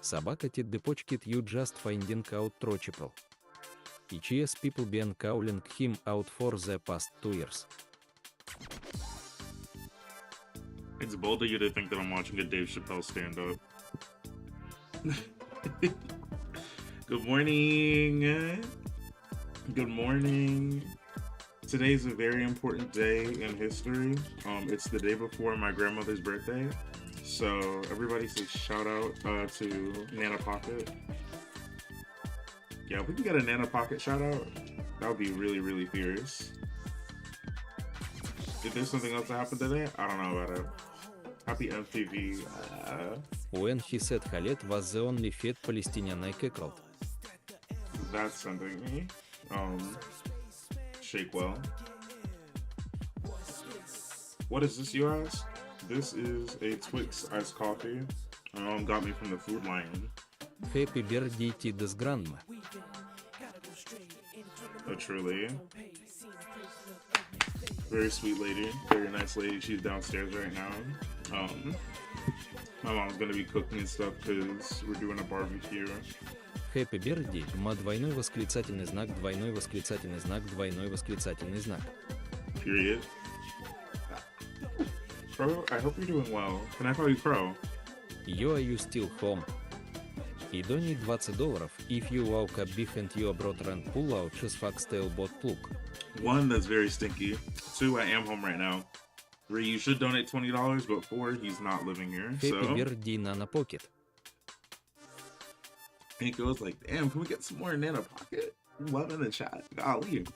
Собака tiddypocket you just finding out trochipel. ECS people been calling him out for the past 2 years. It's bold of you to think that I'm watching a Dave Chappelle stand-up. Good morning. Good morning. Today's a very important day in history. It's the day before my grandmother's birthday. So everybody say shout out to Nana Pocket. Yeah, if we can get a Nana Pocket shout out, that would be really, really fierce. Did there something else that happened today? I don't know about it. Happy MTV. when he said Khaled was the only fat Palestinian I cackled. That's sending me. Shake well. What is this, you ask? This is a Twix iced coffee. My mom got me from the Food Lion. Happy birthday to this grandma. Oh, truly. Very sweet lady. Very nice lady. She's downstairs right now. My mom's gonna be cooking and stuff because we're doing a barbecue. Happy birthday, ма двойной восклицательный знак, двойной восклицательный знак, двойной восклицательный знак. Period. Crow, I hope you're doing well. Can I call you Crow? Yo, are you still home? И donate $20 if you woke up behind your brother and pull out his foxtail bot plug. One, that's very stinky. Two, I am home right now. Three, you should donate $20, but four, he's not living here. Happy So birthday, Nana Pocket. Nico was like, damn, can we get some more Nana Pocket? Love in the chat. Golly.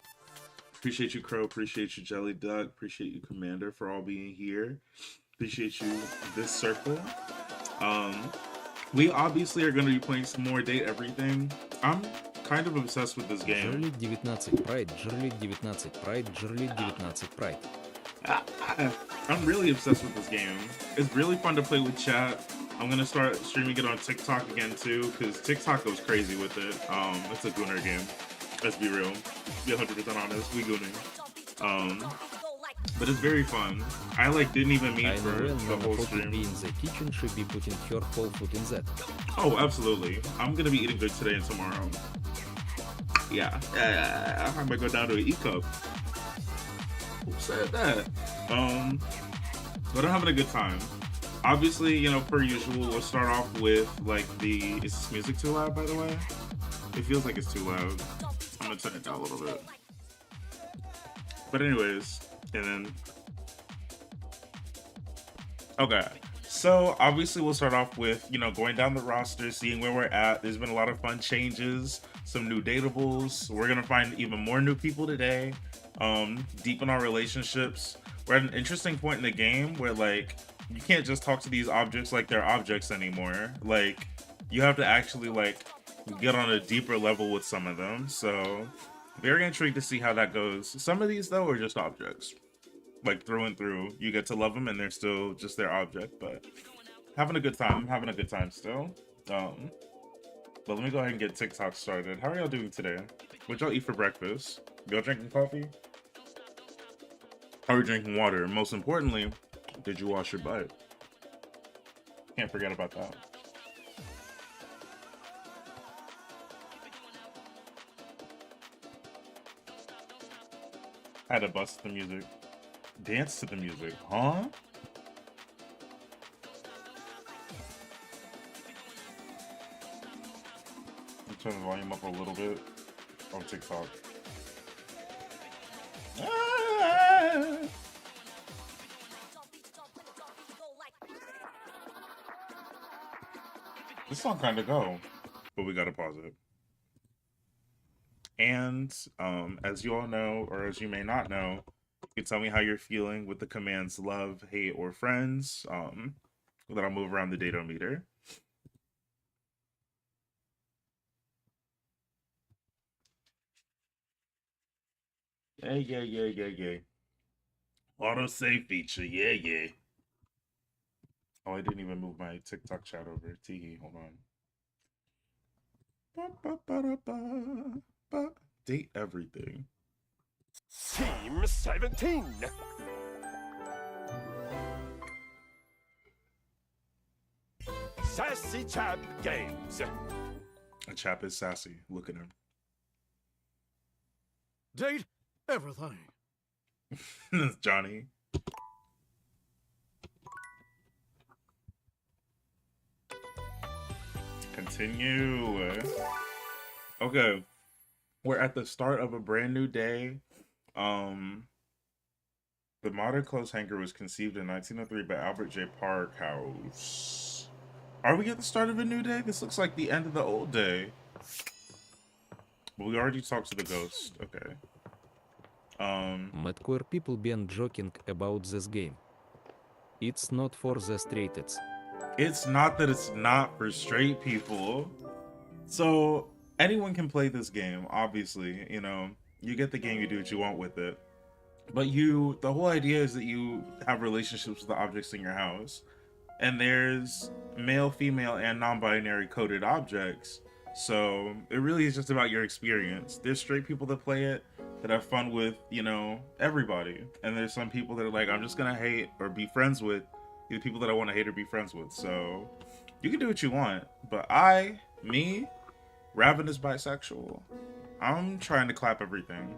Appreciate you, Crow. Appreciate you, Jelly Duck. Appreciate you, Commander, for all being here. Appreciate you, this circle. We obviously are going to be playing some more Date Everything. I'm kind of obsessed with this game. Жерлик 19 Pride, Жерлик 19 Pride, Жерлик 19 Pride. I'm really obsessed with this game. It's really fun to play with chat. I'm gonna start streaming it on TikTok again too, because TikTok goes crazy with it. It's a gooner game. Let's be real. Be 100% honest. We gooning. But it's very fun. I didn't even mean I for know the Nana whole Pocket stream. be in the kitchen should be putting her whole foot in that. Oh, absolutely. I'm gonna be eating good today and tomorrow. Yeah. I'm gonna go down to an E-cup. Who said that? But I'm having a good time. Obviously, you know, per usual, we'll start off with is this music too loud, by the way? It feels like it's too loud. I'm gonna turn it down a little bit. But anyways, and then okay. So obviously we'll start off with, you know, going down the roster, seeing where we're at. There's been a lot of fun changes, some new dateables. We're gonna find even more new people today. Deepen our relationships. We're at an interesting point in the game where you can't just talk to these objects like they're objects anymore. You have to actually get on a deeper level with some of them. So very intrigued to see how that goes. Some of these though are just objects. Through and through. You get to love them and they're still just their object, but having a good time. I'm having a good time still. But let me go ahead and get TikTok started. How are y'all doing today? What y'all eat for breakfast? Y'all drinking coffee? Are we drinking water? Most importantly, did you wash your butt? Can't forget about that. I had to bust the music. Dance to the music, huh? Turn the volume up a little bit on TikTok. This song kind of go, but we gotta pause it. And as you all know, or as you may not know, you can tell me how you're feeling with the commands love, hate, or friends. Then I'll move around the datometer. Yeah. Autosave feature, yeah. Oh, I didn't even move my TikTok chat over. Tee, hold on. Date everything. Team 17. Sassy Chap Games. A chap is sassy. Look at him. Date everything. That's Johnny. Continue. Okay. We're at the start of a brand new day. The modern clothes hanger was conceived in 1903 by Albert J. Parkhouse. Are we at the start of a new day? This looks like the end of the old day. But we already talked to the ghost. Okay. Madcore people been joking about this game. It's not for the straighteds. It's not that it's not for straight people. So anyone can play this game, obviously. You know, you get the game, you do what you want with it. But the whole idea is that you have relationships with the objects in your house. And there's male, female, and non-binary coded objects. So it really is just about your experience. There's straight people that play it that have fun with, you know, everybody. And there's some people that are like, I'm just gonna hate or be friends with the people that I want to hate or be friends with. So you can do what you want. But me, ravenous bisexual, I'm trying to clap everything.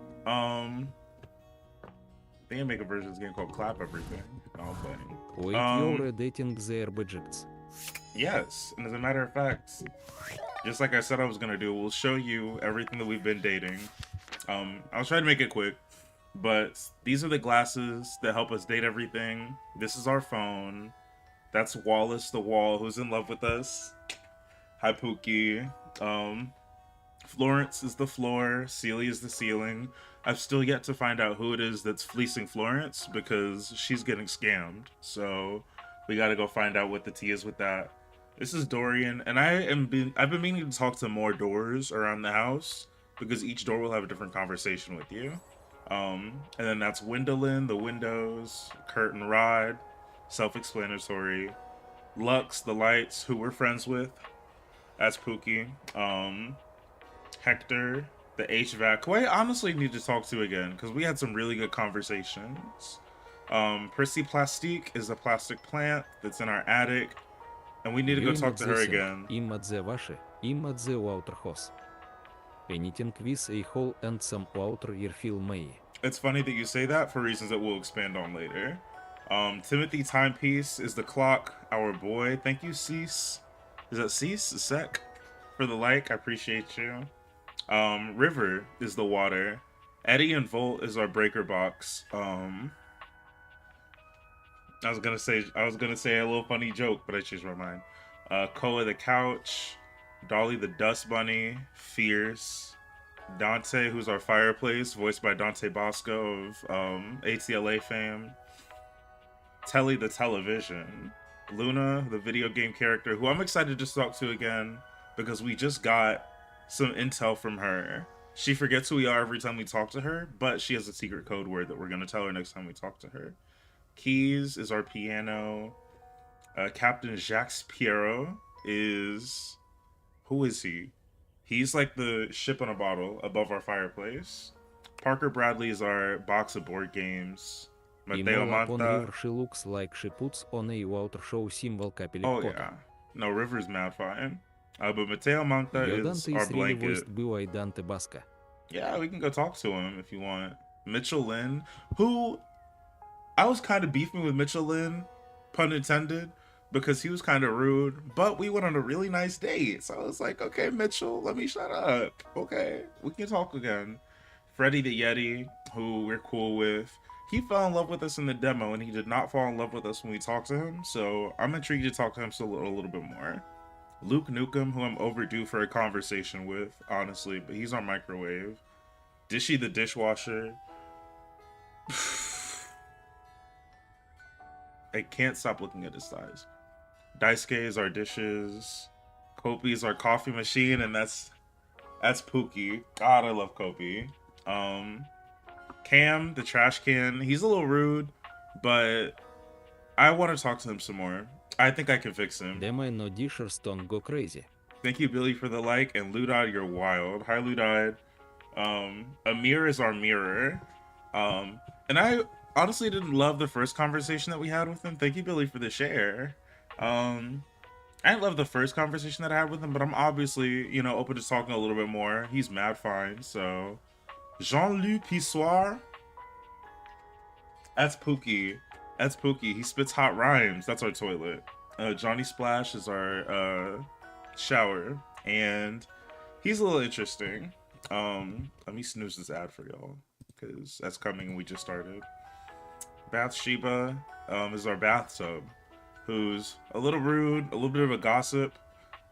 They can make a version of this game called Clap Everything. No, I'm playing. Wait, you're dating their budgets. Yes, and as a matter of fact, just like I said I was gonna do, we'll show you everything that we've been dating. I'll try to make it quick, but these are the glasses that help us date everything. This is our phone. That's Wallace the Wall, who's in love with us. Hi, Pookie. Florence is the floor. Celia is the ceiling. I've still yet to find out who it is that's fleecing Florence because she's getting scammed. So we got to go find out what the tea is with that. This is Dorian, and I've been meaning to talk to more doors around the house because each door will have a different conversation with you. And then that's Windolin, the windows, Curtain Rod, self-explanatory. Lux, the lights, who we're friends with. That's Pookie. Hector, the HVAC, who I honestly need to talk to again because we had some really good conversations. Prissy Plastique is a plastic plant that's in our attic, and we need to go talk to her again. Imadze Vashe, Imadze Outerhos. Anything quiz a hole and some outer ear feel may. It's funny that you say that for reasons that we'll expand on later. Timothy Timepiece is the clock, our boy. Thank you, Cease. Is that Cease? Sec? For the like, I appreciate you. River is the water. Eddie and Volt is our breaker box. I was gonna say a little funny joke, but I changed my mind. Koa the couch, Dolly the dust bunny, Fierce, Dante, who's our fireplace, voiced by Dante Bosco of ATLA fame. Telly the television, Luna, the video game character, who I'm excited to talk to again because we just got some intel from her. She forgets who we are every time we talk to her, but she has a secret code word that we're going to tell her next time we talk to her. Keys is our piano. Captain Jacques Piero is... Who is he? He's like the ship on a bottle above our fireplace. Parker Bradley is our box of board games. Mateo Manta. She looks like she puts on a water show symbol capelli. Oh yeah. No, River's mad fine. But Mateo Manta is our blanket. Dante Basca. Yeah, we can go talk to him if you want. Mitchell Lynn, who I was kind of beefing with Mitchell Lynn, pun intended, because he was kind of rude, but we went on a really nice date. So I was like, okay, Mitchell, let me shut up. Okay, we can talk again. Freddie the Yeti, who we're cool with. He fell in love with us in the demo, and he did not fall in love with us when we talked to him. So I'm intrigued to talk to him still a little bit more. Luke Nukem, who I'm overdue for a conversation with, honestly, but he's on microwave. Dishy the dishwasher. I can't stop looking at his thighs. Daisuke is our dishes. Kopi is our coffee machine, and that's Pookie. God, I love Kopi. Cam, the trash can. He's a little rude, but I want to talk to him some more. I think I can fix him. Dem I no dishers don't go crazy. Thank you, Billy, for the like, and Ludide, you're wild. Hi, Ludide. Amir is our mirror. And I honestly didn't love the first conversation that we had with him. Thank you, Billy, for the share. I didn't love the first conversation that I had with him, but I'm obviously, you know, open to talking a little bit more. He's mad fine, so... Jean-Luc Pissoir. That's Pookie. That's Pookie. He spits hot rhymes. That's our toilet. Johnny Splash is our shower. And he's a little interesting. Let me snooze this ad for y'all, because that's coming and we just started. Bathsheba is our bathtub, who's a little rude, a little bit of a gossip.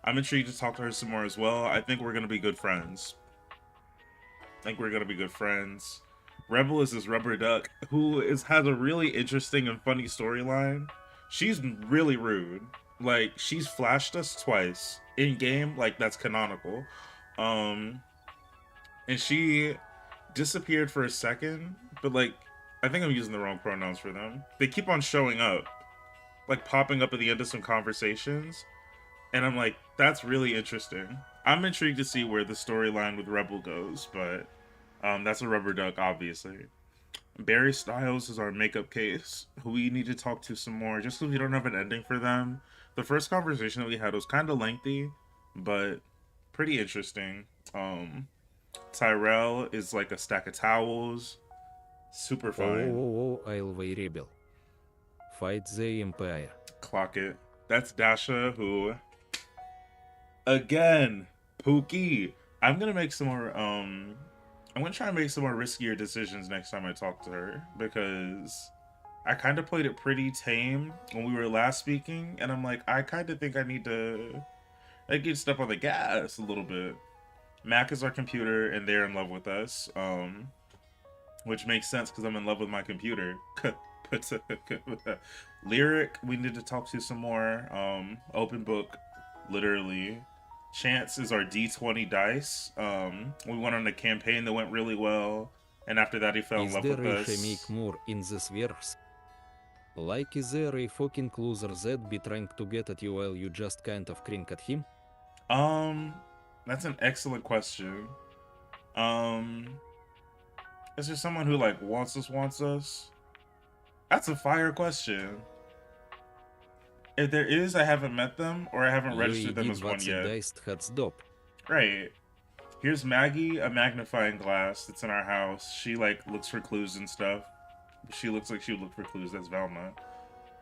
I'm intrigued to talk to her some more as well. I think we're going to be good friends. Rebel is this rubber duck who has a really interesting and funny storyline. She's really rude. Like, she's flashed us twice in game, like that's canonical. And she disappeared for a second, but like I think I'm using the wrong pronouns for them. They keep on showing up, like popping up at the end of some conversations, and I'm like, that's really interesting. I'm intrigued to see where the storyline with Rebel goes, but that's a rubber duck, obviously. Barry Styles is our makeup case, who we need to talk to some more, just because we don't have an ending for them. The first conversation that we had was kind of lengthy, but pretty interesting. Tyrell is like a stack of towels, super fine. I'll be rebel. Fight the Empire. Clock it. That's Dasha, who, again, Pookie. I'm gonna make some more. I'm gonna try and make some more riskier decisions next time I talk to her, because I kind of played it pretty tame when we were last speaking, and I'm like, I kind of think I need to get step on the gas a little bit. Mac is our computer, and they're in love with us, which makes sense because I'm in love with my computer. Lyric, we need to talk to some more. Open book, literally. Chance is our D20 dice. We went on a campaign that went really well, and after that he fell in Is love there with a us. Shemik Moore in this verse? Like is there a fucking loser that be trying to get at you while you just kind of cring at him? That's an excellent question. Is there someone who like wants us? That's a fire question. If there is, I haven't met them, or I haven't registered them as one yet. Right. Here's Maggie, a magnifying glass that's in our house. She like looks for clues and stuff. She looks like she would look for clues. That's Velma.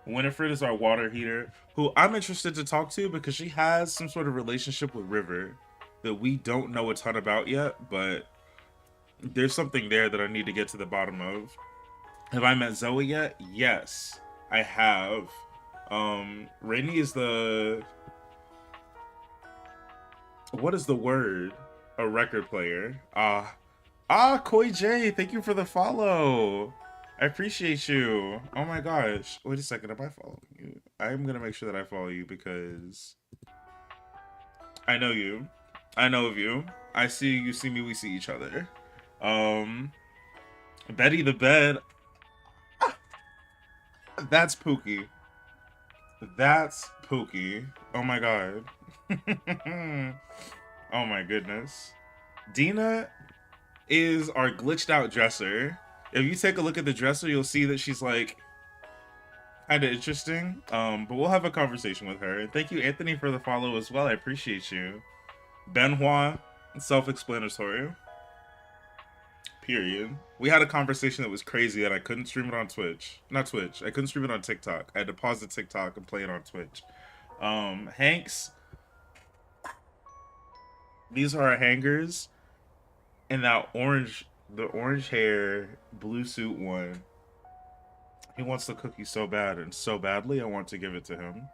Winifred is our water heater, who I'm interested to talk to because she has some sort of relationship with River that we don't know a ton about yet, but there's something there that I need to get to the bottom of. Have I met Zoe yet? Yes, I have. Rainy is the... What is the word? A record player. Koi J, thank you for the follow. I appreciate you. Oh my gosh. Wait a second, am I following you? I'm gonna make sure that I follow you because I know you. I know of you. I see you, see me, we see each other. Betty the Bed. That's Pookie. That's Pookie. Oh my god. Oh my goodness. Dina is our glitched out dresser. If you take a look at the dresser, you'll see that she's like kind of interesting. But we'll have a conversation with her. And thank you, Anthony, for the follow as well. I appreciate you. Benoit, self-explanatory. Period. We had a conversation that was crazy that I couldn't stream it on Twitch. Not Twitch. I couldn't stream it on TikTok. I had to pause the TikTok and play it on Twitch. Hanks. These are our hangers. And that orange, the orange hair, blue suit one. He wants the cookie so bad and so badly, I want to give it to him.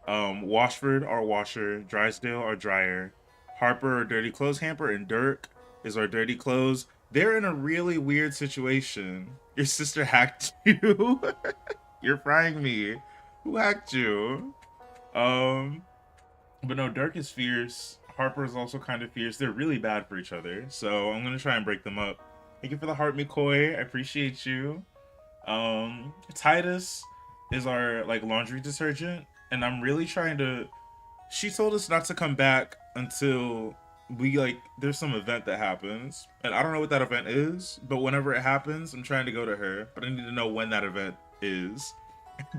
Washford, our washer. Drysdale, our dryer. Harper, our dirty clothes hamper. And Dirk is our dirty clothes. They're in a really weird situation. Your sister hacked you. You're frying me. Who hacked you? But no, Dirk is fierce. Harper is also kind of fierce. They're really bad for each other. So I'm gonna try and break them up. Thank you for the heart, McCoy. I appreciate you. Titus is our like laundry detergent. And I'm really trying to... She told us not to come back until we like there's some event that happens, and I don't know what that event is, but whenever it happens I'm trying to go to her, but I need to know when that event is.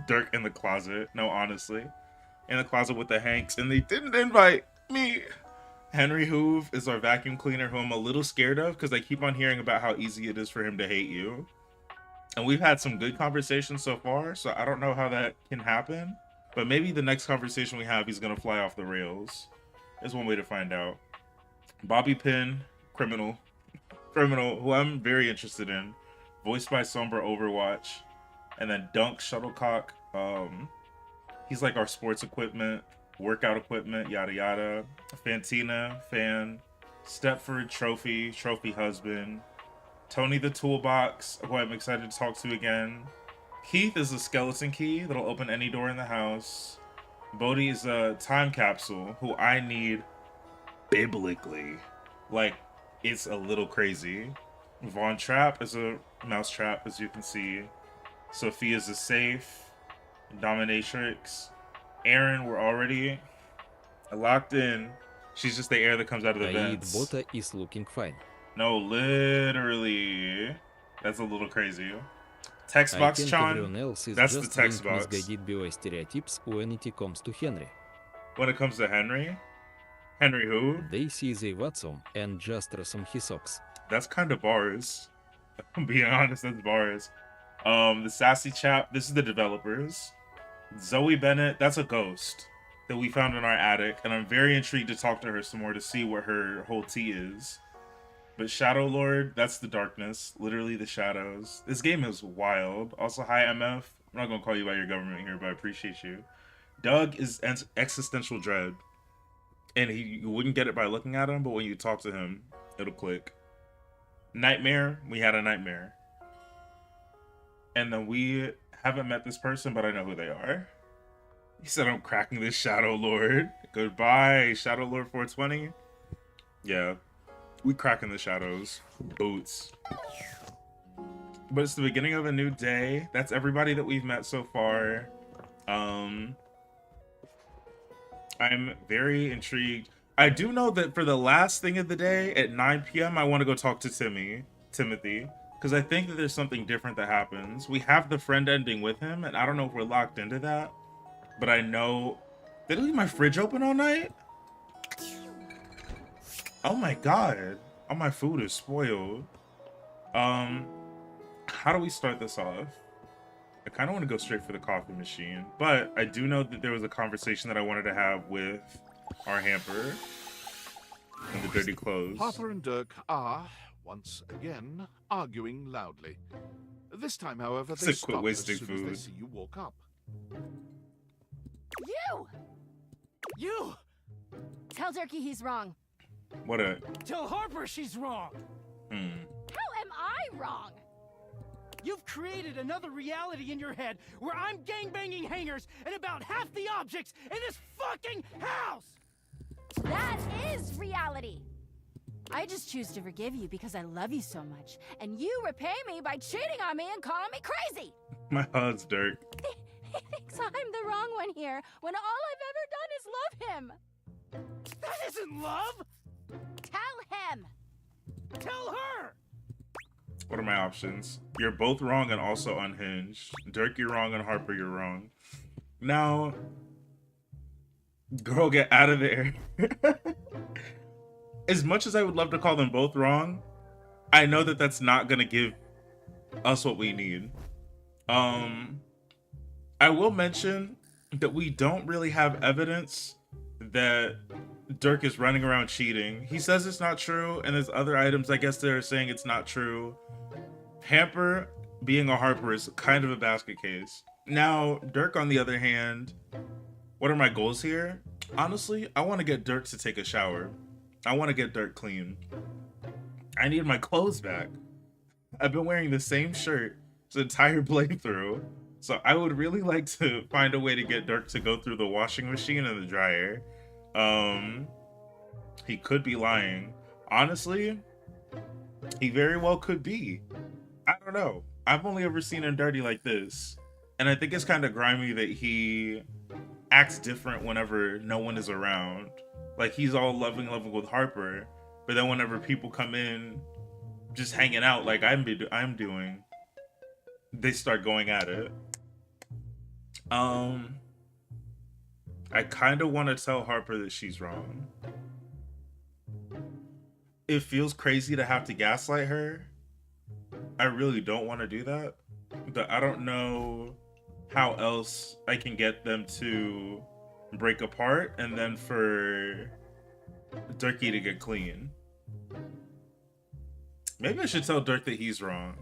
Dirk in the closet. No, honestly, in the closet with the Hanks, and they didn't invite me. Henry Hoove is our vacuum cleaner, who I'm a little scared of because I keep on hearing about how easy it is for him to hate you, and we've had some good conversations so far, so I don't know how that can happen, but maybe the next conversation we have he's gonna fly off the rails. There's one way to find out. Bobby Pin, criminal, who I'm very interested in, voiced by Sombra Overwatch, and then Dunk Shuttlecock. He's like our sports equipment, workout equipment, yada yada. Fantina, fan. Stepford, trophy husband. Tony the Toolbox, who I'm excited to talk to again. Keith is a skeleton key that'll open any door in the house. Bodhi's a time capsule who I need biblically. Like, it's a little crazy. Von Trapp is a mouse trap, as you can see. Sophia's a safe. Dominatrix. Aaron, we're already locked in. She's just the air that comes out of the Aid vents. Bota is looking fine. No, literally. That's a little crazy. Text I box think Chan. everyone else is That's the just text being box. misguided by stereotypes when it comes to Henry. When it comes to Henry? Henry who? They see the Watson and just on his socks. That's kind of bars. I'm being honest, that's bars. The sassy chap, this is the developers. Zoe Bennett, that's a ghost that we found in our attic, and I'm very intrigued to talk to her some more to see what her whole tea is. But Shadow Lord, that's the darkness, literally the shadows. This game is wild. Also, hi MF. I'm not gonna call you by your government here, but I appreciate you. Doug is existential dread, and you wouldn't get it by looking at him, but when you talk to him, it'll click. Nightmare, we had a nightmare. And then we haven't met this person, but I know who they are. He said, I'm cracking this Shadow Lord. Goodbye, Shadow Lord 420. Yeah, we cracking the shadows. Boots. But it's the beginning of a new day. That's everybody that we've met so far. I'm very intrigued. I do know that for the last thing of the day at 9 p.m., I want to go talk to Timothy, because I think that there's something different that happens. We have the friend ending with him, and I don't know if we're locked into that, but I know. Did I leave my fridge open all night? Oh my god. All my food is spoiled. How do we start this off? I kind of want to go straight for the coffee machine, but I do know that there was a conversation that I wanted to have with our hamper and the dirty clothes. Harper and Dirk are, once again, arguing loudly. This time, however, they Quit stop wasting as soon as they food. see you walk up. You! Tell Durkee he's wrong. What a Tell Harper she's wrong! How am I wrong? You've created another reality in your head where I'm gangbanging hangers and about half the objects in this fucking house! That is reality. I just choose to forgive you because I love you so much, and you repay me by cheating on me and calling me crazy. my hus's Dirk. He thinks I'm the wrong one here, when all I've ever done is love him. That isn't love! Tell him. Tell her! What are my options? You're both wrong and also unhinged. Dirk, you're wrong, and Harper, you're wrong. Now, girl, get out of there. As much as I would love to call them both wrong, I know that that's not gonna give us what we need. I will mention that we don't really have evidence that Dirk is running around cheating. He says it's not true, and there's other items I guess that are saying it's not true. Hamper being a Harper is kind of a basket case. Now, Dirk, on the other hand, what are my goals here? Honestly, I want to get Dirk to take a shower. I want to get Dirk clean. I need my clothes back. I've been wearing the same shirt this entire playthrough, so I would really like to find a way to get Dirk to go through the washing machine and the dryer. He could be lying. Honestly, he very well could be. I don't know. I've only ever seen him dirty like this, and I think it's kind of grimy that he acts different whenever no one is around. Like, he's all loving with Harper, but then whenever people come in, just hanging out like I'm doing, they start going at it. I kind of want to tell Harper that she's wrong. It feels crazy to have to gaslight her. I really don't want to do that, but I don't know how else I can get them to break apart and then for Durkee to get clean. Maybe I should tell Dirk that he's wrong.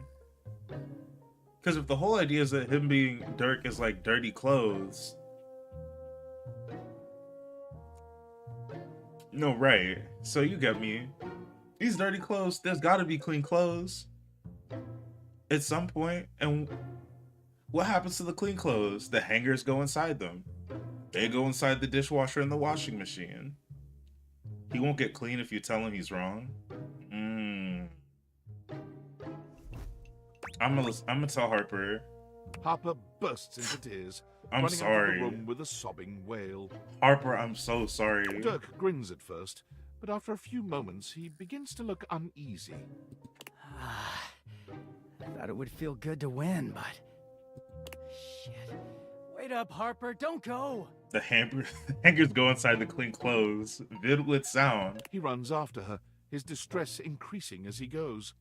Because if the whole idea is that him being Dirk is like dirty clothes. No, right. So you get me. These dirty clothes, there's gotta be clean clothes at some point. And what happens to the clean clothes? The hangers go inside them. They go inside the dishwasher and the washing machine. He won't get clean if you tell him he's wrong. I'm gonna tell Harper. Harper bursts into tears, I'm running sorry. out of the room with a sobbing wail. Harper, I'm so sorry. Dirk grins at first, but after a few moments, he begins to look uneasy. I thought it would feel good to win, but... Shit. Wait up, Harper. Don't go. The hangers go inside the clean clothes. Vid with sound. He runs after her, his distress increasing as he goes.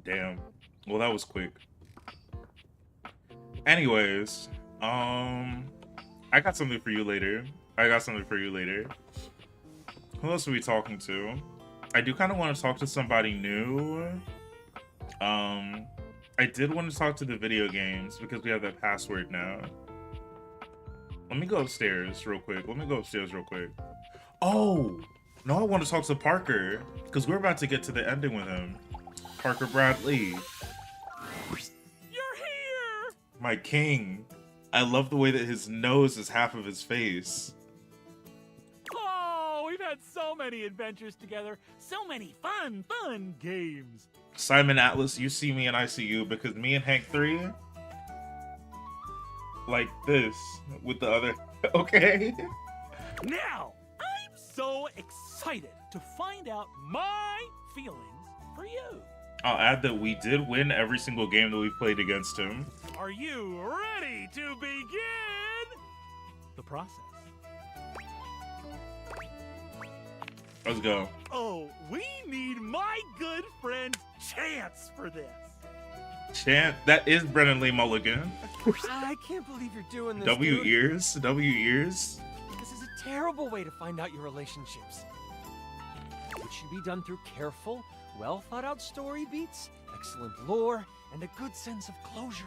Damn. Well, that was quick. Anyways, I got something for you later. Who else are we talking to? I do kind of want to talk to somebody new. I did want to talk to the video games because we have that password now. Let me go upstairs real quick. Oh, no, I want to talk to Parker because we're about to get to the ending with him. Parker Bradley. You're here! My king. I love the way that his nose is half of his face. Oh, we've had so many adventures together. So many fun games. Simon Atlas, you see me and I see you because me and Hank 3 like this with the other. Okay. Now, I'm so excited to find out my feelings for you. I'll add that we did win every single game that we played against him. Are you ready to begin the process? Let's go. Oh, we need my good friend Chance for this. Chant, that is Brennan Lee Mulligan. I can't believe you're doing this, W dude. ears. This is a terrible way to find out your relationships. It should be done through careful, well thought out story beats, excellent lore, and a good sense of closure.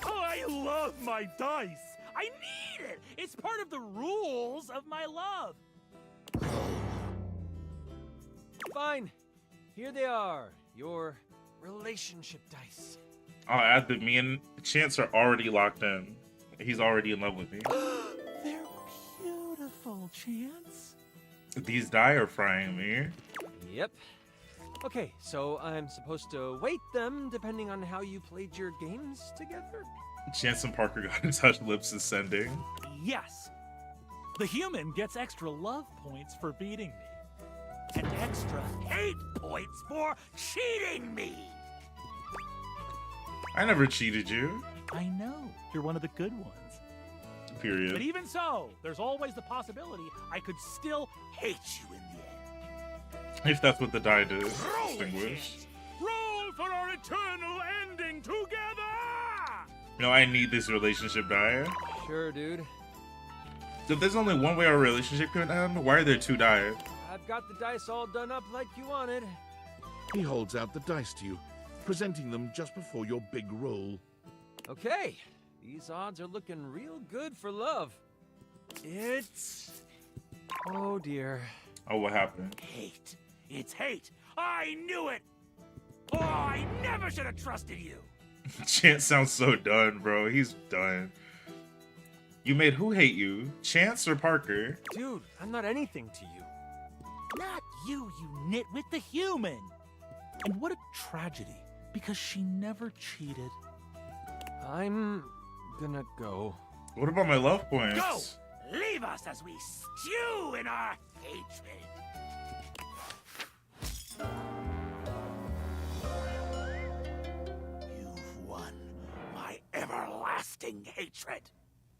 Oh, I love my dice. I need it. It's part of the rules of my love. Fine. Here they are. Your relationship dice. I'll add that me and Chance are already locked in. He's already in love with me. They're beautiful, Chance. These die are frying me. Yep. Okay, so I'm supposed to weight them depending on how you played your games together? Chance and Parker got in touch, lips ascending. Yes. The human gets extra love points for beating me. And extra hate points for cheating me. I never cheated you. I know. You're one of the good ones. But Period. even so, there's always the possibility I could still hate you in the end. If that's what the die did. Roll, Distinguish. Chance. Roll for our eternal ending together! No, I need this relationship die. Sure, dude. If there's only one way our relationship could end, why are there two die? I've got the dice all done up like you wanted. He holds out the dice to you, presenting them just before your big roll. Okay, these odds are looking real good for love. It's... Oh dear. Oh, what happened? Hate. It's hate. I knew it! Oh, I never should have trusted you! Chance sounds so done, bro. He's done. You made who hate you? Chance or Parker? Dude, I'm not anything to you. Not you, you nitwit, the human! And what a tragedy, because she never cheated. I'm gonna go. What about my love points? Go! Leave us as we stew in our hatred! You've won my everlasting hatred.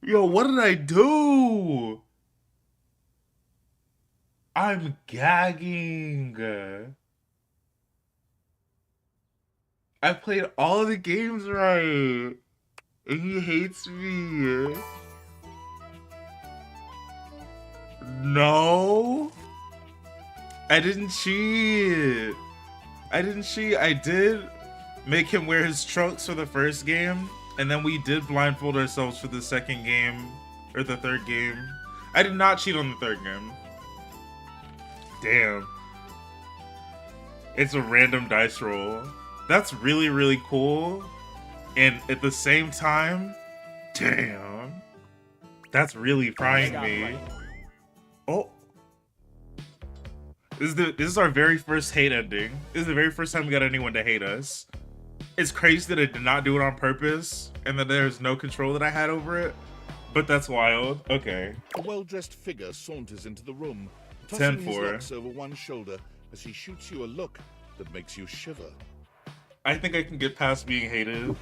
Yo, what did I do? I'm gagging. I played all the games right. And he hates me. No. I didn't cheat. I did make him wear his trunks for the first game. And then we did blindfold ourselves for the second game. Or the third game. I did not cheat on the third game. Damn. It's a random dice roll. That's really, really cool. And at the same time, damn, that's really frying me. Oh, this is our very first hate ending. This is the very first time we got anyone to hate us. It's crazy that I did not do it on purpose and that there's no control that I had over it, but that's wild. Okay. A well-dressed figure saunters into the room, tossing his 10-4. locks over one shoulder as he shoots you a look that makes you shiver. I think I can get past being hated.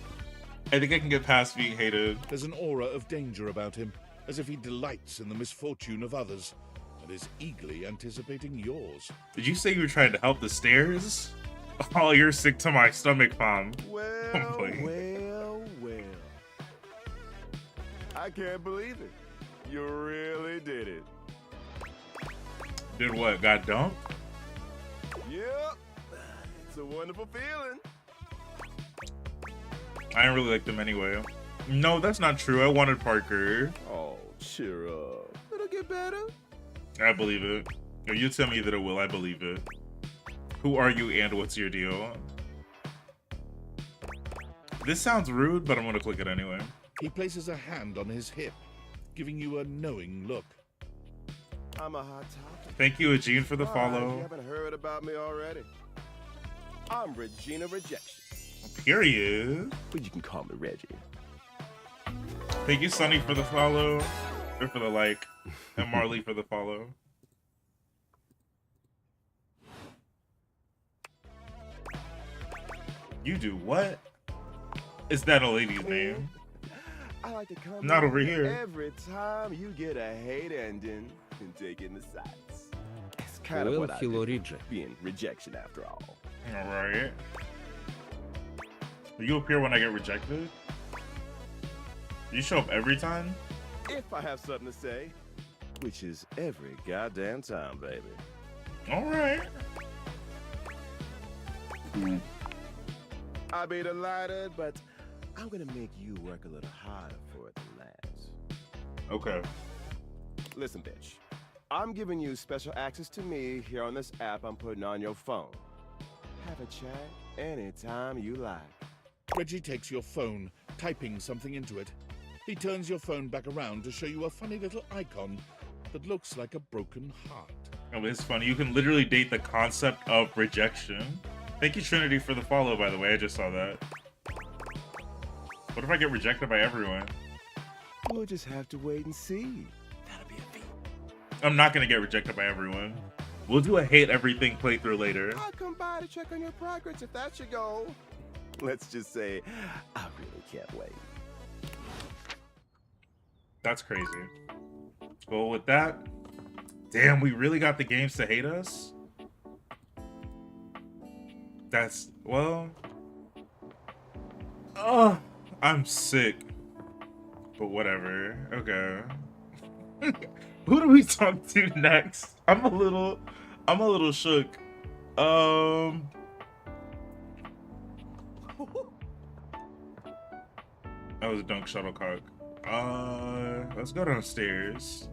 There's an aura of danger about him, as if he delights in the misfortune of others and is eagerly anticipating yours. Did you say you were trying to help the stairs? Oh, you're sick to my stomach, Pom. Well, Boy. well. I can't believe it. You really did it. Did what? Got dumped? Yep. It's a wonderful feeling. I didn't really like them anyway. No, that's not true. I wanted Parker. Oh, cheer up. It'll get better. I believe it. If you tell me that it will, I believe it. Who are you and what's your deal? This sounds rude, but I'm gonna click it anyway. He places a hand on his hip, giving you a knowing look. I'm a hot topic. Thank you, Eugene, for the You follow. haven't heard about me already. I'm Regina Rejection. Period. But you can call me Reggie. Thank you, Sunny, for the follow. Or for the like. And Marley for the follow. You do what? Is that a lady's name? I like to come Not in over here. every time you get a hate ending and take in the sights. It's kind of Well, what I hello, do, Ridge. being rejection after all. Alright. You appear when I get rejected? You show up every time? If I have something to say, which is every goddamn time, baby. Alright. I'll be delighted, but I'm gonna make you work a little harder for it than that. Okay. Listen, bitch. I'm giving you special access to me here on this app I'm putting on your phone. Have a chat anytime you like. Reggie takes your phone, typing something into it. He turns your phone back around to show you a funny little icon that looks like a broken heart. Oh, it's funny. You can literally date the concept of rejection. Thank you, Trinity, for the follow, by the way. I just saw that. What if I get rejected by everyone? We'll just have to wait and see. That'll be a feat. I'm not gonna get rejected by everyone. We'll do a hate everything playthrough later. I'll come by to check on your progress if that's your goal. Let's just say, I really can't wait. That's crazy. Well, with that, damn, we really got the games to hate us? That's, well... Oh, I'm sick. But whatever. Okay. Who do we talk to next? I'm a little shook. That was a dunk shuttlecock. Let's go downstairs.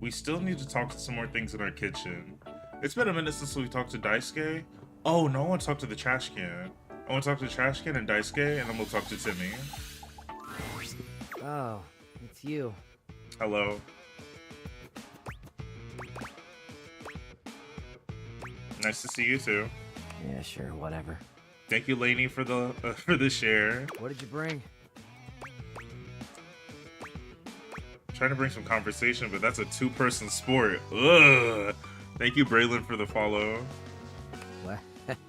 We still need to talk to some more things in our kitchen. It's been a minute since we talked to Daisuke. Oh, no, I want to talk to the trash can. I want to talk to the trash can and Daisuke, and then we'll talk to Timmy. Oh, it's you. Hello. Nice to see you too. Yeah, sure, whatever. Thank you, Lainey, for the share. What did you bring? Trying to bring some conversation, but that's a two-person sport. Ugh. Thank you, Braylon, for the follow.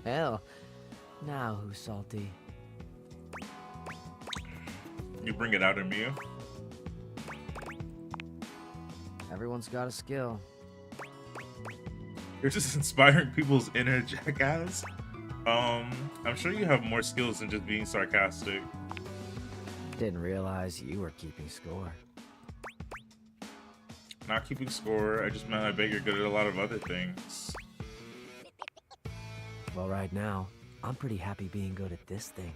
Well, now who's salty? You bring it out in me. Everyone's got a skill. You're just inspiring people's inner jackass. I'm sure you have more skills than just being sarcastic. Didn't realize you were keeping score. Not keeping score, I just meant I bet you're good at a lot of other things. Well, right now, I'm pretty happy being good at this thing.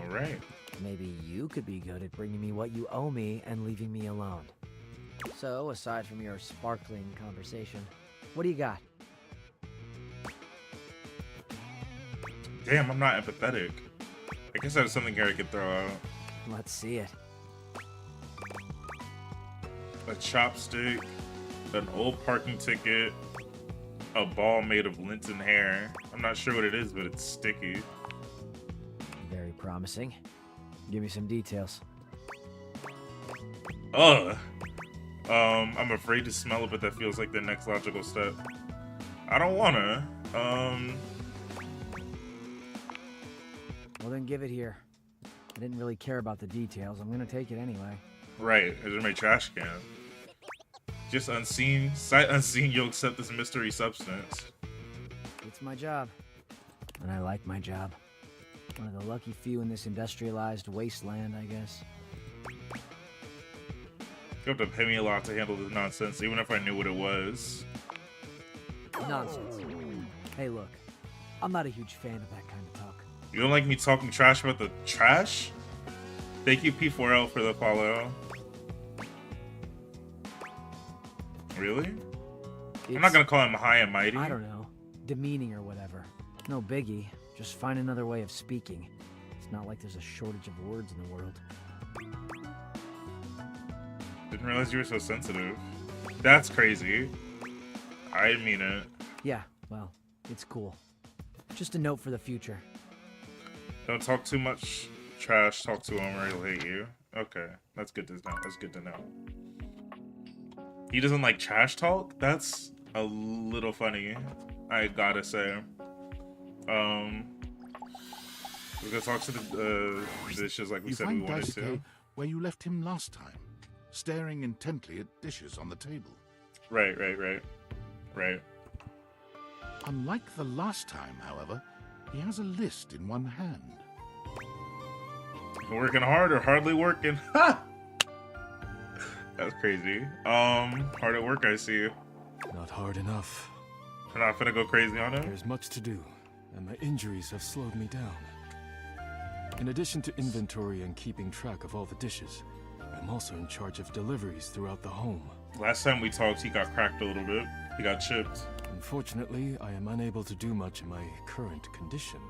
Alright. Maybe you could be good at bringing me what you owe me and leaving me alone. So, aside from your sparkling conversation, what do you got? Damn, I'm not empathetic. I guess I have something here I could throw out. Let's see it. A chopstick, an old parking ticket, a ball made of lint and hair. I'm not sure what it is, but it's sticky. Very promising. Give me some details. Ugh. I'm afraid to smell it, but that feels like the next logical step. I don't wanna. Well, then give it here. I didn't really care about the details. I'm gonna take it anyway. Right, it's in my trash can. Just unseen, sight unseen, you'll accept this mystery substance. It's my job. And I like my job. One of the lucky few in this industrialized wasteland, I guess. You have to pay me a lot to handle this nonsense, even if I knew what it was. Nonsense. Hey, look. I'm not a huge fan of that kind of talk. You don't like me talking trash about the trash? Thank you, P4L, for the follow. Really? I'm not gonna call him high and mighty. I don't know. Demeaning or whatever. No biggie. Just find another way of speaking. It's not like there's a shortage of words in the world. Didn't realize you were so sensitive. That's crazy. I didn't mean it. Yeah, well, it's cool. Just a note for the future. Don't talk too much trash, talk to him or he'll hate you. Okay, that's good to know. That's good to know. He doesn't like trash talk? That's a little funny, I gotta say. We're gonna talk to the dishes like we said we wanted to. Where you left him last time, staring intently at dishes on the table. Right. Unlike the last time, however, he has a list in one hand. Working hard or hardly working? Ha! That's crazy. Hard at work, I see. Not hard enough. I'm not gonna go crazy on him. There's much to do, and my injuries have slowed me down. In addition to inventory and keeping track of all the dishes, I'm also in charge of deliveries throughout the home. Last time we talked, he got cracked a little bit. He got chipped. Unfortunately, I am unable to do much in my current condition.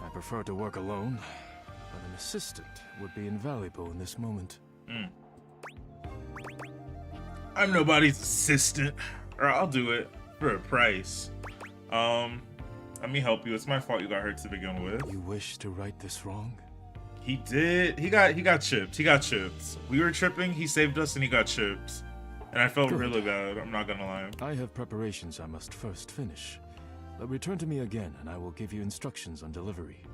I prefer to work alone, but an assistant would be invaluable in this moment. I'm nobody's assistant, or I'll do it for a price. Let me help you. It's my fault you got hurt to begin with. You wish to right this wrong? He did. He got chipped. He got chipped. We were tripping. He saved us, and he got chipped. And I felt really bad. I'm not gonna lie. I have preparations I must first finish. But return to me again, and I will give you instructions on delivery.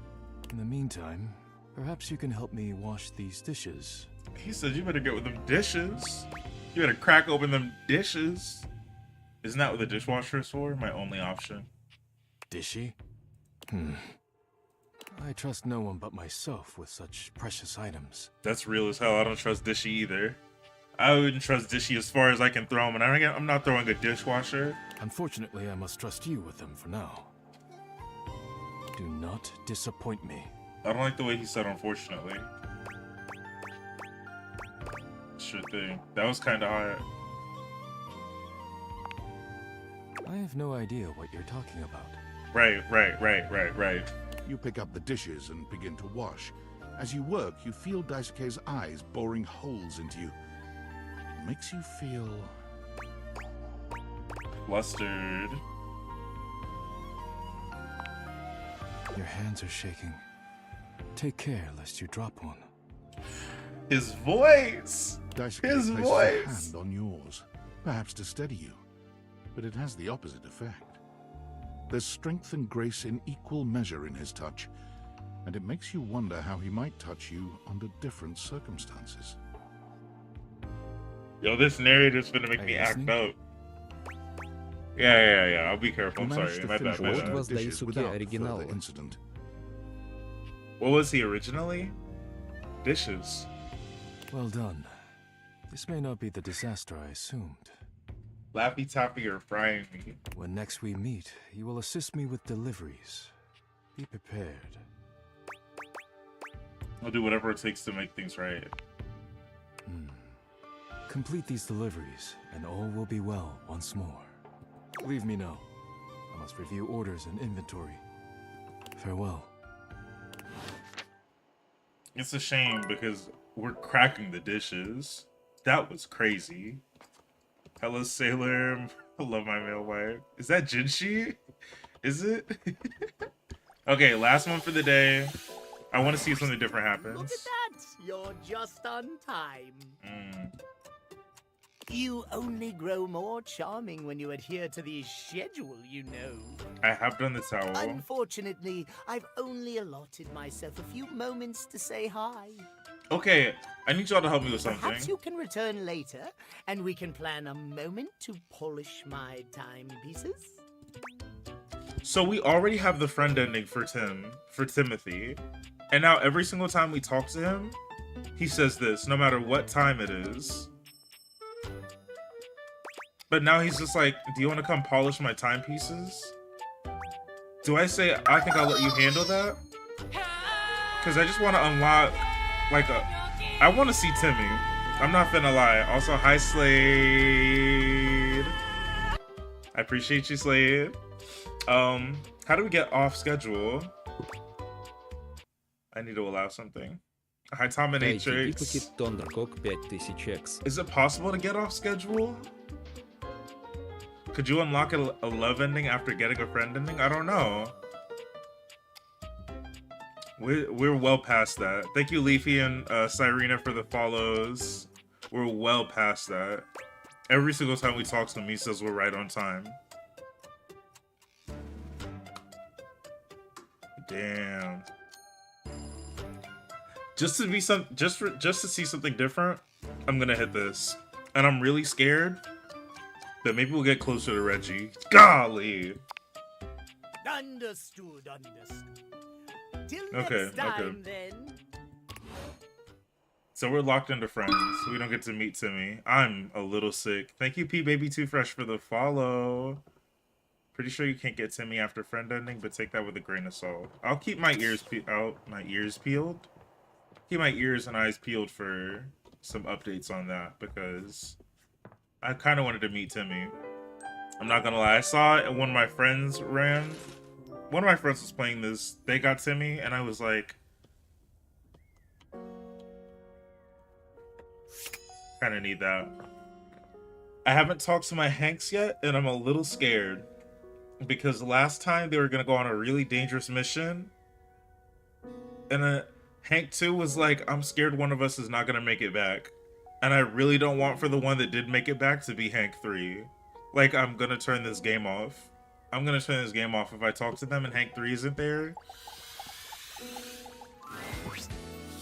In the meantime, perhaps you can help me wash these dishes. He said you better get with them dishes. You better crack open them dishes. Isn't that what the dishwasher is for? My only option. Dishy? I trust no one but myself with such precious items. That's real as hell. I don't trust Dishy either. I wouldn't trust Dishy as far as I can throw him, and I'm not throwing a dishwasher. Unfortunately, I must trust you with them for now. Do not disappoint me. I don't like the way he said unfortunately. Sure thing. That was kind of hot. I have no idea what you're talking about. Right. You pick up the dishes and begin to wash. As you work, you feel Daisuke's eyes boring holes into you. It makes you feel... flustered. Your hands are shaking. Take care lest you drop one. His voice! Daisuke His places voice! a hand on yours, perhaps to steady you. But it has the opposite effect. There's strength and grace in equal measure in his touch, and it makes you wonder how he might touch you under different circumstances. Yo, this narrator's gonna make me act up. Yeah. I'll be careful. I'm sorry. My bad. What was Daisuke original? What was he originally? Dishes. Well done. This may not be the disaster I assumed. Laffy Taffy or frying me. When next we meet, you will assist me with deliveries. Be prepared. I'll do whatever it takes to make things right. Complete these deliveries, and all will be well once more. Leave me now. I must review orders and inventory. Farewell. It's a shame because we're cracking the dishes. That was crazy. Hello, Sailor. I love my male wife. Is that Jinshi? Is it? Okay, last one for the day. I want to see if something different happens. Look at that! You're just on time. You only grow more charming when you adhere to the schedule, you know. I have done the towel. Unfortunately, I've only allotted myself a few moments to say hi. Okay, I need y'all to help me with something. Perhaps you can return later, and we can plan a moment to polish my timepieces. So we already have the friend ending for Timothy. And now every single time we talk to him, he says this, no matter what time it is. But now he's just like, do you want to come polish my timepieces? Do I say, I think I'll let you handle that? Because I just want to unlock, like, I want to see Timmy. I'm not finna lie. Also, hi, Slade. I appreciate you, Slade. How do we get off schedule? I need to allow something. Hi, Tominatrix. Tiddypocket Thundercock 5000X. Is it possible to get off schedule? Could you unlock a love ending after getting a friend ending? I don't know. We're well past that. Thank you, Leafy and Cyrena, for the follows. We're well past that. Every single time we talk to him, he says we're right on time. Damn. Just to see something different, I'm gonna hit this, and I'm really scared. But maybe we'll get closer to Reggie. Golly. Understood. Till next time, then. So we're locked into friends. So we don't get to meet Timmy. I'm a little sick. Thank you, P Baby Too Fresh, for the follow. Pretty sure you can't get Timmy after friend ending, but take that with a grain of salt. I'll keep my ears peeled. Keep my ears and eyes peeled for some updates on that, because I kind of wanted to meet Timmy. I'm not gonna lie. I saw it and one of my friends ran. One of my friends was playing this. They got Timmy, and I was like, kind of need that. I haven't talked to my Hanks yet, and I'm a little scared. Because last time they were gonna go on a really dangerous mission. And Hank 2 was like, I'm scared one of us is not gonna make it back. And I really don't want for the one that did make it back to be Hank 3. Like, I'm gonna turn this game off. I'm gonna turn this game off if I talk to them and Hank 3 isn't there.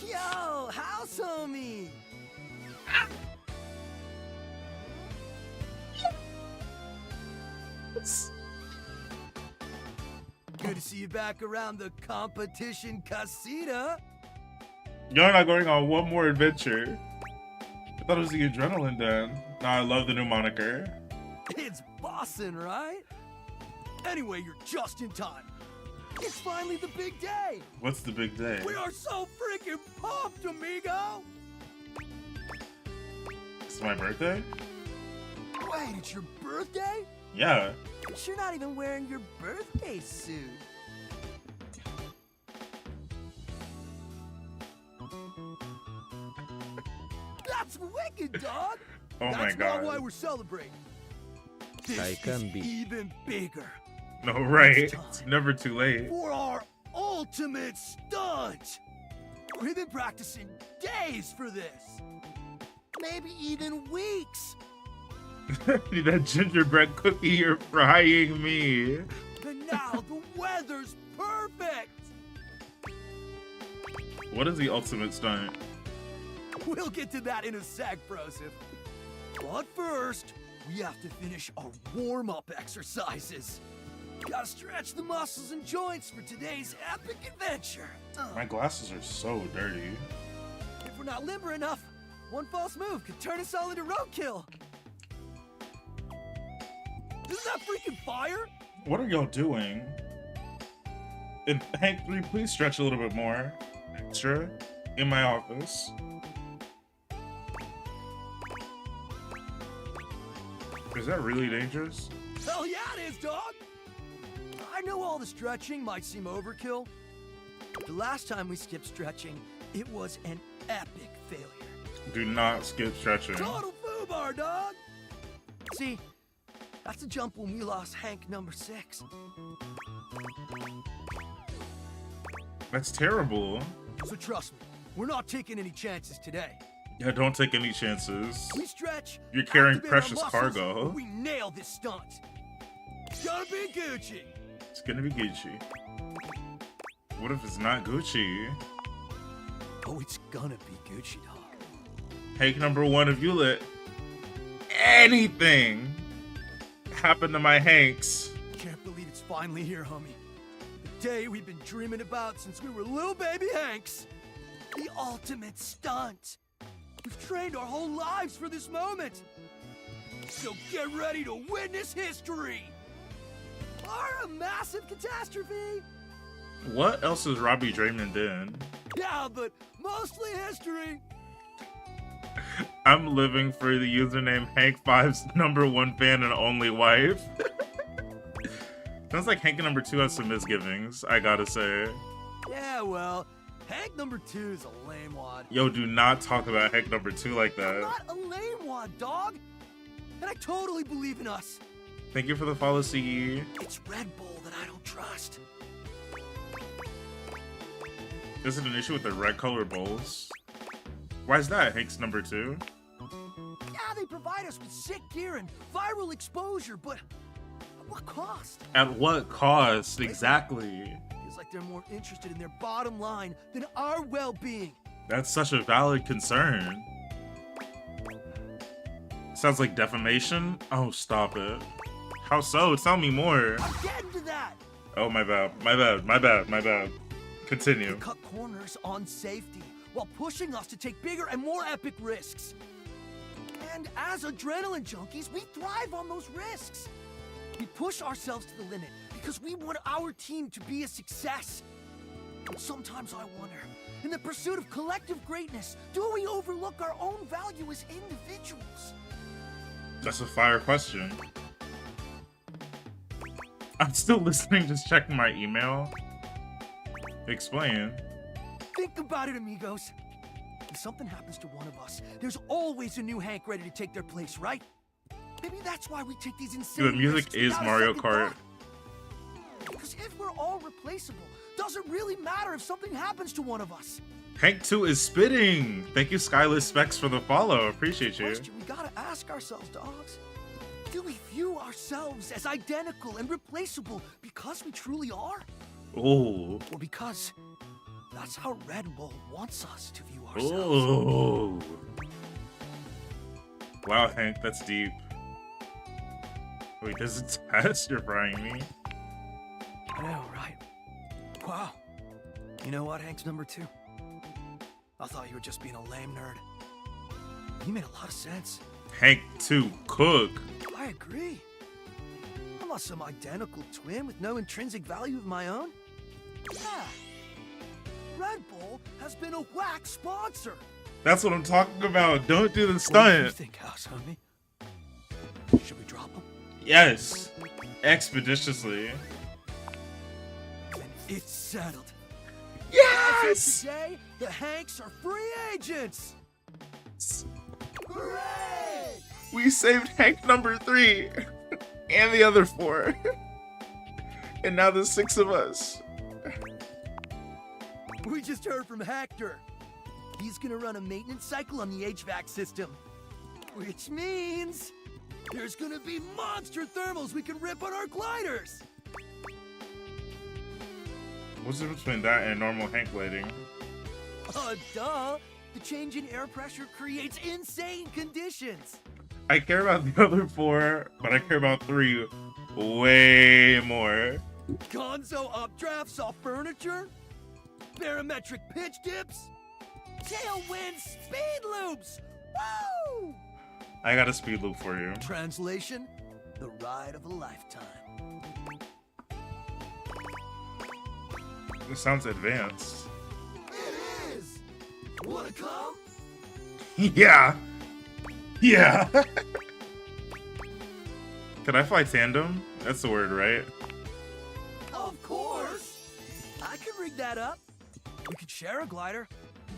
Yo, house homie! Good to see you back around the competition casita. You're not going on one more adventure. I thought it was the adrenaline den. Nah, I love the new moniker. It's bossin', right? Anyway, you're just in time. It's finally the big day. What's the big day? We are so freaking pumped, amigo. It's my birthday? Wait, it's your birthday? Yeah. But you're not even wearing your birthday suit. That's wicked, dog. Oh my That's god. not why we're celebrating. This I can is be. even bigger. No, right. It's never too late. For our ultimate stunt. We've been practicing days for this. Maybe even weeks. That gingerbread cookie, you're frying me. And now the weather's perfect. What is the ultimate stunt? We'll get to that in a sec, Broseph. But first, we have to finish our warm-up exercises. Gotta stretch the muscles and joints for today's epic adventure. My glasses are so dirty. If we're not limber enough, one false move could turn us all into roadkill. Isn't that freaking fire? What are y'all doing? And Hank 3, please stretch a little bit more. Extra. In my office. Is that really dangerous? Hell yeah it is, dog! I know all the stretching might seem overkill. The last time we skipped stretching, It was an epic failure. Do not skip stretching. Total foobar, dog! See, that's a jump when we lost Hank number 6. That's terrible. So trust me, we're not taking any chances today. Yeah, don't take any chances. We stretch. You're carrying activate our precious muscles, cargo. We nail this stunt. It's gonna be Gucci. It's gonna be Gucci. What if it's not Gucci? Oh, it's gonna be Gucci, dog. Hank number 1, if you let anything happen to my Hanks. Can't believe it's finally here, homie. The day we've been dreaming about since we were little baby Hanks. The ultimate stunt. We've trained our whole lives for this moment. So get ready to witness history. Or a massive catastrophe. What else is Robbie Draymond in? Yeah, but mostly history. I'm living for the username Hank5's #1 fan and only wife. Sounds like Hank number 2 has some misgivings, I gotta say. Yeah, well, Hank number 2 is a lame wad. Yo, do not talk about Hank number 2 like I'm that. not a lame wad, dog. And I totally believe in us. Thank you for the follow, CE. It's Red Bull that I don't trust. Is it an issue with the red color bowls? Why is that Hank's number 2? Yeah, they provide us with sick gear and viral exposure, but at what cost? At what cost, exactly? Feels like they're more interested in their bottom line than our well-being. That's such a valid concern. Sounds like defamation? Oh, stop it. How so? Tell me more. I'm getting to that. Oh, my bad. My bad. My bad. My bad. Continue. They cut corners on safety while pushing us to take bigger and more epic risks. And as adrenaline junkies, we thrive on those risks. We push ourselves to the limit because we want our team to be a success. But sometimes I wonder, in the pursuit of collective greatness, do we overlook our own value as individuals? That's a fire question. I'm still listening, just checking my email. Explain. Think about it, amigos. If something happens to one of us, there's always a new Hank ready to take their place, right? Maybe that's why we take these insane Dude, the music risks is without a Mario second Kart. thought. Because if we're all replaceable, doesn't really matter if something happens to one of us. Hank 2 is spitting. Thank you, Skyless Specs, for the follow. Appreciate you. Question we gotta ask ourselves, dogs. Do we view ourselves as identical and replaceable because we truly are? Oh. Or because that's how Red Bull wants us to view ourselves? Oh. Wow, Hank, that's deep. Wait, does it test? You're frying me. I know, right? Wow. You know what, Hank's number 2? I thought you were just being a lame nerd. You made a lot of sense. Hank 2, cook. I agree. I'm not some identical twin with no intrinsic value of my own. Yeah. Red Bull has been a whack sponsor. That's what I'm talking about. Don't do the What do you stunt. think, house homie? Should we drop him? Yes. Expeditiously. And it's settled. Yes! Today, the Hanks are free agents. Hooray! We saved Hank number 3 and the other 4. And now there's 6 of us. We just heard from Hector. He's gonna run a maintenance cycle on the HVAC system. Which means there's gonna be monster thermals we can rip on our gliders. What's the difference between that and normal Hank lighting? Duh. The change in air pressure creates insane conditions. I care about the other 4, but I care about 3 way more. Gonzo updrafts off furniture. Barometric pitch dips. Tailwind speed loops. Woo! I got a speed loop for you. Translation, the ride of a lifetime. This sounds advanced. It is! Wanna come? Yeah. Yeah. Can I fly tandem? That's the word, right? Of course! I could rig that up. We could share a glider,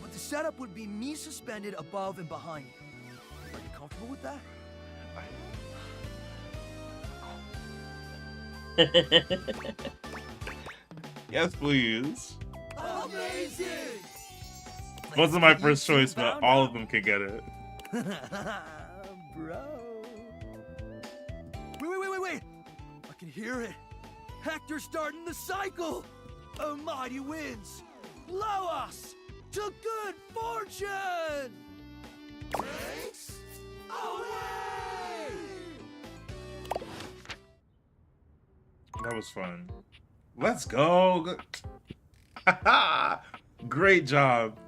but but the setup would be me suspended above and behind you. Are you comfortable with that? Yes, please. Amazing! Wasn't my first choice, but all of them could get it. Bro. Wait. I can hear it. Hector's starting the cycle. A mighty winds. Blow us to good fortune. Thanks. Away! That was fun. Let's go. Great job.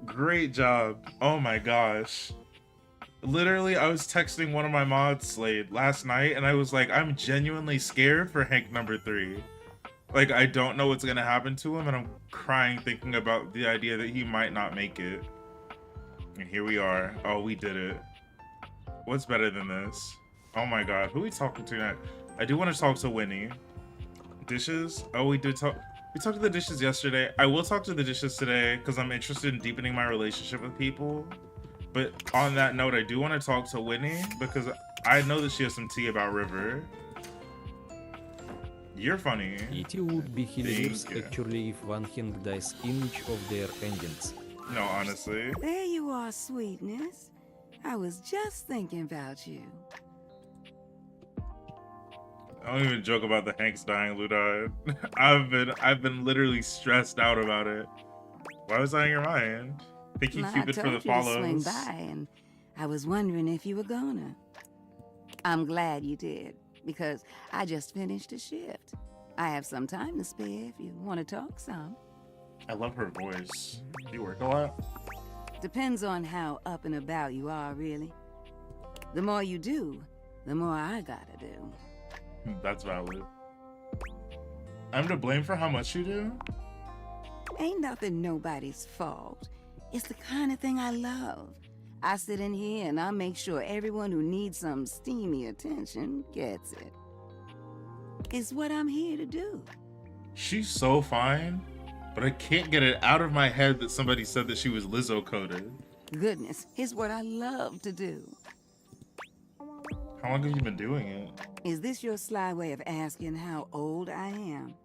Great job. Oh my gosh. Literally, I was texting one of my mods, Slade, last night, and I was like, I'm genuinely scared for Hank number 3. Like, I don't know what's gonna happen to him, and I'm crying thinking about the idea that he might not make it. And here we are. Oh, we did it. What's better than this? Oh my god, who are we talking to now? I do want to talk to Winnie. Dishes? Oh, we did talk. We talked to the dishes yesterday. I will talk to the dishes today because I'm interested in deepening my relationship with people. But on that note, I do want to talk to Winnie because I know that she has some tea about River. You're funny. It would be hilarious actually if one Hank dies in each of their endings. No, honestly. There you are, sweetness. I was just thinking about you. I don't even joke about the Hanks dying, Ludon. I've been literally stressed out about it. Why was that in your mind? Thinking Cupid for the follows. I told you to swing by, and I was wondering if you were gonna. I'm glad you did, because I just finished a shift. I have some time to spare if you want to talk some. I love her voice. Do you work a lot? Depends on how up and about you are, really. The more you do, the more I gotta do. That's valid. I'm to blame for how much you do? Ain't nothing nobody's fault. It's the kind of thing I love. I sit in here and I make sure everyone who needs some steamy attention gets it. It's what I'm here to do. She's so fine, but I can't get it out of my head that somebody said that she was Lizzo coded. Goodness, it's what I love to do. How long have you been doing it? Is this your sly way of asking how old I am?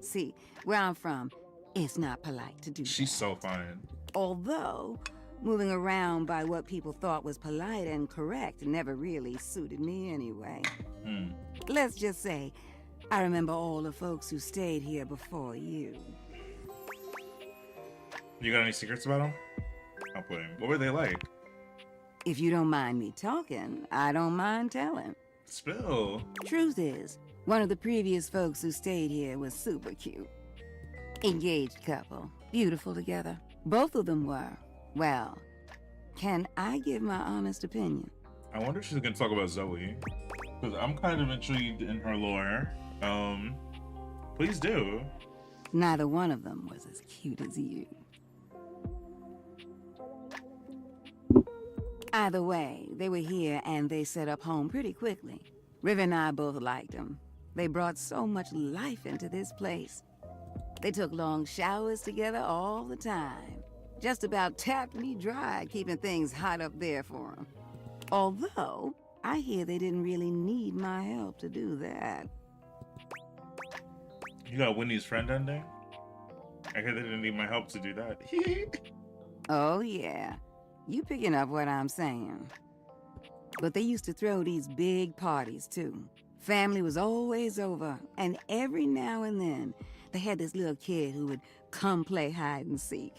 See, where I'm from, it's not polite to do She's so fine. Although, moving around by what people thought was polite and correct never really suited me anyway. Let's just say, I remember all the folks who stayed here before you. You got any secrets about them? I'll play. What were they like? If you don't mind me talking, I don't mind telling. Spill. Truth is, one of the previous folks who stayed here was super cute. Engaged couple, beautiful together. Both of them were. Well, can I give my honest opinion? I wonder if she's gonna talk about Zoe. Because I'm kind of intrigued in her lore. Please do. Neither one of them was as cute as you. Either way, they were here and they set up home pretty quickly. River and I both liked them. They brought so much life into this place. They took long showers together all the time. Just about tapped me dry, keeping things hot up there for them. Although, I hear they didn't really need my help to do that. You got Winnie's friend ending? I hear they didn't need my help to do that. Oh yeah, you picking up what I'm saying. But they used to throw these big parties too. Family was always over, and every now and then, they had this little kid who would come play hide and seek.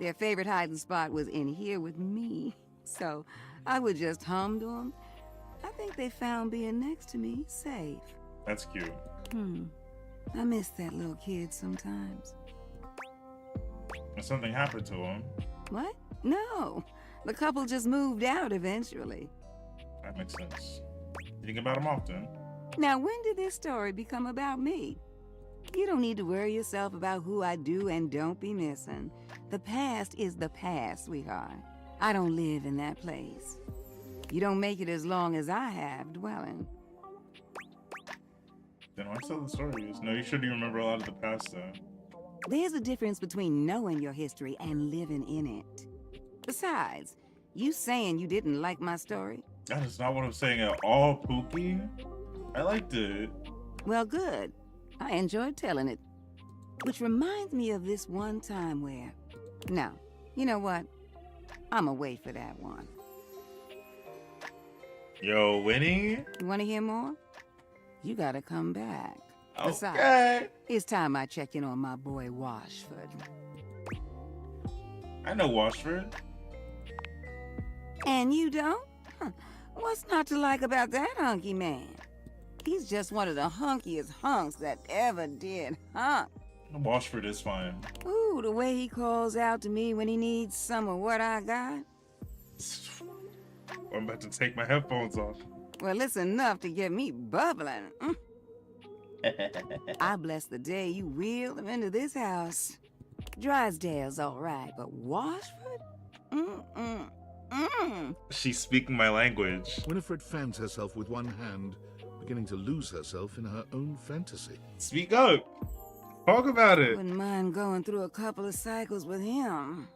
Their favorite hiding spot was in here with me, so I would just hum to them. I think they found being next to me safe. That's cute. I miss that little kid sometimes. And something happened to him. What? No. The couple just moved out eventually. That makes sense. You think about him often? Now, when did this story become about me? You don't need to worry yourself about who I do and don't be missing. The past is the past, sweetheart. I don't live in that place. You don't make it as long as I have dwelling. Then why tell the stories? No, you shouldn't remember a lot of the past, though. There's a difference between knowing your history and living in it. Besides, you saying you didn't like my story? That is not what I'm saying at all, Pookie. I liked it. Well, good. I enjoyed telling it. Which reminds me of this one time where... No, you know what? I'ma wait for that one. Yo, Winnie? You want to hear more? You gotta come back. Okay. Besides, it's time I check in on my boy Washford. I know Washford. And you don't? Huh. What's not to like about that hunky man? He's just one of the hunkiest hunks that ever did hunk. Washford is fine. Ooh, the way he calls out to me when he needs some of what I got. I'm about to take my headphones off. Well, it's enough to get me bubbling. I bless the day you wheeled him into this house. Drysdale's all right, but Washford? She's speaking my language. Winifred fans herself with one hand, beginning to lose herself in her own fantasy. Speak up. Talk about it. Wouldn't mind going through a couple of cycles with him.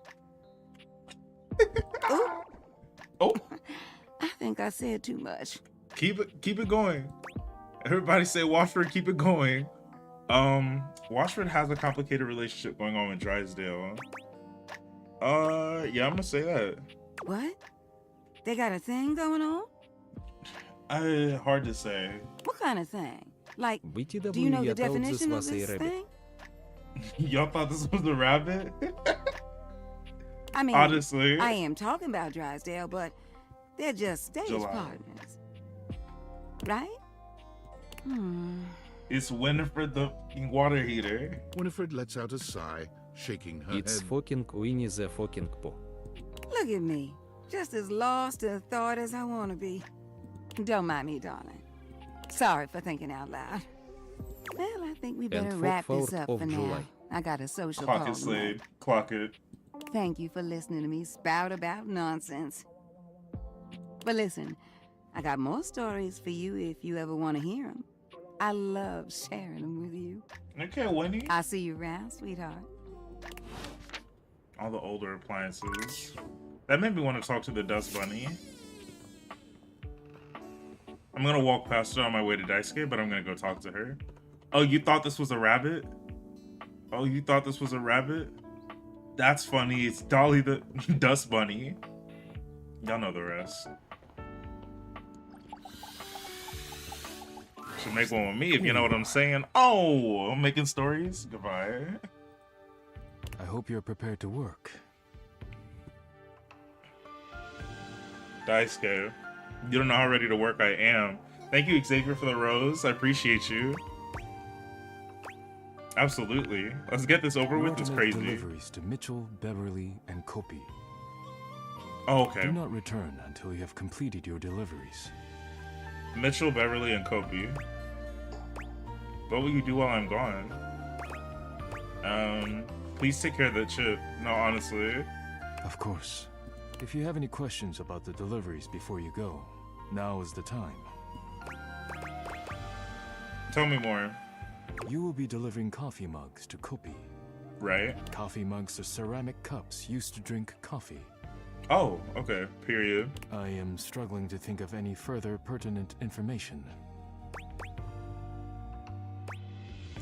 Oh. I think I said too much. Keep it going. Everybody say Washford, keep it going. Washford has a complicated relationship going on with Drysdale. Yeah, I'm gonna say that. What? They got a thing going on? Hard to say. What kind of thing? Like, BTW, do you know the я thought this definition of was a this rabbit. thing? Y'all thought this was a rabbit? I mean, honestly, I am talking about Drysdale, but they're just stage July. partners. Right? It's Winifred the water heater. Winifred lets out a sigh, shaking her It's head. fucking Winnie the fucking Pooh. Look at me. Just as lost in thought as I want to be. Don't mind me, darling. Sorry for thinking out loud. Well, I think we better And wrap this 4th up of for now. July. I got a social Clock call it, to Slade. make. Clock it. Thank you for listening to me spout about nonsense. But listen, I got more stories for you if you ever want to hear them. I love sharing them with you. Okay, Winnie. I'll see you around, sweetheart. All the older appliances. That made me want to talk to the Dust Bunny. I'm gonna walk past her on my way to Daisuke, but I'm gonna go talk to her. Oh, you thought this was a rabbit? Oh, you thought this was a rabbit? That's funny. It's Dolly the Dust Bunny. Y'all know the rest. Should make one with me if you know what I'm saying. Oh, I'm making stories. Goodbye. I hope you're prepared to work. Daisuke, you don't know how ready to work I am. Thank you, Xavier, for the rose. I appreciate you. Absolutely. Let's get this over You with. are to It's make crazy. deliveries to Mitchell, Beverly, and Kopi. Oh, okay. Do not return until you have completed your deliveries. Mitchell, Beverly, and Kopi. What will you do while I'm gone? Please take care of the chip. No, honestly. Of course. If you have any questions about the deliveries before you go, now is the time. Tell me more. You will be delivering coffee mugs to Kopi. Right. Coffee mugs are ceramic cups used to drink coffee. Oh, okay. Period. I am struggling to think of any further pertinent information.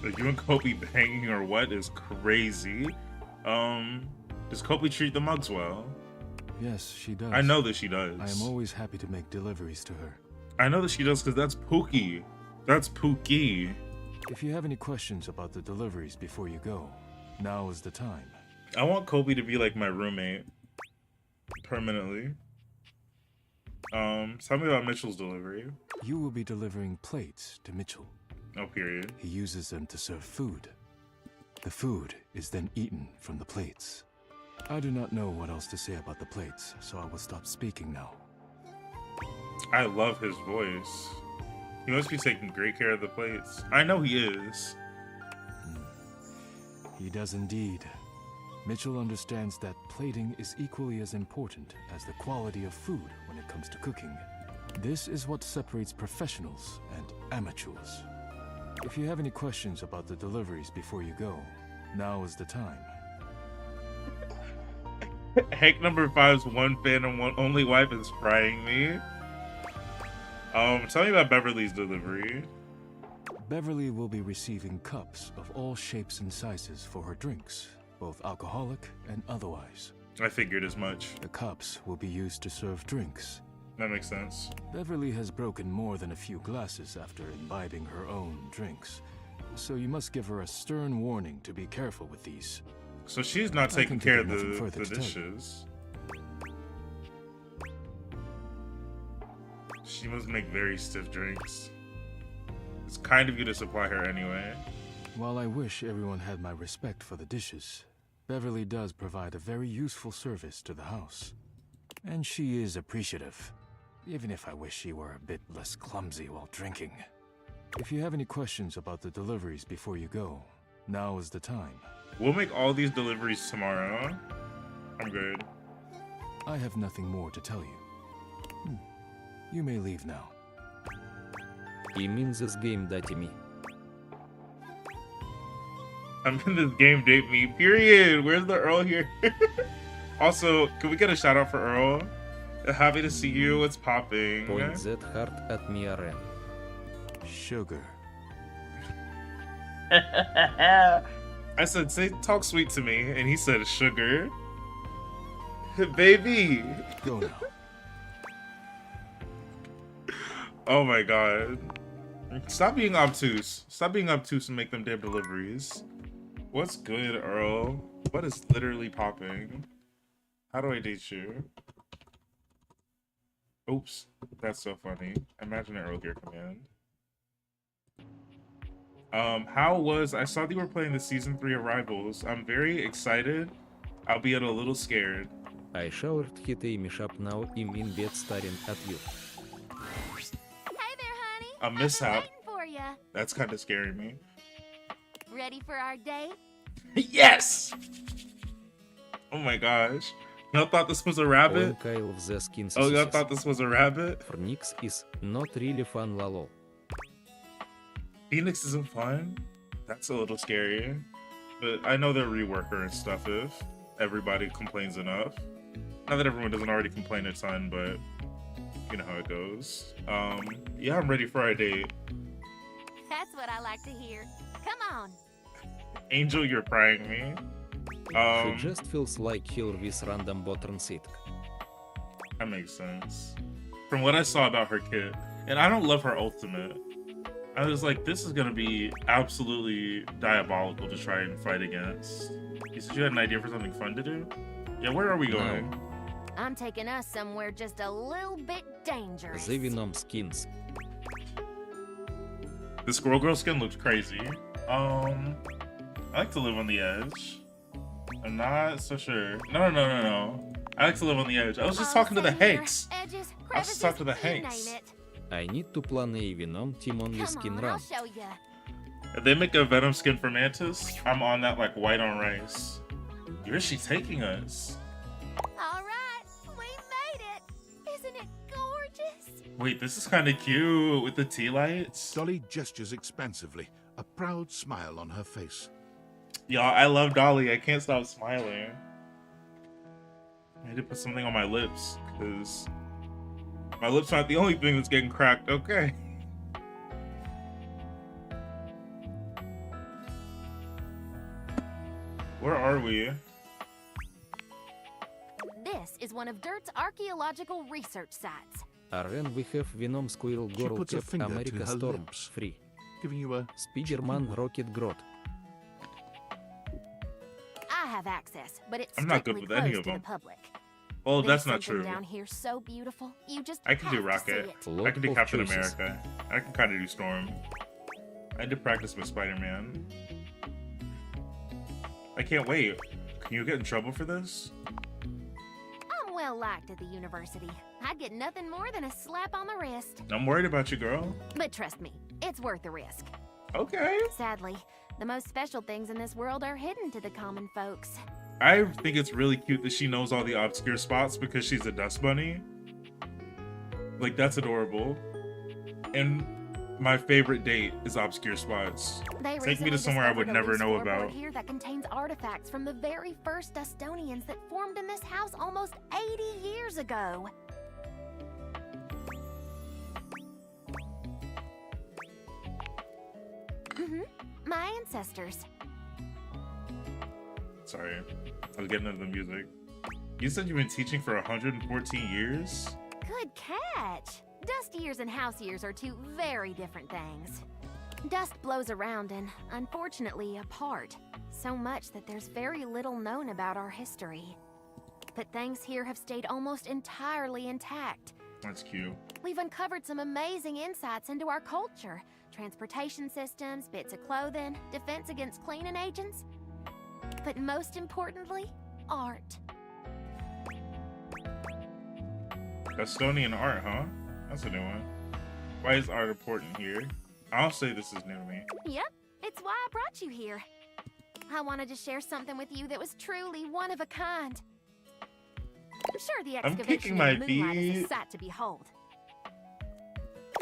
Are you and Kopi banging or what is crazy? Does Kopi treat the mugs well? Yes, she does. I know that she does. I am always happy to make deliveries to her. I know that she does because that's Pookie. That's Pookie. If you have any questions about the deliveries before you go, now is the time. I want Kobe to be like my roommate. Permanently. Tell me about Mitchell's delivery. You will be delivering plates to Mitchell. Oh, period. He uses them to serve food. The food is then eaten from the plates. I do not know what else to say about the plates, so I will stop speaking now. I love his voice. He must be taking great care of the plates. I know he is. He does indeed. Mitchell understands that plating is equally as important as the quality of food when it comes to cooking. This is what separates professionals and amateurs. If you have any questions about the deliveries before you go, Now is the time. Hank number 5's one fan and one only wife is frying me. Tell me about Beverly's delivery. Beverly will be receiving cups of all shapes and sizes for her drinks, both alcoholic and otherwise. I figured as much. The cups will be used to serve drinks. That makes sense. Beverly has broken more than a few glasses after imbibing her own drinks, so you must give her a stern warning to be careful with these. So she's not I taking can think care of of nothing the further to tell you. dishes. She must make very stiff drinks. It's kind of you to supply her anyway. While I wish everyone had my respect for the dishes, Beverly does provide a very useful service to the house. And she is appreciative, even if I wish she were a bit less clumsy while drinking. If you have any questions about the deliveries before you go, now is the time. We'll make all these deliveries tomorrow. I'm good. I have nothing more to tell you. You may leave now. I'm in this game, date me. I'm in this game, date me, period. Where's the Earl here? Also, can we get a shout out for Earl? Happy to see you. What's popping? Point that heart at me, Aren. Sugar. I said, say, talk sweet to me. And he said, sugar. Baby. Go now. Oh my god. Stop being obtuse. Stop being obtuse and make them damn deliveries. What's good, Earl? What is literally popping? How do I date you? Oops. That's so funny. Imagine an Earl here come in. I saw you were playing the season 3 of Rivals. I'm very excited, albeit a little scared. I showered hit a mishap now I'm in bed staring at you. Hey there, honey. A mishap. Waiting for ya. That's kind of scaring me. Ready for our date? Yes! Oh my gosh. Y'all thought this was a rabbit? On Kyle of the skins. Oh, y'all thought this was a rabbit? Phoenix is not really fun, lalo. Phoenix isn't fun? That's a little scary. But I know they'll rework her and stuff if everybody complains enough. Not that everyone doesn't already complain a ton, but you know how it goes. Yeah, I'm ready for our date. That's what I like to hear. Come on. Angel, you're prying me. She just feels like he'll with random bottom seat. That makes sense. From what I saw about her kit, and I don't love her ultimate. I was like, this is gonna be absolutely diabolical to try and fight against. You said you had an idea for something fun to do? Yeah, where are we going? I'm taking us somewhere just a little bit dangerous. The Venom skins. The Squirrel Girl skin looks crazy. I like to live on the edge. I'm not so sure. No. I like to live on the edge. I was just talking to the Hanks. Edges, I was just talking to the you Hanks. name it. I need to plan a Venom team only Come skin on, run. I'll show ya. If they make a Venom skin for Mantis, I'm on that like white on rice. Where is she taking us? All right, we made it. Isn't it gorgeous? Wait, this is kind of cute with the tea lights. Dolly gestures expansively, a proud smile on her face. Y'all, I love Dolly. I can't stop smiling. I had to put something on my lips because my lips aren't the only thing that's getting cracked. Okay. Where are we? This is one of Dirt's archaeological research sites. Aren, we have Venom Squirrel She Girl puts a Cap finger to America her Storm lips. free. Giving you a Spider-Man Rocket Grot. I have access, but it's I'm not good strictly with any closed of to them. the public. Well, There's that's not something true. down here so beautiful. You just I can do have to see Rocket. it. I can do Lot of Captain choices. America. I can kind of do Storm. I did practice with Spider-Man. I can't wait. Can you get in trouble for this? I'm well liked at the university. I'd get nothing more than a slap on the wrist. I'm worried about you, girl. But trust me, it's worth the risk. Okay. Sadly, the most special things in this world are hidden to the common folks. I think it's really cute that she knows all the obscure spots because she's a dust bunny. Like, that's adorable. And My favorite date is obscure spots. They Take me recently to somewhere I would discovered a never loose know floorboard about. here that contains artifacts from the very first Dustonians that formed in this house almost 80 years ago. My ancestors. Sorry, I was getting into the music. You said you've been teaching for 114 years? Good catch. Dust years and house years are two very different things. Dust blows around and, unfortunately, apart. So much that there's very little known about our history. But things here have stayed almost entirely intact. That's cute. We've uncovered some amazing insights into our culture. Transportation systems, bits of clothing, defense against cleaning agents. But most importantly, art. Estonian art, huh? That's a new one. Why is art important here? I'll say this is new to me. Yep, it's why I brought you here. I wanted to share something with you that was truly one of a kind. I'm sure the I'm excavation kicking in my the moonlight is a feet. sight to behold.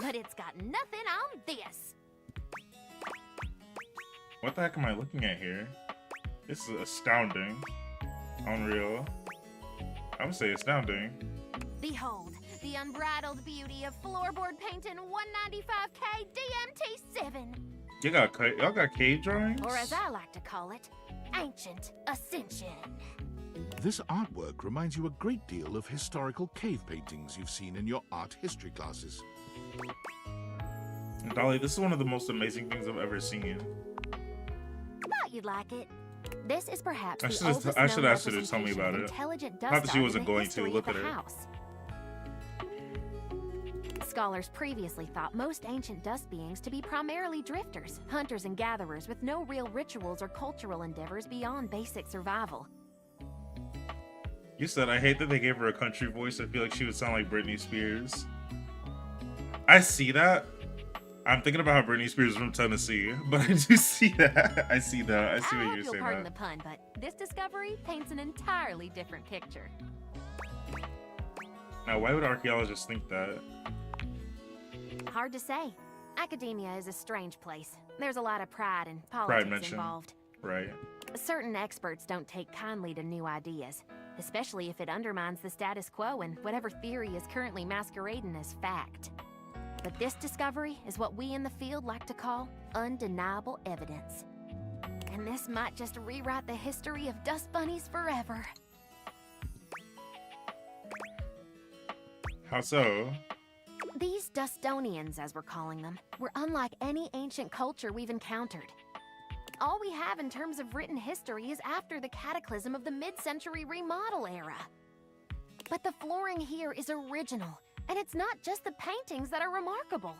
But it's got nothing on this. What the heck am I looking at here? This is astounding. Unreal. I would say astounding. Behold, the unbridled beauty of floorboard painting 195K DMT7. Y'all got cave drawings? Or as I like to call it, Ancient Ascension. This artwork reminds you a great deal of historical cave paintings you've seen in your art history classes. Dolly, this is one of the most amazing things I've ever seen. Thought you'd like it. This is perhaps I the should oldest ask known her to tell me representation about of it. intelligent Not dust that she art wasn't in the going to. history Look of at the her. house. Scholars previously thought most ancient dust beings to be primarily drifters, hunters and gatherers with no real rituals or cultural endeavors beyond basic survival. You said, I hate that they gave her a country voice. I feel like she would sound like Britney Spears. I see that. I'm thinking about how Britney Spears is from Tennessee, but I do see that. I see that. I see what I hope you're you'll saying. pardon That. the pun, but this discovery paints an entirely different picture. Now, why would archaeologists think that? Hard to say. Academia is a strange place. There's a lot of pride and politics mention. involved. Right. Certain experts don't take kindly to new ideas, especially if it undermines the status quo and whatever theory is currently masquerading as fact. But this discovery is what we in the field like to call undeniable evidence. And this might just rewrite the history of dust bunnies forever. How so? These Dustonians, as we're calling them, were unlike any ancient culture we've encountered. All we have in terms of written history is after the cataclysm of the mid-century remodel era. But the flooring here is original, and it's not just the paintings that are remarkable.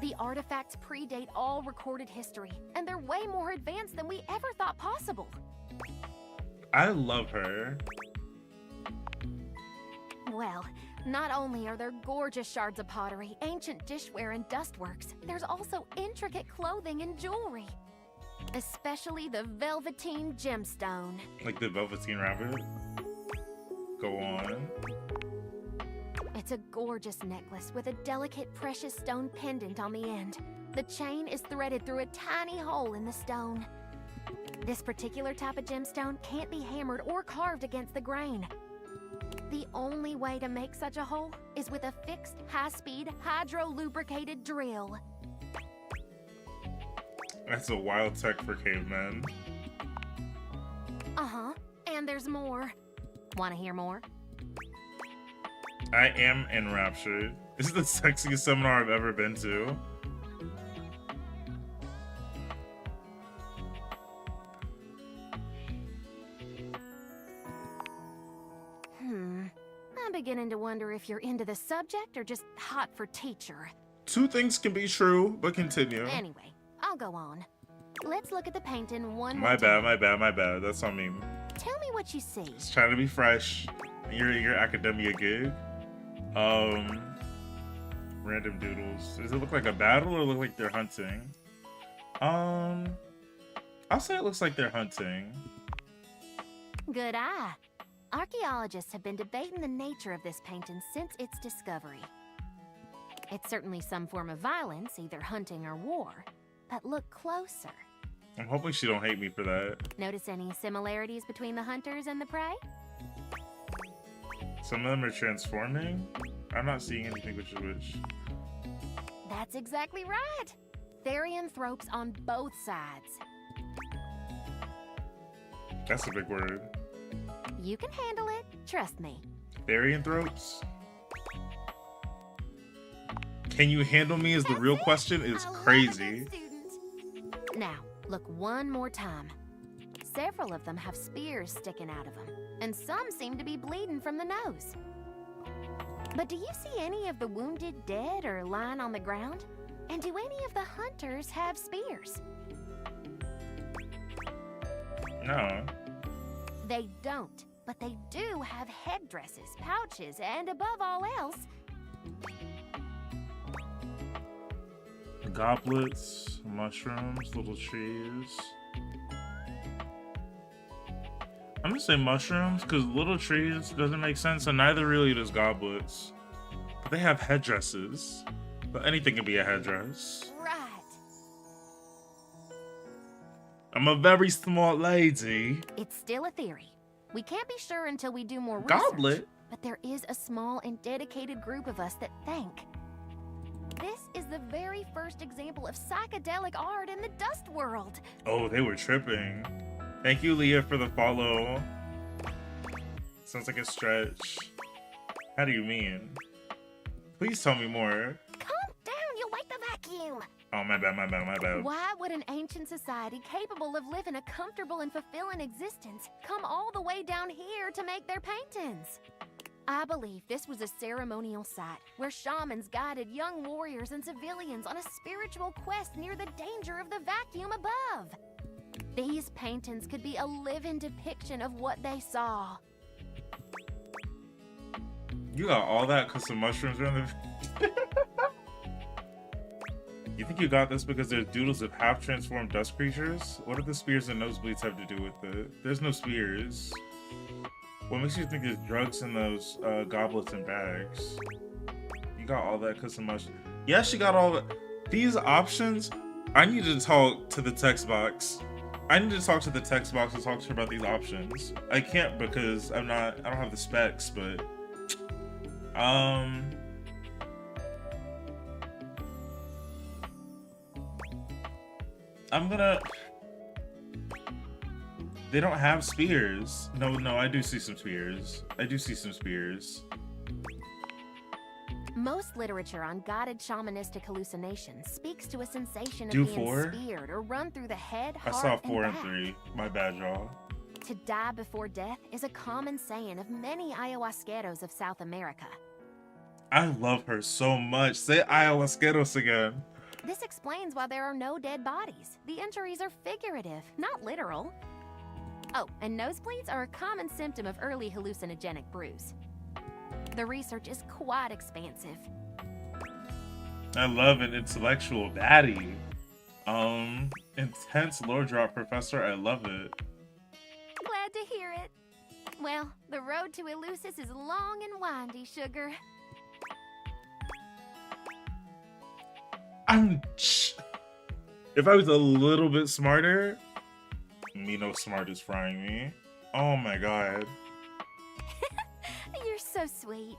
The artifacts predate all recorded history, and they're way more advanced than we ever thought possible. I love her. Well, not only are there gorgeous shards of pottery, ancient dishware, and dustworks, there's also intricate clothing and jewelry. Especially the velveteen gemstone. Like the Velveteen Rabbit. Go on. It's a gorgeous necklace with a delicate precious stone pendant on the end. The chain is threaded through a tiny hole in the stone. This particular type of gemstone can't be hammered or carved against the grain. The only way to make such a hole is with a fixed, high-speed, hydro-lubricated drill. That's a wild tech for cavemen. Uh-huh, and there's more. Want to hear more? I am enraptured. This is the sexiest seminar I've ever been to. I'm beginning to wonder if you're into the subject or just hot for teacher. Two things can be true, but continue. Anyway, I'll go on. Let's look at the painting one My more time. bad. That's on me. Tell me what you see. Just trying to be fresh. Your academia gig. Random doodles. Does it look like a battle or look like they're hunting? I'll say it looks like they're hunting. Good eye. Archaeologists have been debating the nature of this painting since its discovery. It's certainly some form of violence, either hunting or war. But look closer. I'm hoping she don't hate me for that. Notice any similarities between the hunters and the prey? Some of them are transforming. I'm not seeing anything which is which. That's exactly right. Therianthropes on both sides. That's a big word. You can handle it, trust me. Therianthropes? Can you handle me is the real question. Is crazy. Now, look one more time. Several of them have spears sticking out of them, and some seem to be bleeding from the nose. But do you see any of the wounded dead or lying on the ground? And do any of the hunters have spears? No. They don't, but they do have headdresses, pouches, and above all else, Goblets, mushrooms, little trees. I'm gonna say mushrooms because little trees doesn't make sense, and neither really does goblets. But they have headdresses. But anything can be a headdress. right. I'm a very smart lady. It's still a theory. We can't be sure until we do more Goblet? research. But there is a small and dedicated group of us that think. This is the very first example of psychedelic art in the dust world. Oh, they were tripping. Thank you, Leah, for the follow. Sounds like a stretch. How do you mean? Please tell me more. Calm down, you'll wake the vacuum. Oh, my bad, my bad, my bad. Why would an ancient society capable of living a comfortable and fulfilling existence come all the way down here to make their paintings? I believe this was a ceremonial site where shamans guided young warriors and civilians on a spiritual quest near the danger of the vacuum above. These paintings could be a living depiction of what they saw. You got all that because some mushrooms are in the... You think you got this because there's doodles of half-transformed dust creatures? What do the spears and nosebleeds have to do with it? There's no spears. What makes you think there's drugs in those goblets and bags? You got all that because of mushrooms. Yes, you got all that. These options, I need to talk to the text box. I need to talk to the text box and talk to her about these options. I can't because I don't have the specs, but I'm gonna... They don't have spears. No, I do see some spears. I do see some spears. Most literature on guided shamanistic hallucinations speaks to a sensation of Do being 4? speared or run through the head, I heart, saw 4 and and back. 3. My bad, y'all. To die before death is a common saying of many ayahuasqueros of South America. I love her so much. Say ayahuasqueros again. This explains why there are no dead bodies. The injuries are figurative, not literal. Oh, and nosebleeds are a common symptom of early hallucinogenic brews. The research is quite expansive. I love an intellectual baddie. Intense lore drop, Professor. I love it. Glad to hear it. Well, the road to Eleusis is long and windy, sugar. If I was a little bit smarter, me no smart is frying me. Oh my god. You're so sweet.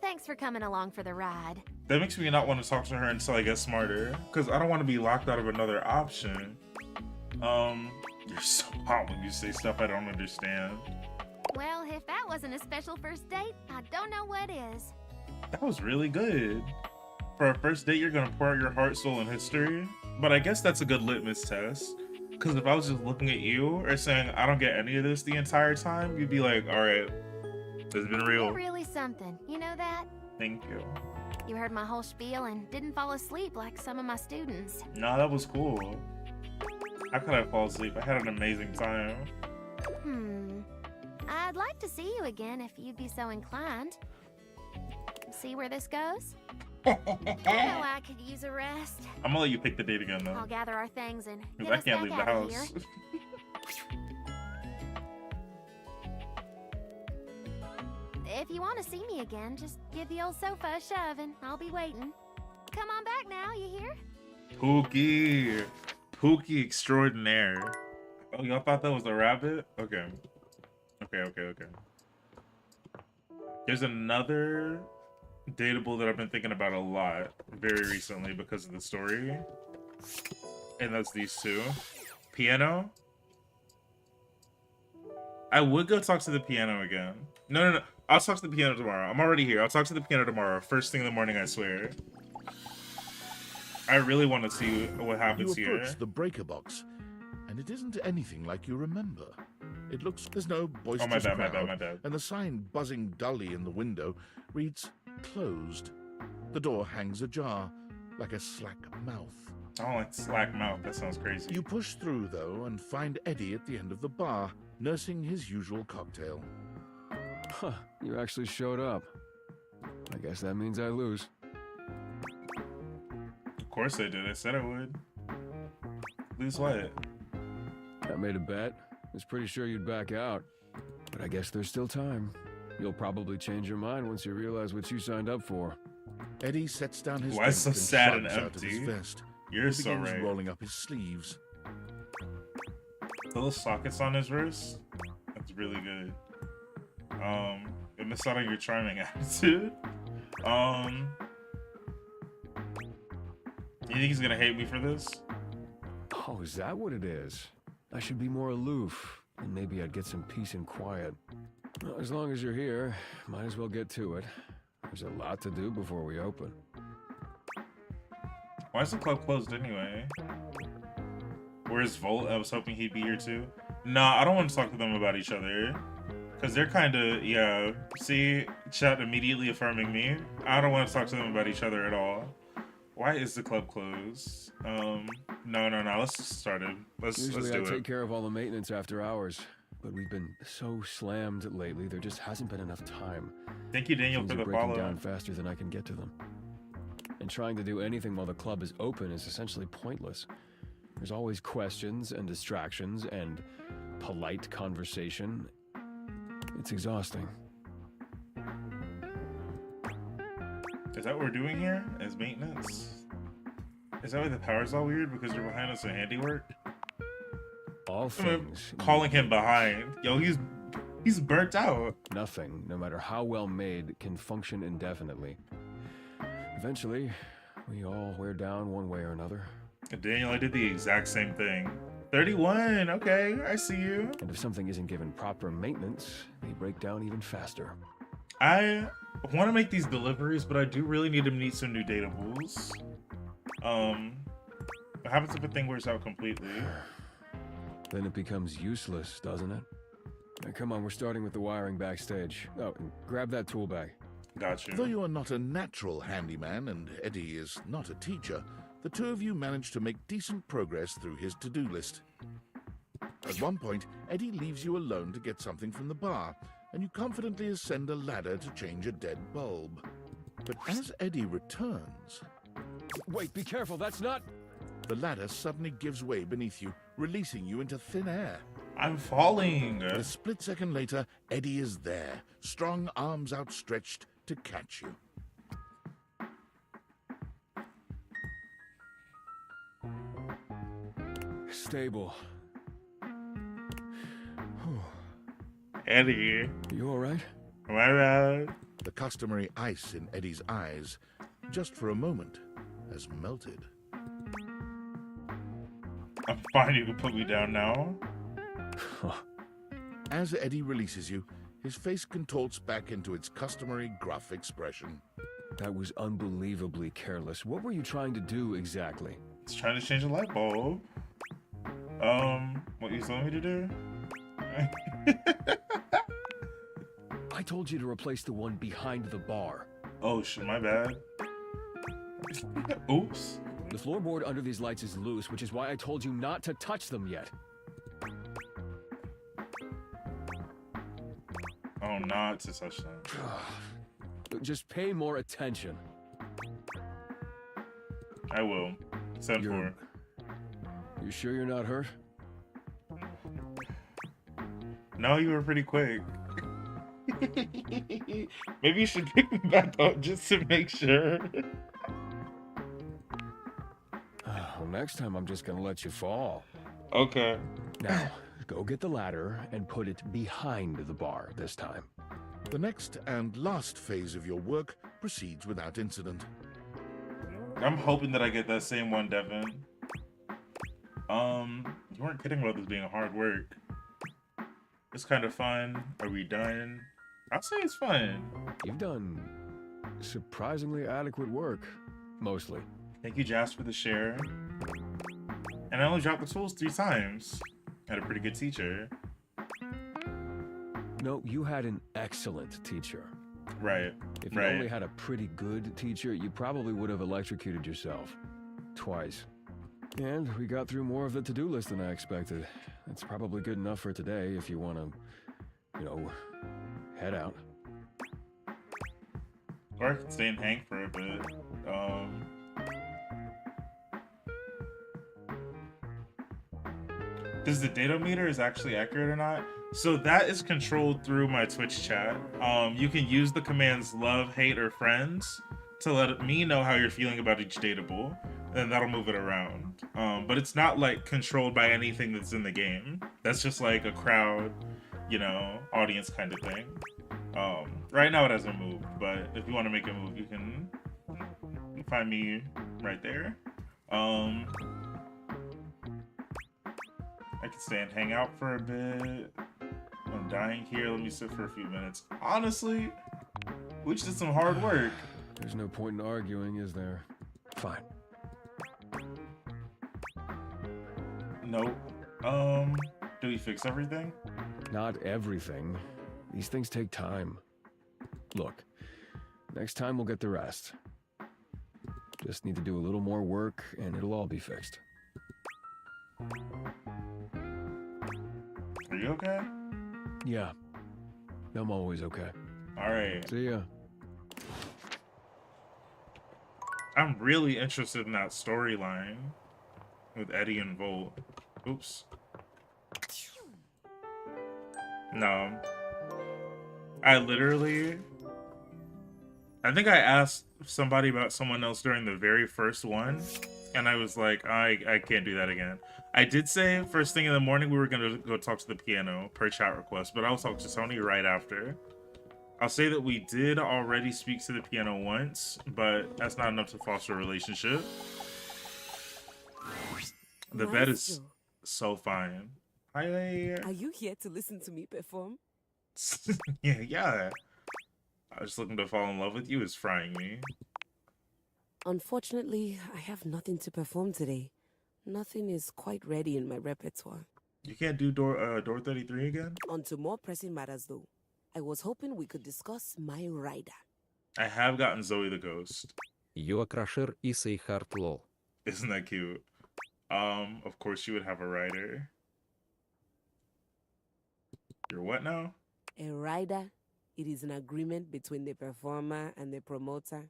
Thanks for coming along for the ride. That makes me not want to talk to her until I get smarter, because I don't want to be locked out of another option. You're so hot when you say stuff I don't understand. Well, if that wasn't a special first date, I don't know what is. That was really good. For a first date, you're gonna pour out your heart, soul, and history. But I guess that's a good litmus test. Because if I was just looking at you or saying I don't get any of this the entire time, you'd be like, alright, it's been real. You're really something, you know that? Thank you. You heard my whole spiel and didn't fall asleep like some of my students. No, that was cool. How could I fall asleep? I had an amazing time. I'd like to see you again if you'd be so inclined. See where this goes? I know I could use a rest. I'm gonna let you pick the date again, though. I'll gather our things and get I us can't back leave the out of house. here. If you want to see me again, just give the old sofa a shove and I'll be waiting. come on back now, you hear? Pookie extraordinaire. Oh, y'all thought that was a rabbit? Okay. Okay. There's another dateable that I've been thinking about a lot very recently because of the story. And that's these two. Piano. I would go talk to the piano again. No. I'll talk to the piano tomorrow. I'm already here. I'll talk to the piano tomorrow. First thing in the morning, I swear. I really want to see what happens here. You approach the breaker box, and it isn't anything like you remember. It looks there's no boisterous crowd, my bad. and the sign buzzing dully in the window reads closed. The door hangs ajar, like a slack mouth. I don't like slack mouth. That sounds crazy. You push through, though, and find Eddie at the end of the bar, nursing his usual cocktail. Huh, you actually showed up. I guess that means I lose. Of course I did. I said I would. Lose what? I made a bet. Was pretty sure you'd back out. But I guess there's still time. You'll probably change your mind once you realize what you signed up for. Eddie sets down his Why so drink sad and and shrugs out of his empty? vest. You're He so begins right. rolling up his sleeves. The little sockets on his wrist. That's really good. It missed out on your charming attitude. You think he's gonna hate me for this? Oh, is that what it is? I should be more aloof, and maybe I'd get some peace and quiet. Well, as long as you're here, might as well get to it. There's a lot to do before we open. Why is the club closed anyway? Where's Volt? I was hoping he'd be here too. Nah, I don't want to talk to them about each other. Because they're kind of, yeah. See, chat immediately affirming me. I don't want to talk to them about each other at all. Why is the club closed? No. Let's start it. Let's Usually do I it. take care of all the maintenance after hours. But we've been so slammed lately, there just hasn't been enough time. Thank you, Daniel, Things for are the breaking follow. down faster than I can get to them. And trying to do anything while the club is open is essentially pointless. There's always questions and distractions and polite conversation. It's exhausting. Is that what we're doing here as maintenance? Is that why the power's all weird? Because you're behind us in handiwork? All things. Calling him behind. Yo, he's burnt out. Nothing, no matter how well made, can function indefinitely. Eventually, we all wear down one way or another. Daniel, I did the exact same thing. 31, okay, I see you. And if something isn't given proper maintenance, they break down even faster. I want to make these deliveries, but I do really need to meet some new datables. What happens if a thing wears out completely? Then it becomes useless, doesn't it? Now, come on, we're starting with the wiring backstage. Oh, and grab that tool bag. Got you. Though you are not a natural handyman and Eddie is not a teacher, the two of you manage to make decent progress through his to-do list. At one point, Eddie leaves you alone to get something from the bar, and you confidently ascend a ladder to change a dead bulb. But as Eddie returns... Wait, be careful, that's not... The ladder suddenly gives way beneath you, releasing you into thin air. I'm falling. A split second later, Eddie is there, strong arms outstretched to catch you. Stable. Eddie. You alright? Am I right? The customary ice in Eddie's eyes, just for a moment, has melted. I'm fine, you can put me down now. As Eddie releases you, his face contorts back into its customary gruff expression. That was unbelievably careless. What were you trying to do exactly? It's trying to change a light bulb. What you telling me to do? I told you to replace the one behind the bar. Oh shit, my bad. Oops. The floorboard under these lights is loose, which is why I told you not to touch them yet. Oh, not to touch them. Just pay more attention. I will. 7-4. You sure you're not hurt? No, you were pretty quick. Maybe you should pick me back up just to make sure. So next time I'm just gonna let you fall. Okay. Now, go get the ladder and put it behind the bar this time. The next and last phase of your work proceeds without incident. I'm hoping that I get that same one, Devin. You weren't kidding about this being hard work. It's kind of fun. Are we done? I'll say it's fun. You've done surprisingly adequate work, mostly. Thank you, Jas, for the share. And I only dropped the tools 3 times. Had a pretty good teacher. No, you had an excellent teacher. Right. If you only had a pretty good teacher, you probably would have electrocuted yourself. Twice. And we got through more of the to-do list than I expected. That's probably good enough for today if you want to, head out. Or I could stay and hang for a bit. Does the data meter is actually accurate or not? So that is controlled through my Twitch chat. You can use the commands love, hate, or friends to let me know how you're feeling about each datable, and that'll move it around. But it's not like controlled by anything that's in the game. That's just like a crowd, audience kind of thing. Right now it hasn't moved, but if you want to make it move, you can find me right there. I can stay and hang out for a bit. I'm dying here. Let me sit for a few minutes. Honestly, we just did some hard work. There's no point in arguing, is there? Fine. Nope. Do we fix everything? Not everything. These things take time. Look, next time we'll get the rest. Just need to do a little more work and it'll all be fixed. Are you okay? Yeah. I'm always okay. Alright. See ya. I'm really interested in that storyline with Eddie and Volt. Oops. No. I think I asked somebody about someone else during the very first one, and I was like, I can't do that again. I did say first thing in the morning we were gonna go talk to the piano per chat request, but I'll talk to Tony right after. I'll say that we did already speak to the piano once, but that's not enough to foster a relationship. The bed is so fine. Hi. Are you here to listen to me perform? yeah. I was looking to fall in love with you is frying me. Unfortunately, I have nothing to perform today. Nothing is quite ready in my repertoire. You can't do door 33 again? On to more pressing matters though. I was hoping we could discuss my rider. I have gotten Zoe the Ghost. Your crusher is a heart lol. Isn't that cute? Of course you would have a rider. You're what now? A rider? It is an agreement between the performer and the promoter.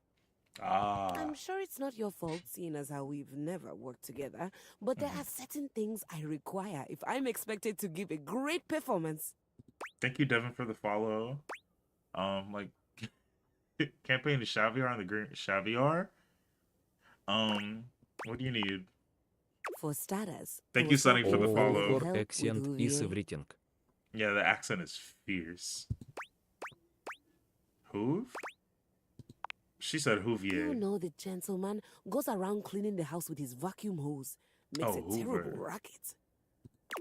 Ah. I'm sure it's not your fault, seeing as how we've never worked together, but there are certain things I require if I'm expected to give a great performance. Thank you, Devin, for the follow. Campaign to Xavier on the green Xavier. What do you need? For starters. Thank you, Sunny, for the follow. Your accent is everything. Yeah, the accent is fierce. Hoove? She said Hoovier. You know the gentleman goes around cleaning the house with his vacuum hose. Makes a terrible racket.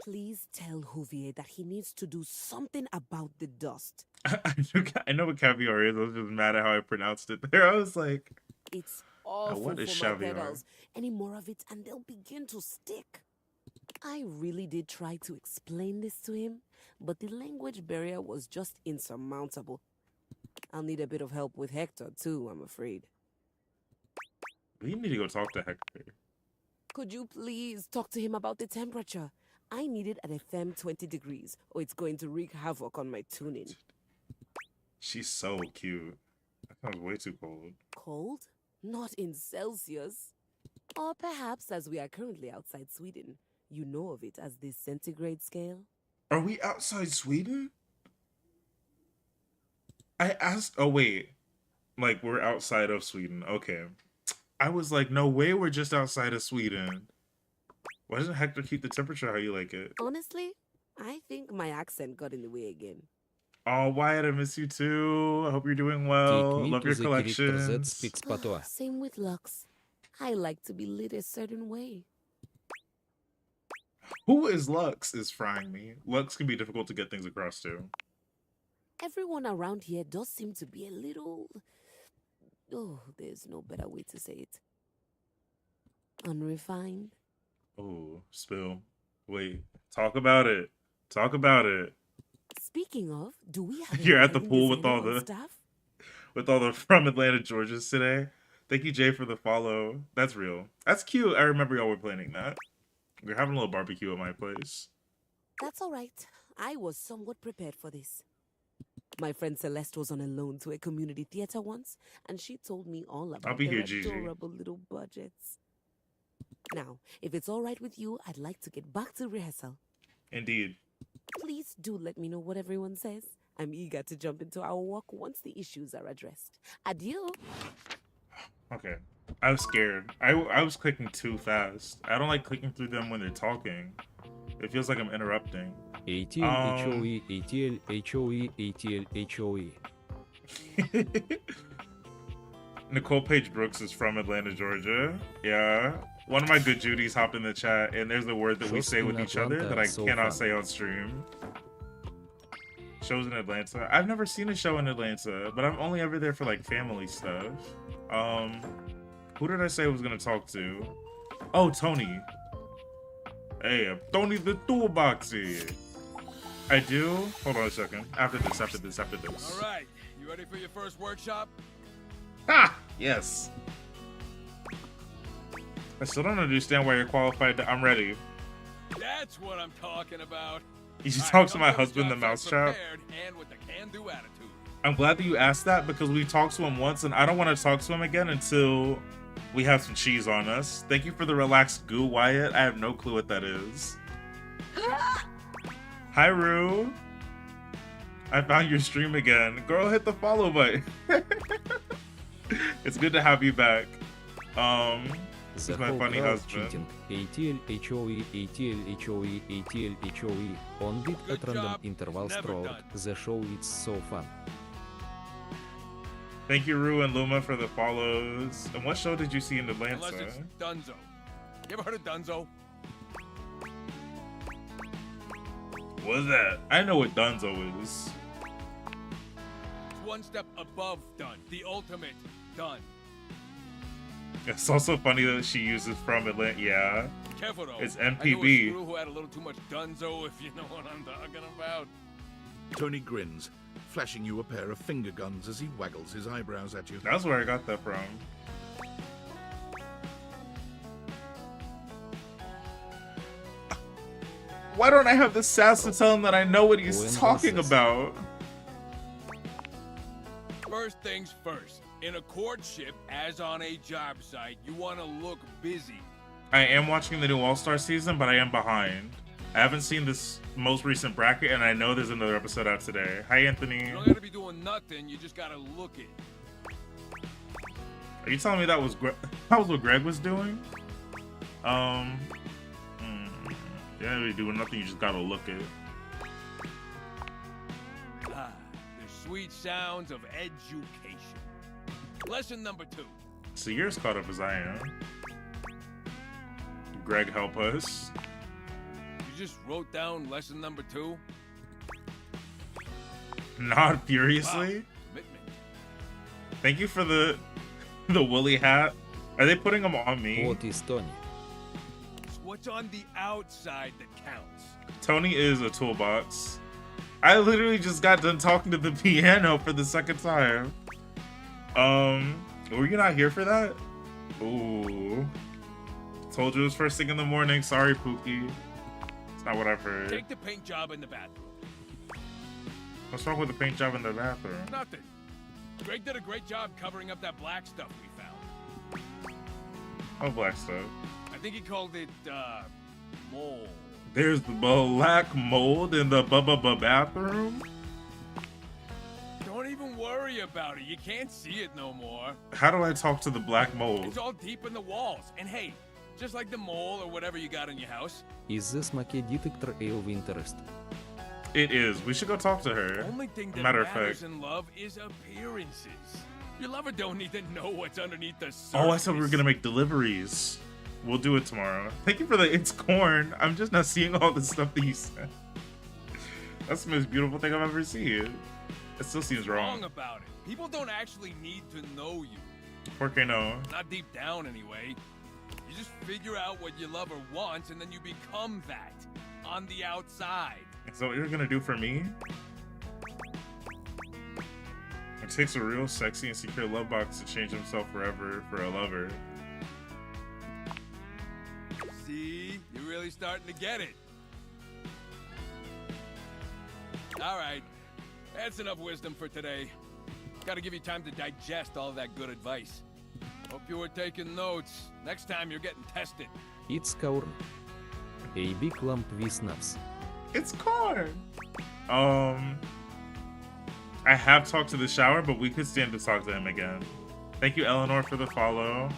Please tell Hoovier that he needs to do something about the dust. I know what caviar is. I was just mad at how I pronounced it there. I was like, it's awful what is for my caviar? pedals. Any more of it and they'll begin to stick. I really did try to explain this to him, but the language barrier was just insurmountable. I'll need a bit of help with Hector too, I'm afraid. We need to go talk to Hector. Could you please talk to him about the temperature? I need it at a firm 20 degrees, or it's going to wreak havoc on my tuning. She's so cute. That sounds way too cold. Cold? Not in Celsius. Or perhaps, as we are currently outside Sweden, you know of it as the centigrade scale? Are we outside Sweden? I asked... Oh, wait. Like, we're outside of Sweden. Okay. I was like, no way we're just outside of Sweden. Why doesn't Hector keep the temperature how you like it? Honestly, I think my accent got in the way again. Oh, Wyatt, I miss you too. I hope you're doing Take well. me Love to your the character that collections. speaks patois. Same with Lux. I like to be lit a certain way. Who is Lux is frying me. Lux can be difficult to get things across to. Everyone around here does seem to be a little... Oh, there's no better way to say it. Unrefined. Oh, spill. Wait, talk about it. Talk about it. Speaking of, do we have You're at the any pool with all designer on the staff? with all the from Atlanta, Georgias today. Thank you, Jay, for the follow. That's real. That's cute. I remember y'all were planning that. We're having a little barbecue at my place. That's all right. I was somewhat prepared for this. My friend Celeste was on a loan to a community theater once, and she told me all about be their here, Gigi. adorable little budgets. Now, if it's all right with you, I'd like to get back to rehearsal. Indeed. Please do let me know what everyone says. I'm eager to jump into our work once the issues are addressed. Adieu. Okay. I was scared. I was clicking too fast. I don't like clicking through them when they're talking. It feels like I'm interrupting. ATL, HOE, ATL, HOE, ATL, HOE. Nicole Page Brooks is from Atlanta, Georgia. Yeah. One of my good Judies hopped in the chat, and there's a word that we Shows say in with each other Atlanta that I so cannot fun. say on stream. Shows in Atlanta. I've never seen a show in Atlanta, but I'm only ever there for like family stuff. Who did I say I was gonna talk to? Oh, Tony. Hey, I'm Tony the Toolboxy. I do. Hold on a second. After this. All right, you ready for your first workshop? Ah, yes. I still don't understand why you're qualified to. I'm ready. That's what I'm talking about. You should All talk right, to come my this husband, the job site mousetrap. prepared and with a can-do attitude. I'm glad that you asked that because we talked to him once and I don't want to talk to him again until we have some cheese on us. Thank you for the relaxed goo, Wyatt. I have no clue what that is. Hi, Rue. I found your stream again. Girl, hit the follow button. It's good to have you back. This is The my whole funny crowd husband. cheating. ATL, HOE, ATL, HOE, ATL, HOE. On beat at random intervals throughout the show. It's so fun. Thank you, Rue and Luma, for the follows. And what show did you see in Atlanta? Unless it's Dunzo. You ever heard of Dunzo? What is that? I know what Dunzo is. It's one step above done. The ultimate done. It's also funny that she uses from Atlanta. Yeah. Careful though. It's I knew a MPB. screw who had a little too much Dunzo, if you know what I'm talking about. Tony grins, flashing you a pair of finger guns as he waggles his eyebrows at you. That's where I got that from. Why don't I have the sass to tell him that I know what he's talking about? First things first. In a courtship, as on a job site, you want to look busy. I am watching the new All-Star season, but I am behind. I haven't seen this most recent bracket, and I know there's another episode out today. Hi, Anthony. You don't gotta be doing nothing, you just gotta look it. Are you telling me that was that was what Greg was doing? You don't really doing nothing. You just gotta look it. Ah, the sweet sounds of education. Lesson number 2. So you're as caught up as I am. Greg, help us. You just wrote down lesson number 2? Not furiously. Wow, commitment. Thank you for the woolly hat. Are they putting them on me? What is Tony? It's what's on the outside that counts. Tony is a toolbox. I literally just got done talking to the piano for the second time. Were you not here for that? Ooh. Told you it was first thing in the morning. Sorry, Pookie. It's not what I've heard. Take the paint job in the bathroom. What's wrong with the paint job in the bathroom? Nothing. Greg did a great job covering up that black stuff we found. Oh, black stuff. I think he called it, mold. There's the black mold in the bathroom? Don't even worry about it. You can't see it no more. How do I talk to the black mold? It's all deep in the walls. And hey, Just like the mole or whatever you got in your house. Is this Maki detector of interest? It is. We should go talk to her. Only thing that Matter of matters fact. in love is appearances. Your lover don't need to know what's underneath the surface. Oh, I said we were gonna make deliveries. We'll do it tomorrow. Thank you for the it's corn. I'm just not seeing all the stuff that you said. That's the most beautiful thing I've ever seen. It still seems wrong. Wrong about it. People don't actually need to know you. Porque no? Not deep down, anyway. You just figure out what your lover wants, and then you become that on the outside. So what you're gonna do for me? It takes a real sexy and secure love box to change himself forever for a lover. See? You're really starting to get it. Alright. That's enough wisdom for today. Gotta give you time to digest all that good advice. Hope you were taking notes. Next time you're getting tested. It's corn. A big lump with nuts. It's corn. I have talked to the shower, but we could stand to talk to him again. Thank you, Eleanor, for the follow.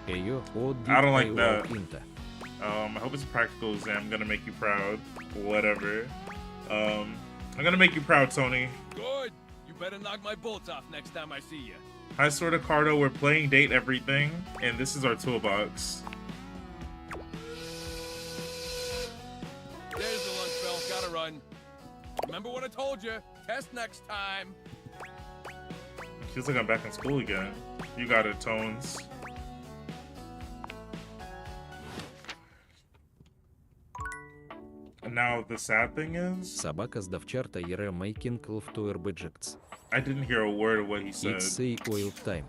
I don't like that. I hope it's a practical exam. I'm gonna make you proud. Whatever. I'm gonna make you proud, Tony. Good. You better knock my bolts off next time I see you. Hi, Sort of Cardo. We're playing Date Everything, and this is our toolbox. There's the lunch bell. Gotta run. Remember what I told you. Test next time. Feels like I'm back in school again. You got it, Tones. And now the sad thing is... Собака з давчарта єре making love to her objects. I didn't hear a word of what he said. It's say oil time.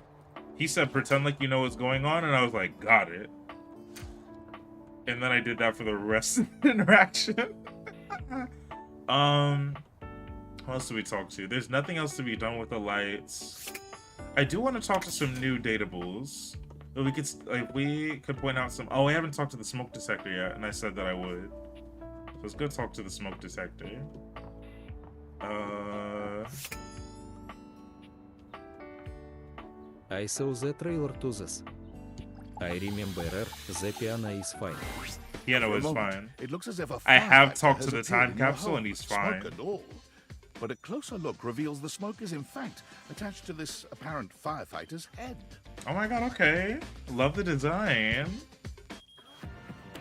He said, pretend like you know what's going on, and I was like, got it. And then I did that for the rest of the interaction. What else do we talk to? There's nothing else to be done with the lights. I do want to talk to some new datables. We could point out some... Oh, I haven't talked to the smoke detector yet, and I said that I would. So let's go talk to the smoke detector. I saw the trailer to this. I remember the piano is fine. Piano is fine. It looks as if a I have firefighter talked has to the appeared time in your capsule home. and he's Smoke fine. and all. But a closer look reveals the smoke is in fact attached to this apparent firefighter's head. Oh my god, okay. Love the design.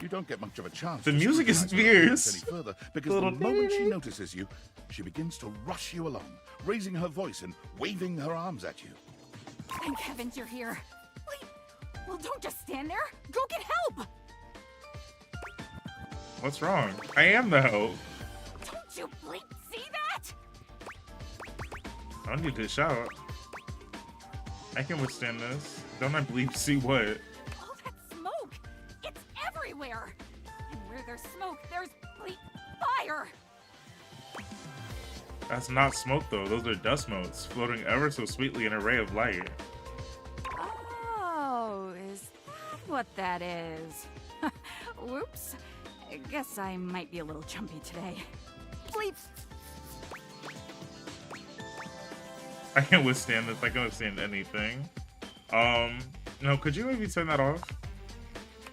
You don't get much of a chance. The to music is scrutinize fierce. any further because the Little moment she baby. notices you, she begins to rush you along, raising her voice and waving her arms at you. Thank heavens you're here. Wait, well, don't just stand there. Go get help. What's wrong? I am the help. Don't you bleep see that? I don't need to shout. I can withstand this. Don't I believe see what? All that smoke. It's everywhere. And where there's smoke, there's bleep fire. That's not smoke though. Those are dust motes floating ever so sweetly in an array of light. Oh, is that what that is? Whoops. I guess I might be a little jumpy today. Bleep. I can withstand this. I can withstand anything. No, could you maybe turn that off?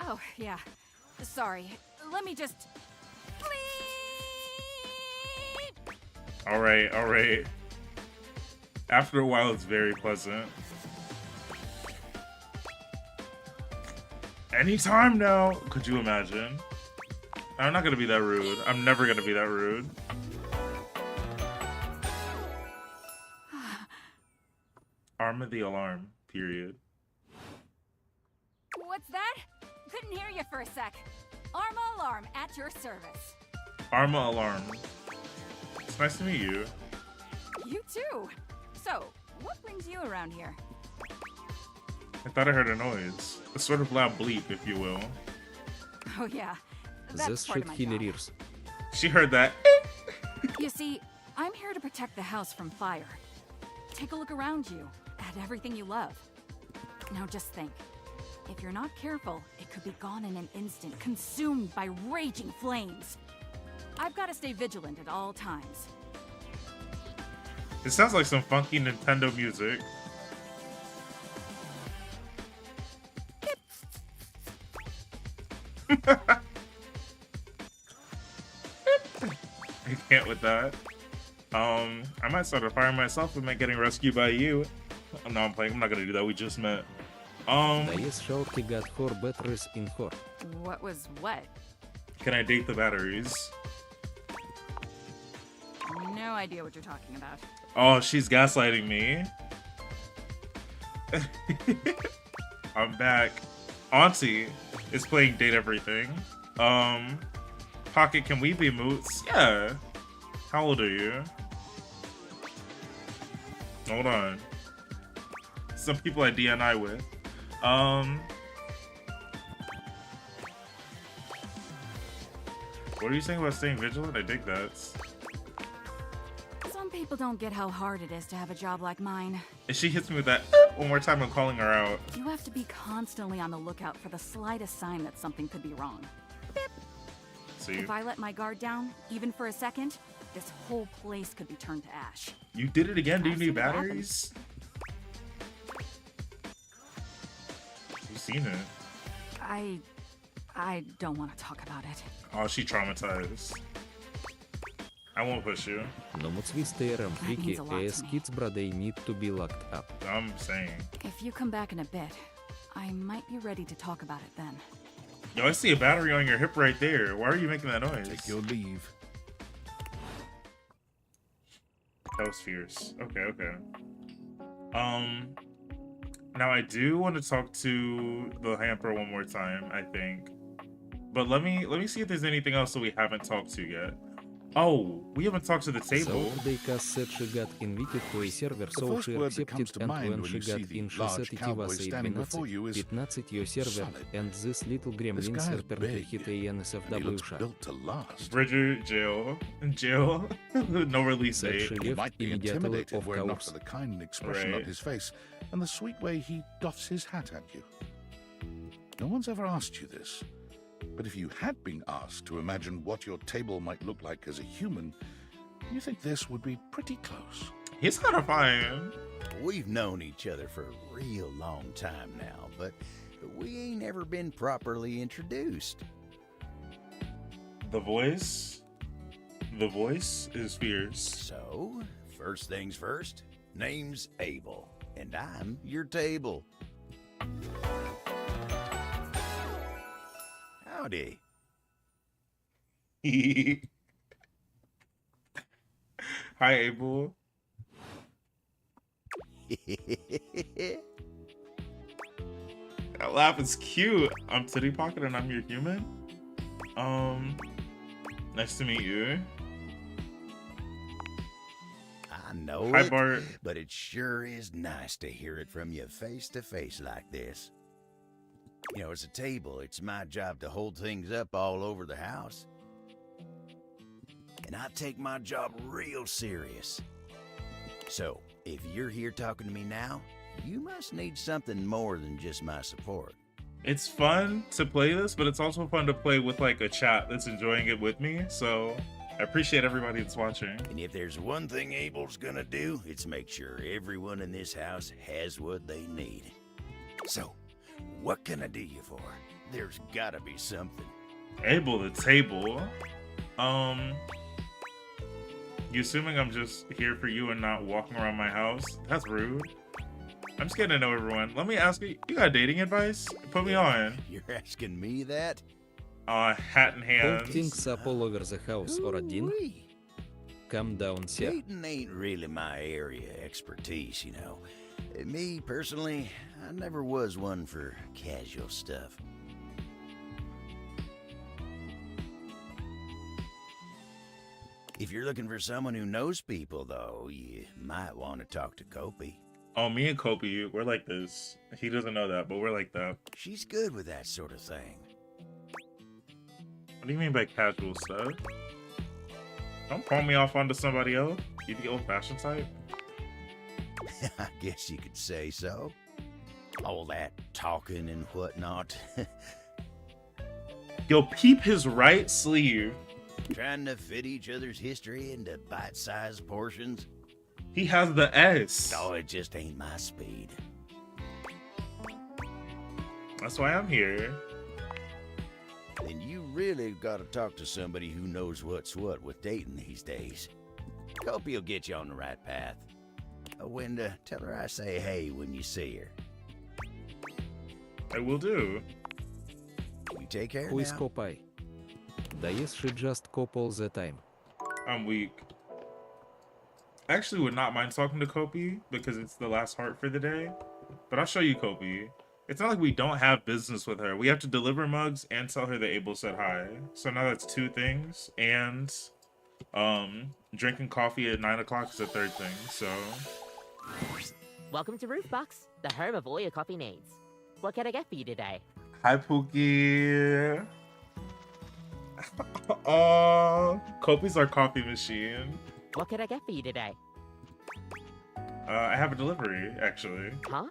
Oh, yeah. Sorry. Let me just... Alright, alright. After a while, it's very pleasant. Anytime now! Could you imagine? I'm not gonna be that rude. I'm never gonna be that rude. Arm of the alarm, period. What's that? Couldn't hear you for a sec. Arma Alarm at your service. Arma alarm. It's nice to meet you. You too. So, what brings you around here? I thought I heard a noise. A sort of loud bleep, if you will. Oh yeah, that's This part shit of my job. hilarious. She heard that. You see, I'm here to protect the house from fire. Take a look around you, at everything you love. Now just think. If you're not careful, it could be gone in an instant, consumed by raging flames. I've got to stay vigilant at all times. It sounds like some funky Nintendo music. I can't with that. I might start a fire myself and getting rescued by you. No, I'm playing. I'm not gonna do that. We just met. Yes, Shorty got 4 batteries in her. What was what? Can I date the batteries? No idea what you're talking about. Oh, she's gaslighting me. I'm back. Auntie is playing Date Everything. Pocket, can we be moots? Yeah. How old are you? Hold on. Some people I DNI with. What are you saying about staying vigilant? I dig that. Some people don't get how hard it is to have a job like mine. If she hits me with that one more time, I'm calling her out. You have to be constantly on the lookout for the slightest sign that something could be wrong. See? If I let my guard down, even for a second, this whole place could be turned to ash. You did it again? Do you I've need seen it happen. batteries? You've seen it. I don't want to talk about it. Oh, she traumatized. I won't push you. Но муцвистые фрики as kids they need to be locked up. I'm saying. If you come back in a bit, I might be ready to talk about it then. Yo, I see a battery on your hip right there. Why are you making that noise? Take your leave. That was fierce. Okay, okay. Now I do want to talk to the hamper one more time, I think. But let me see if there's anything else that we haven't talked to yet. Oh, we haven't talked to the table. So they said she got invited to a server, The so first she word that accepted, comes to and mind when when she you got see the in, she large said it cowboy was a standing before you is 15 your server, solid. and this little This gremlin guy is serpent big, hit a and he NSFW looks shot. built to last. Bridger, jail. Jail. No release Said date. she He left might be immediately, intimidated of were it not course. for the kind expression on Right. his face and the sweet way he doffs his hat at you. No one's ever asked you this, but if you had been asked to imagine what your table might look like as a human, you think this would be pretty close. He's kind of fine. We've known each other for a real long time now, but we ain't ever been properly introduced. The voice is fierce. So, first things first, name's Abel, and I'm your table. Howdy. Hi, Abel. That laugh is cute. I'm Tiddypocket and I'm your human. Nice to meet you. I know Hi, it, Bart. but it sure is nice to hear it from you face to face like this. You know, as a table, it's my job to hold things up all over the house. And I take my job real serious. So, if you're here talking to me now, you must need something more than just my support. It's fun to play this, but it's also fun to play with like a chat that's enjoying it with me. So I appreciate everybody that's watching. And if there's one thing Abel's gonna do, it's make sure everyone in this house has what they need. So, what can I do you for? There's gotta be something. Abel the table. You assuming I'm just here for you and not walking around my house? That's rude. I'm just getting to know everyone. Let me ask you, you got dating advice? Put me on. You're asking me that? Hat in Hold hand. things up all over the house, or Odin. Calm down, sir. Dating ain't really my area of expertise, you know. Me, personally, I never was one for casual stuff. If you're looking for someone who knows people, though, you might want to talk to Kopi. Oh, me and Kopi, we're like this. He doesn't know that, but we're like that. She's good with that sort of thing. What do you mean by casual stuff? Don't pawn me off onto somebody else. You the old-fashioned type? I guess you could say so. All that talking and whatnot. Yo, peep his right sleeve. Trying to fit each other's history into bite-sized portions. He has the S. Oh, it just ain't my speed. That's why I'm here. really gotta talk to somebody who knows what's what with dating these days. Kopi will get you on the right path. Winda, tell her I say hey when you see her. I will do. You take care Who is now. Kopai? Yes, she just cop all the time. I'm weak. I actually would not mind talking to Kopi because it's the last heart for the day. But I'll show you Kopi. It's not like we don't have business with her. We have to deliver mugs and tell her that Abel said hi. So now that's 2 things. And drinking coffee at 9 o'clock is a 3rd thing. So Welcome to Roofbox, the home of all your coffee needs. What can I get for you today? hi Pookie. Kopi's our coffee machine. What can I get for you today? I have a delivery, actually. Huh?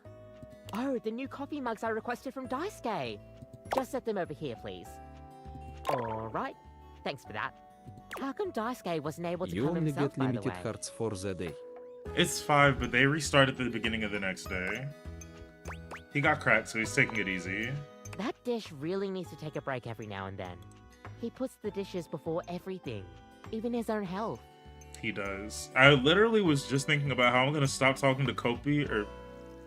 Oh, the new coffee mugs I requested from Daisuke. Just set them over here, please. Alright, thanks for that. How come Daisuke wasn't able to You come only himself, get by the limited way? hearts for the day. It's 5, but they restart at the beginning of the next day. He got cracked, so he's taking it easy. That dish really needs to take a break every now and then. He puts the dishes before everything, even his own health. He does. I literally was just thinking about how I'm gonna stop talking to Kopi,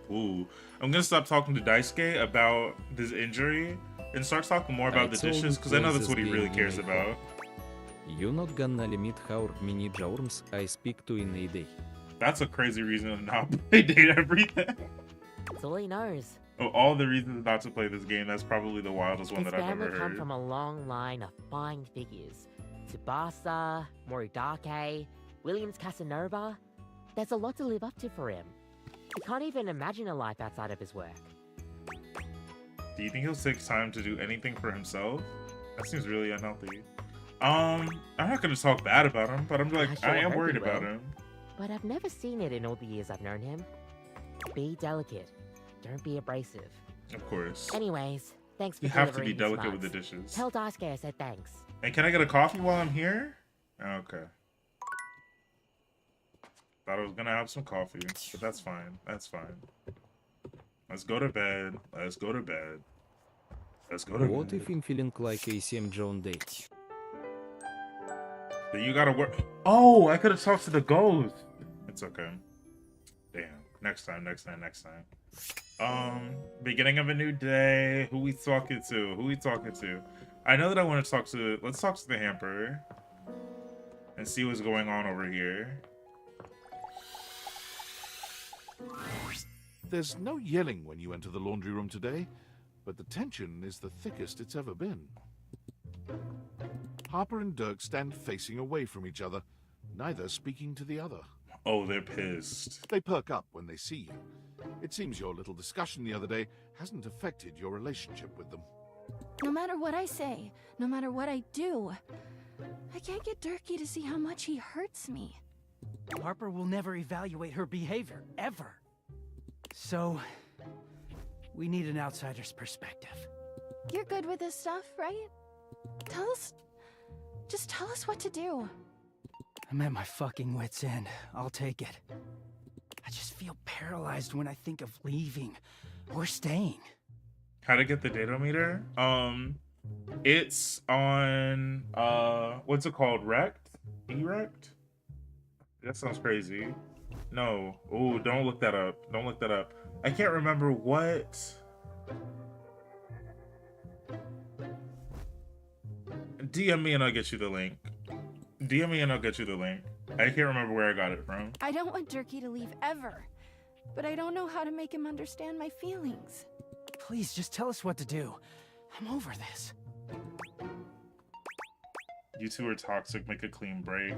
I'm gonna stop talking to Daisuke about this injury and start talking more about the dishes, because I know that's what he really cares about. You not gonna limit how many journeys I speak to in a day. That's a crazy reason to not play Date Everything. That's all he knows. Of all the reasons not to play this game, that's probably the wildest one His that I've family ever come heard. from a long line of fine figures. Tsubasa, Moridake, Williams Casanova. There's a lot to live up to for him. He can't even imagine a life outside of his work. Do you think he'll take time to do anything for himself? That seems really unhealthy. I'm not gonna talk bad about him, but I'm like, sure I am hope worried he will. about him. But I've never seen it in all the years I've known him. Be delicate. Don't be abrasive. Of course. Anyways, thanks for You have to be delivering these delicate with the mugs. dishes. Tell Daisuke I said thanks. And can I get a coffee while I'm here? Okay. Thought I was gonna have some coffee, but that's fine. That's fine. Let's go to bed. Let's go to bed. Let's go to What bed. if I'm feeling like a Sam John day? Then you gotta work. Oh, I could have talked to the ghost. It's okay. Damn. Next time, next time, next time. Beginning of a new day. Who we talking to? Who we talking to? I know that I want to talk to. Let's talk to the hamper and see what's going on over here. There's no yelling when you enter the laundry room today, but the tension is the thickest it's ever been. Harper and Dirk stand facing away from each other, neither speaking to the other. Oh, they're pissed. They perk up when they see you. It seems your little discussion the other day hasn't affected your relationship with them. No matter what I say, no matter what I do, I can't get Durkee to see how much he hurts me. Harper will never evaluate her behavior, ever. So, we need an outsider's perspective. You're good with this stuff, right? Just tell us what to do. I'm at my fucking wit's end. I'll take it. I just feel paralyzed when I think of leaving or staying. How to get the datometer? It's on what's it called? Rect? Erect? That sounds crazy. No. Oh, don't look that up. Don't look that up. I can't remember what. DM me and I'll get you the link. DM me and I'll get you the link. I can't remember where I got it from. I don't want Durkee to leave ever, but I don't know how to make him understand my feelings. Please, just tell us what to do. I'm over this. You two are toxic. Make a clean break.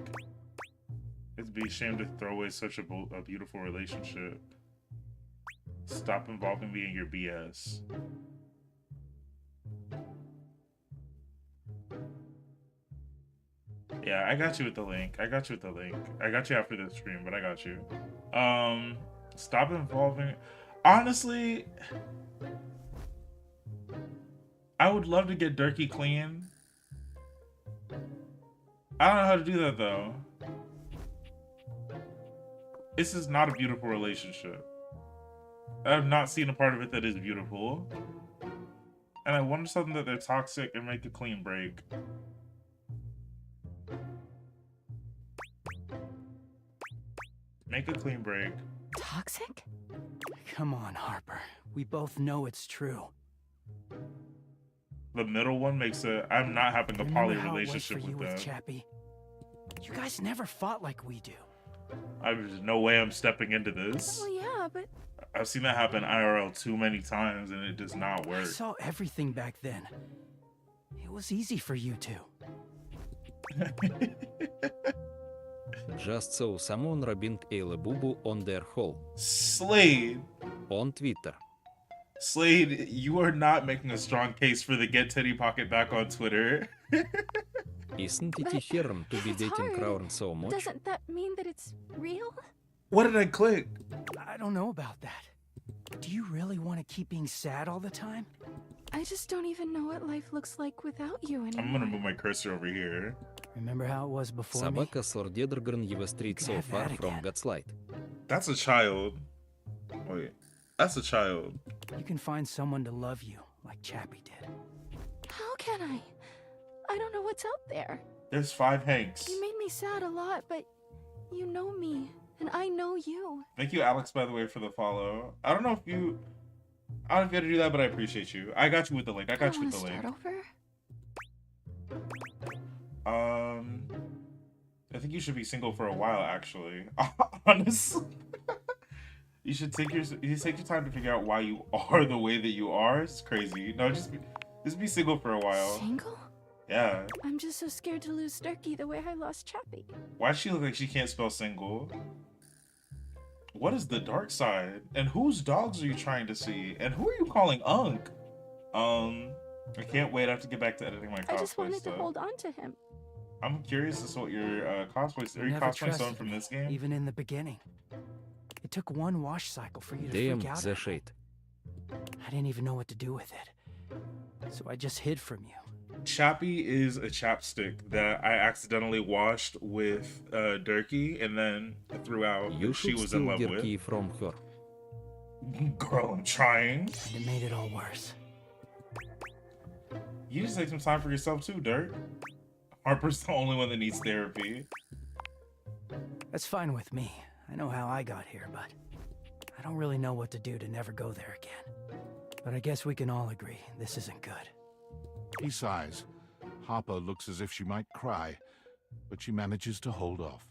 It'd be a shame to throw away such a beautiful relationship. Stop involving me in your BS. Yeah, I got you with the link. I got you with the link. I got you after this stream, but I got you. Stop involving. Honestly, I would love to get Durkee clean. I don't know how to do that though. This is not a beautiful relationship. I have not seen a part of it that is beautiful. And I wonder something that they're toxic and make a clean break. Make a clean break. Toxic? Come on, Harper. We both know it's true. The middle one makes a... I'm not having a Remember poly how it was relationship for you with them. Chappie? You guys never fought like we do. There's no way I'm stepping into this. Well, yeah, but I've seen that happen IRL too many times and it does not I work. saw everything back then. It was easy for you two. Just so someone rubbing a bubu on their hole. Slade. On Twitter. Slade, you are not making a strong case for the Get Teddy Pocket back on Twitter. Isn't it a harm to be dating Crown so much? doesn't that mean that it's real? What did I click? I don't know about that. Do you really want to keep being sad all the time? I just don't even know what life looks like without you anymore. I'm gonna move my cursor over here. Remember how it was before me? Собака Сордедрган его street so far from Godslide. That's a child. Wait, that's a child. You can find someone to love you like Chappie did. How can I? I don't know what's out there. There's 5 Hanks. You made me sad a lot, but you know me, and I know you. Thank you, Alex, by the way, for the follow. I don't know if you had to do that, but I appreciate you. I got you with the link. I got you with the link. Start over? I think you should be single for a while, actually. Honestly. You should take your time to figure out why you are the way that you are. It's crazy. No, just be single for a while. Single? Yeah. I'm just so scared to lose Sturkey the way I lost Chappie. Why does she look like she can't spell single? What is the dark side? And whose dogs are you trying to see? And who are you calling Unk? I can't wait. I have to get back to editing my cosplay I just wanted stuff. to hold on to him. I'm curious as to what your cosplay. Are you Never cosplaying trusted someone from this game? Even in the beginning. It took one wash cycle for you to Damn freak out. the shit. I didn't even know what to do with it. So I just hid from you. Chappie is a chapstick that I accidentally washed with Durkee and then threw out You that she should was steal in love your key with. from her. Girl, I'm trying. And it made it all worse. You just take some time for yourself too, Dirk. Harper's the only one that needs therapy. That's fine with me. I know how I got here, but I don't really know what to do to never go there again. But I guess we can all agree this isn't good. He sighs. Harper looks as if she might cry, but she manages to hold off.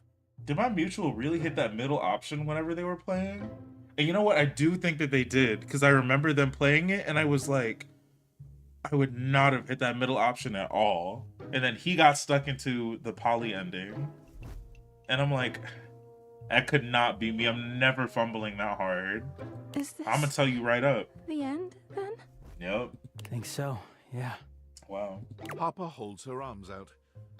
Did my mutual really hit that middle option whenever they were playing? And you know what? I do think that they did, because I remember them playing it, and I was like, I would not have hit that middle option at all. And then he got stuck into the poly ending. And I'm like, that could not be me. I'm never fumbling that hard. Is this I'm going to tell you right up. the end, then? Yep. Think so, yeah. Wow. Harper holds her arms out,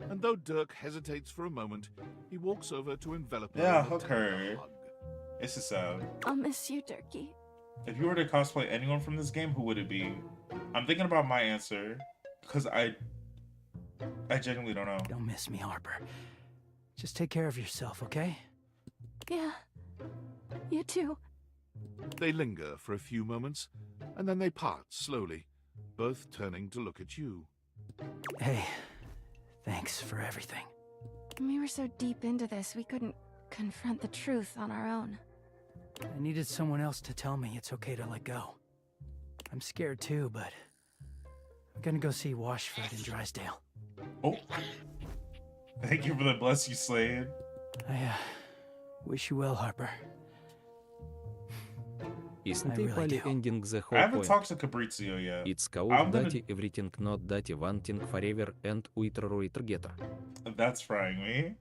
and though Dirk hesitates for a moment, he walks over to envelop her. Yeah, in a hug tender her. hug. It's just sad. I'll miss you, Durkee. If you were to cosplay anyone from this game, who would it be? I'm thinking about my answer, because I genuinely don't know. Don't miss me, Harper. Just take care of yourself, okay? Yeah. You too. They linger for a few moments, and then they part slowly, both turning to look at you. Hey, thanks for everything. We were so deep into this, we couldn't confront the truth on our own. I needed someone else to tell me it's okay to let go. I'm scared too, but I'm gonna go see Washford in Drysdale. Oh. Thank you for the bless you, Slade. I wish you well, Harper. Isn't I a really poly do. ending the I whole haven't point? talked to Fabrizio yet. It's called I'm gonna- Dati everything not Dati wanting forever and uiter getter. That's frying me.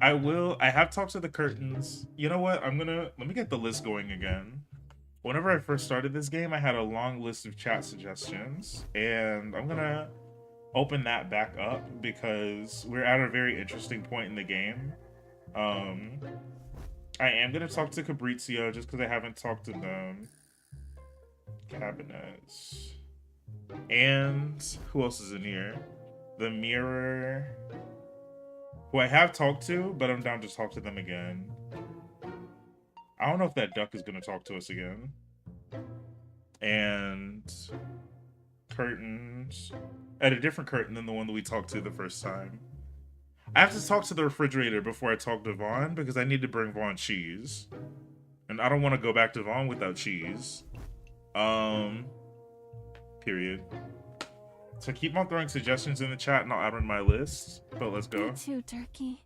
I have talked to the curtains. You know what? Let me get the list going again. Whenever I first started this game, I had a long list of chat suggestions, and I'm gonna open that back up because we're at a very interesting point in the game. I am gonna talk to Fabrizio just because I haven't talked to them. Cabinets. And who else is in here? The Mirror, who I have talked to, but I'm down to talk to them again. I don't know if that duck is going to talk to us again. And curtains at a different curtain than the one that we talked to the first time. I have to talk to the refrigerator before I talk to Vaughn because I need to bring Vaughn cheese. And I don't want to go back to Vaughn without cheese. Period. So keep on throwing suggestions in the chat and I'll add on my list. But let's go. Me too, Turkey.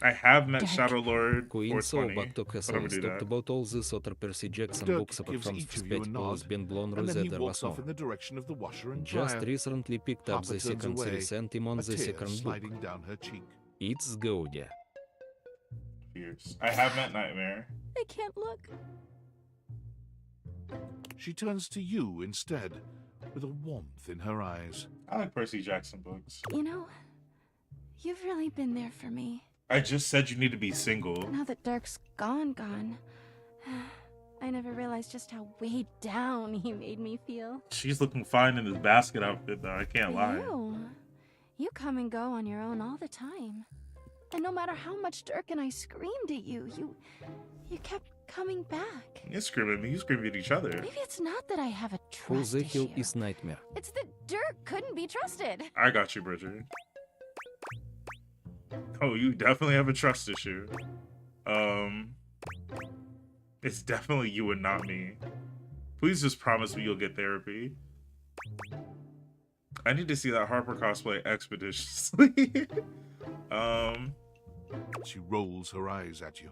I have met Dirk. Shadow Lord Queen so 420. but took us But I'm all gonna do stopped that. about all this other Percy Jackson Dirk books apart gives from each of you a Spät nod, has been blown and then he Rosetta walks was off in the direction of the washer and Just dryer. recently picked up Harper the turns second away, series and him on a the tear second book. sliding down her cheek. It's good. Fierce. I have met Nightmare. I can't look. She turns to you instead, with a warmth in her eyes. I like Percy Jackson books. You know, you've really been there for me. I just said you need to be single. Now that Dirk's gone, I never realized just how weighed down he made me feel. She's looking fine in this basket outfit though, I can't lie. You come and go on your own all the time. And no matter how much Dirk and I screamed at you, you kept coming back. You scream at me, you scream at each other. Maybe it's not that I have a Who trust the hell issue. is Nightmare? It's that Dirk couldn't be trusted. I got you, Bridget. Oh, you definitely have a trust issue. It's definitely you and not me. Please just promise me you'll get therapy. I need to see that Harper cosplay expeditiously. She rolls her eyes at you.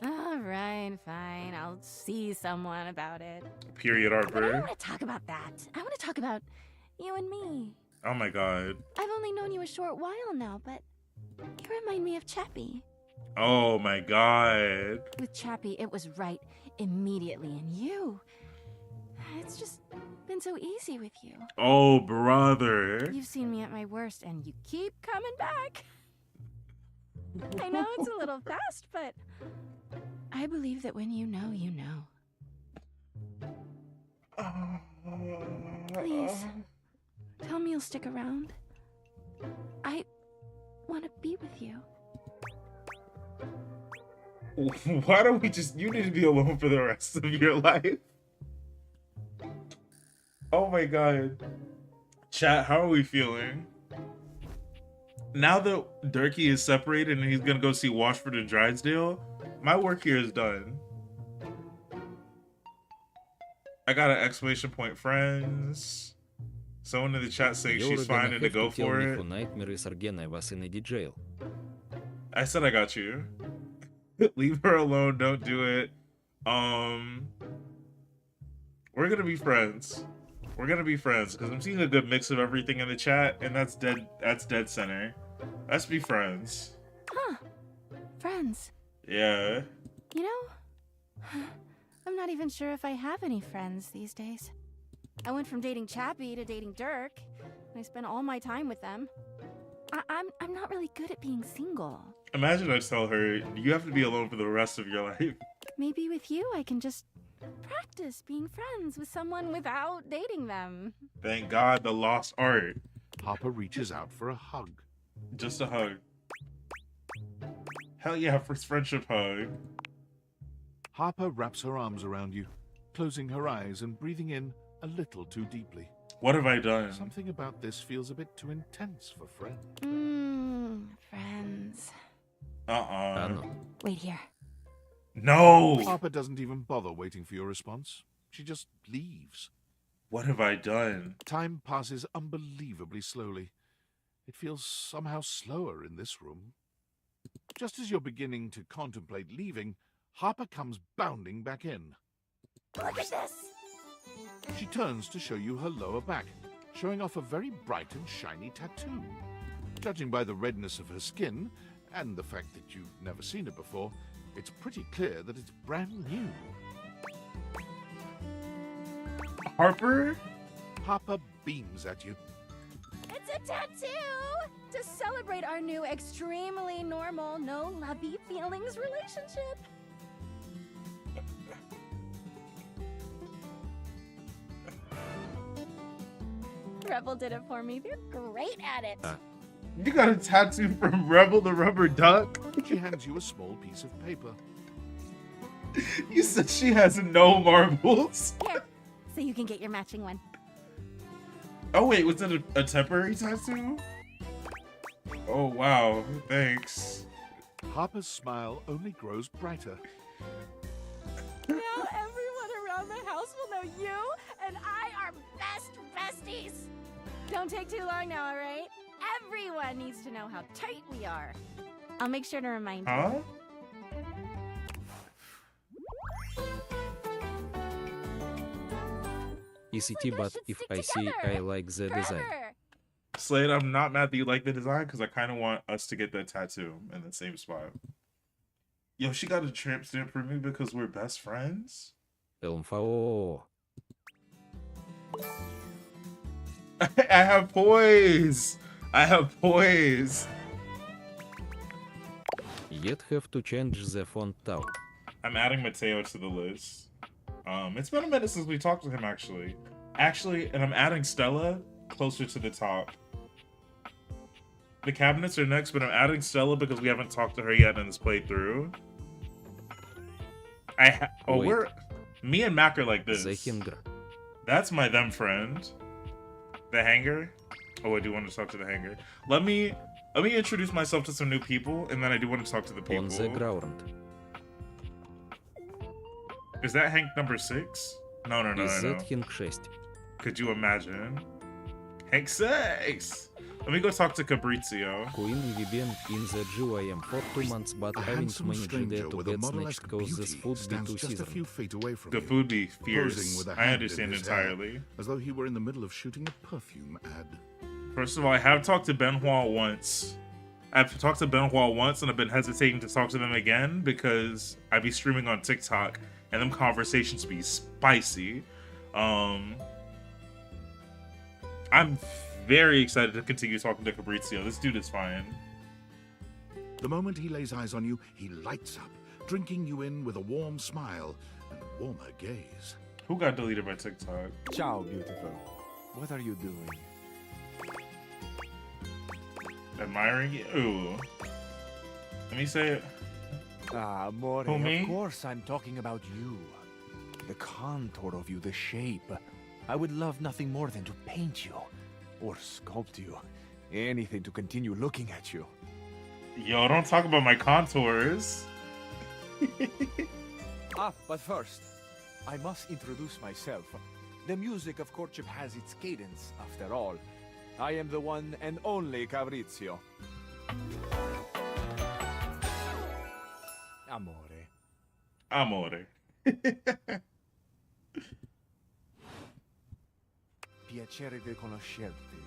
All right, fine. I'll see someone about it. Period, But I don't Harper. want to talk about that. I want to talk about you and me. Oh my god. I've only known you a short while now, but you remind me of Chappie. Oh my god. With Chappie, it was right immediately, and you... It's just been so easy with you. Oh, brother. You've seen me at my worst, and you keep coming back. I know it's a little fast, but I believe that when you know, you know. Please, tell me you'll stick around. I want to be with you. Why don't we just... You need to be alone for the rest of your life. Oh my god. Chat, how are we feeling? Now that Durkee is separated and he's gonna go see Washford and Drysdale, my work here is done. I got an exclamation point friends. Someone in the chat saying You're she's gonna fine and to have go tell for me it. who Nightmare is again. I was in a jail. I said I got you. Leave her alone, don't do it. We're gonna be friends. We're gonna be friends because I'm seeing a good mix of everything in the chat, and that's dead center. Let's be friends. Huh. Friends. Yeah. You know, I'm not even sure if I have any friends these days. I went from dating Chappie to dating Dirk, and I spent all my time with them. I'm not really good at being single. Imagine I tell her, you have to be alone for the rest of your life. Maybe with you I can just practice being friends with someone without dating them. Thank God, the lost art. Harper reaches out for a hug. Just a hug. Hell yeah, first friendship hug. Harper wraps her arms around you, closing her eyes and breathing in a little too deeply. What have I done? Something about this feels a bit too intense for friends. Friends. Wait here. No! Harper doesn't even bother waiting for your response. She just leaves. What have I done? Time passes unbelievably slowly. It feels somehow slower in this room. Just as you're beginning to contemplate leaving, Harper comes bounding back in. Look at this! She turns to show you her lower back, showing off a very bright and shiny tattoo. Judging by the redness of her skin, and the fact that you've never seen it before, it's pretty clear that it's brand new. Harper? Harper beams at you. It's a tattoo! To celebrate our new extremely normal, no lovey feelings relationship. Rebel did it for me. They're great at it. You got a tattoo from Rebel the Rubber Duck? She hands you a small piece of paper. You said she has no marbles. Here, so you can get your matching one. Oh wait, was it a temporary tattoo? Oh wow, thanks. Harper's smile only grows brighter. Now everyone around the house will know you and I are best besties. Don't take too long now, all right? Everyone needs to know how tight we are. I'll make sure to remind Huh? you. ECT, but if I see I like the design. Slade, I'm not mad that you like the design because I kind of want us to get that tattoo in the same spot. Yo, she got a tramp stamp for me because we're best friends? LMFAO. I have poise! I have poise! Yet have to change the font tau. I'm adding Mateo to the list. It's been a minute since we talked to him, actually. And I'm adding Stella closer to the top. The cabinets are next, but I'm adding Stella because we haven't talked to her yet in this playthrough. Me and Mac are like this. That's my them friend. The hanger. Oh, I do want to talk to the hanger. Let me introduce myself to some new people, and then I do want to talk to the people. On the ground. Is that Hank number 6? No. Is that Hank 6? Could you imagine? Hank 6! Let me go talk to Fabrizio. Queen we been in the GYM for 2 months, but haven't managed there to get snatched cause this food be too seasoned. The food be fierce. I understand entirely. As though he were in the middle of shooting a perfume ad. First of all, I have talked to Benhua once. I've talked to Benhua once, and I've been hesitating to talk to them again because I be streaming on TikTok, and them conversations be spicy. I'm very excited to continue talking to Fabrizio. This dude is fine. The moment he lays eyes on you, he lights up, drinking you in with a warm smile and warmer gaze. Who got deleted by TikTok? Ciao, beautiful. What are you doing? Admiring you? Ooh. Let me say it. Ah, amore, Who, me? of course I'm talking about you. The contour of you, the shape. I would love nothing more than to paint you. Or sculpt you. Anything to continue looking at you. Yo, don't talk about my contours. But first, I must introduce myself. The music of courtship has its cadence, after all. I am the one and only Fabrizio. Amore. Amore. Piacere di conoscerti.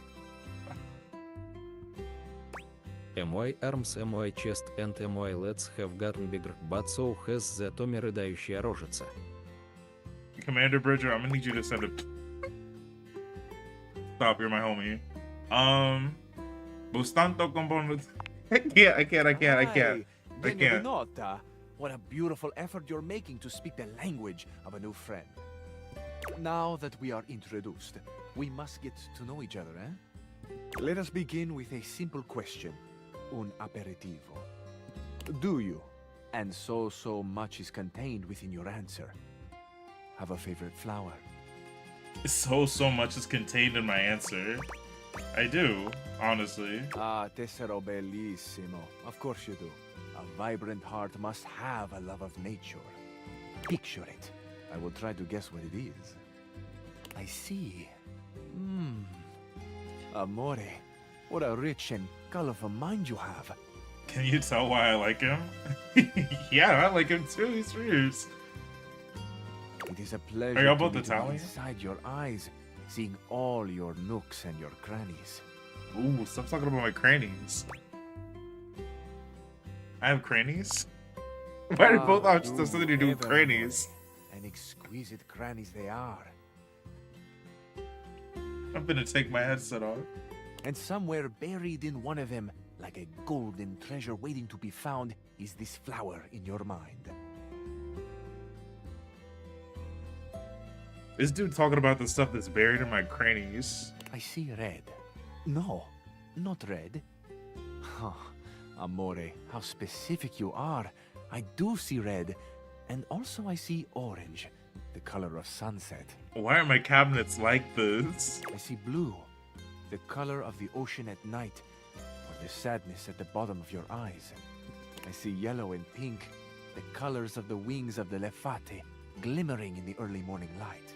MY arms, MY chest and MY legs have gotten bigger, but so has the Tommy рыдающая рожица. Commander Bridger, I'm gonna need you to send a... Stop, you're my homie. Bustanto compono... I can't. Benvenuta. What a beautiful effort you're making to speak the language of a new friend. Now that we are introduced, we must get to know each other, eh? Let us begin with a simple question. Un aperitivo. Do you, and so much is contained within your answer, have a favorite flower? So much is contained in my answer. I do, honestly. Ah, tessero bellissimo. Of course you do. A vibrant heart must have a love of nature. Picture it. I will try to guess what it is. I see. Amore, what a rich and colorful mind you have. Can you tell why I like him? Yeah, I like him too. He's fierce. It is a pleasure Are y'all to both look Italian? inside your eyes, seeing all your nooks and your crannies. Ooh, stop talking about my crannies. I have crannies? Why do both options have something to do with crannies? And exquisite crannies they are. I'm gonna take my headset off. And somewhere buried in one of them, like a golden treasure waiting to be found, is this flower in your mind. This dude talking about the stuff that's buried in my crannies. I see red. No, not red. Huh. Amore, how specific you are. I do see red, and also I see orange, the color of sunset. Why are my cabinets like this? I see blue, the color of the ocean at night, or the sadness at the bottom of your eyes. I see yellow and pink, the colors of the wings of the lefate, glimmering in the early morning light.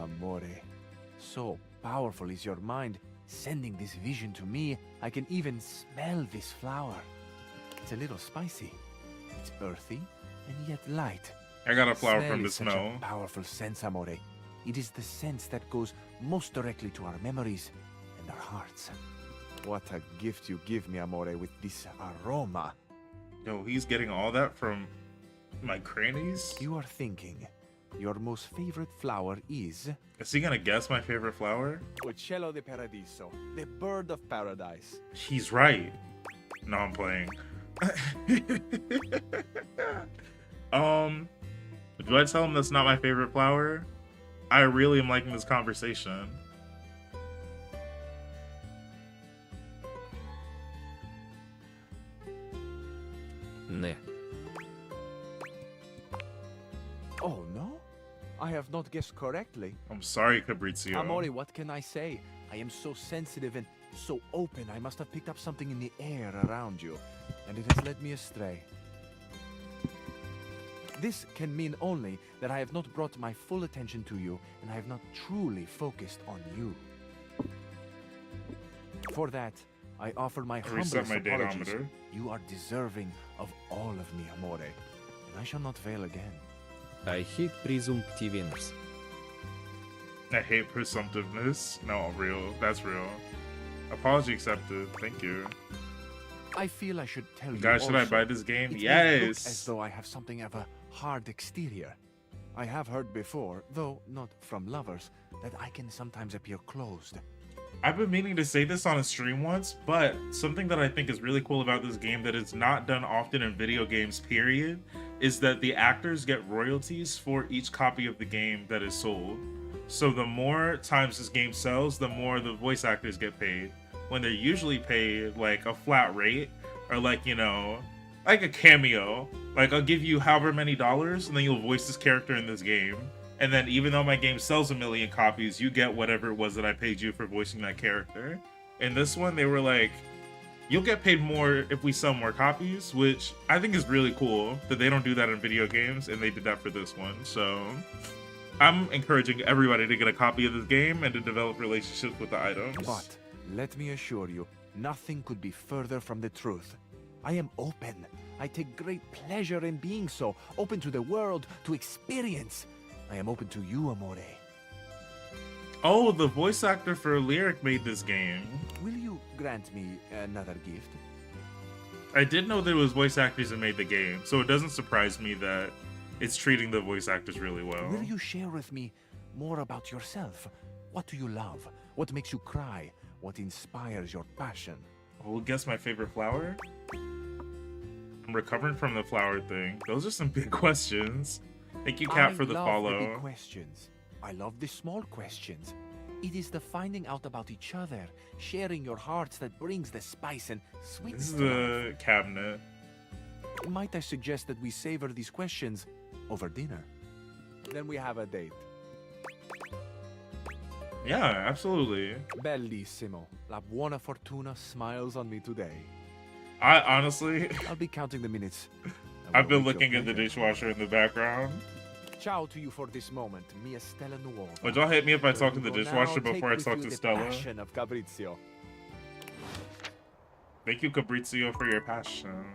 Amore, so powerful is your mind, sending this vision to me, I can even smell this flower. It's a little spicy. It's earthy and yet light. I got a flower Smell from the is such smell. a powerful sense, Amore. It is the sense that goes most directly to our memories and our hearts. What a gift you give me, Amore, with this aroma. Yo, he's getting all that from my crannies? You are thinking your most favorite flower is... Is he gonna guess my favorite flower? Uccello de Paradiso, the bird of paradise. He's right. No, I'm playing. Do I tell him that's not my favorite flower? I really am liking this conversation. Не. Oh, no? I have not guessed correctly. I'm sorry, Fabrizio. Amore, what can I say? I am so sensitive and so open. I must have picked up something in the air around you, and it has led me astray. This can mean only that I have not brought my full attention to you, and I have not truly focused on you. For that, I offer my humblest Reset my apologies. datometer. You are deserving of all of me, Amore, and I shall not fail again. I hate presumptiveness. I hate presumptiveness. No, real. That's real. Apology accepted. Thank you. I feel I should tell you. Guys, should I also, buy this game? it may look Yes. as though I have something of a hard exterior. I have heard before, though not from lovers, that I can sometimes appear closed. I've been meaning to say this on a stream once, but something that I think is really cool about this game that is not done often in video games, period, is that the actors get royalties for each copy of the game that is sold. So the more times this game sells, the more the voice actors get paid. When they're usually paid like a flat rate, or like, you know, like a cameo. Like, I'll give you however many dollars, and then you'll voice this character in this game. And then even though my game sells 1 million copies, you get whatever it was that I paid you for voicing that character. In this one, they were like, you'll get paid more if we sell more copies, which I think is really cool that they don't do that in video games, and they did that for this one. So I'm encouraging everybody to get a copy of this game and to develop relationships with the items. But let me assure you, nothing could be further from the truth. I am open. I take great pleasure in being so, open to the world, to experience. I am open to you, Amore. Oh, the voice actor for Lyric made this game. Will you grant me another gift? I did know there was voice actors that made the game, so it doesn't surprise me that it's treating the voice actors really well. Will you share with me more about yourself? What do you love? What makes you cry? What inspires your passion? Well, guess my favorite flower? I'm recovering from the flower thing. Those are some big questions. Thank you, Kat, for the follow. I love the big questions. I love the small questions. It is the finding out about each other, sharing your hearts that brings the spice and sweetness. This is to the cabinet. life. Might I suggest that we savor these questions over dinner? Then we have a date. Yeah, absolutely. Bellissimo. La buona fortuna smiles on me today. I honestly... I'll be counting the minutes. I've been looking at the dishwasher in the background. Ciao to you for this moment, Mia Stella Nuova. Would y'all hate me if I talk to the We will dishwasher now before I take talk with to you the Stella? passion of Fabrizio. Thank you, Fabrizio, for your passion.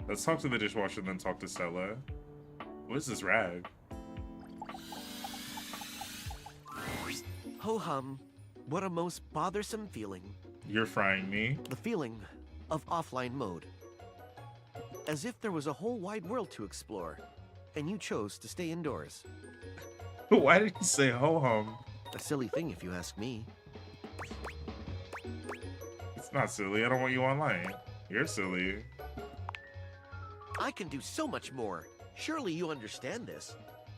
Let's talk to the dishwasher, then talk to Stella. What is this rag? Ho hum, what a most bothersome feeling. You're frying me. The feeling of offline mode. As if there was a whole wide world to explore, and you chose to stay indoors. Why did you say ho hum? A silly thing if you ask me. It's not silly. I don't want you online. You're silly. I can do so much more. Surely you understand this.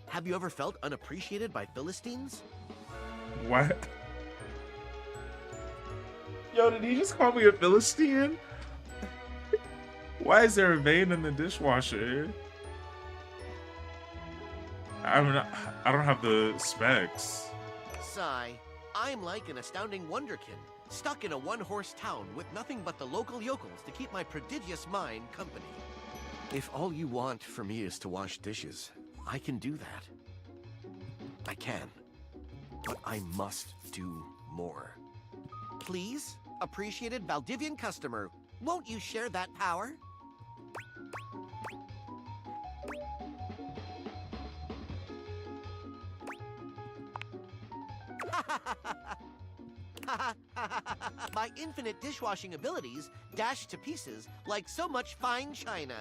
Have you ever felt unappreciated by Philistines? What? Yo, did he just call me a Philistine? Why is there a vein in the dishwasher? I don't have the specs. Sigh. I'm like an astounding wonderkin, stuck in a one-horse town with nothing but the local yokels to keep my prodigious mind company. If all you want for me is to wash dishes, I can do that. I can. But I must do more. Please, appreciated Valdivian customer, won't you share that power? My infinite dishwashing abilities dash to pieces like so much fine china.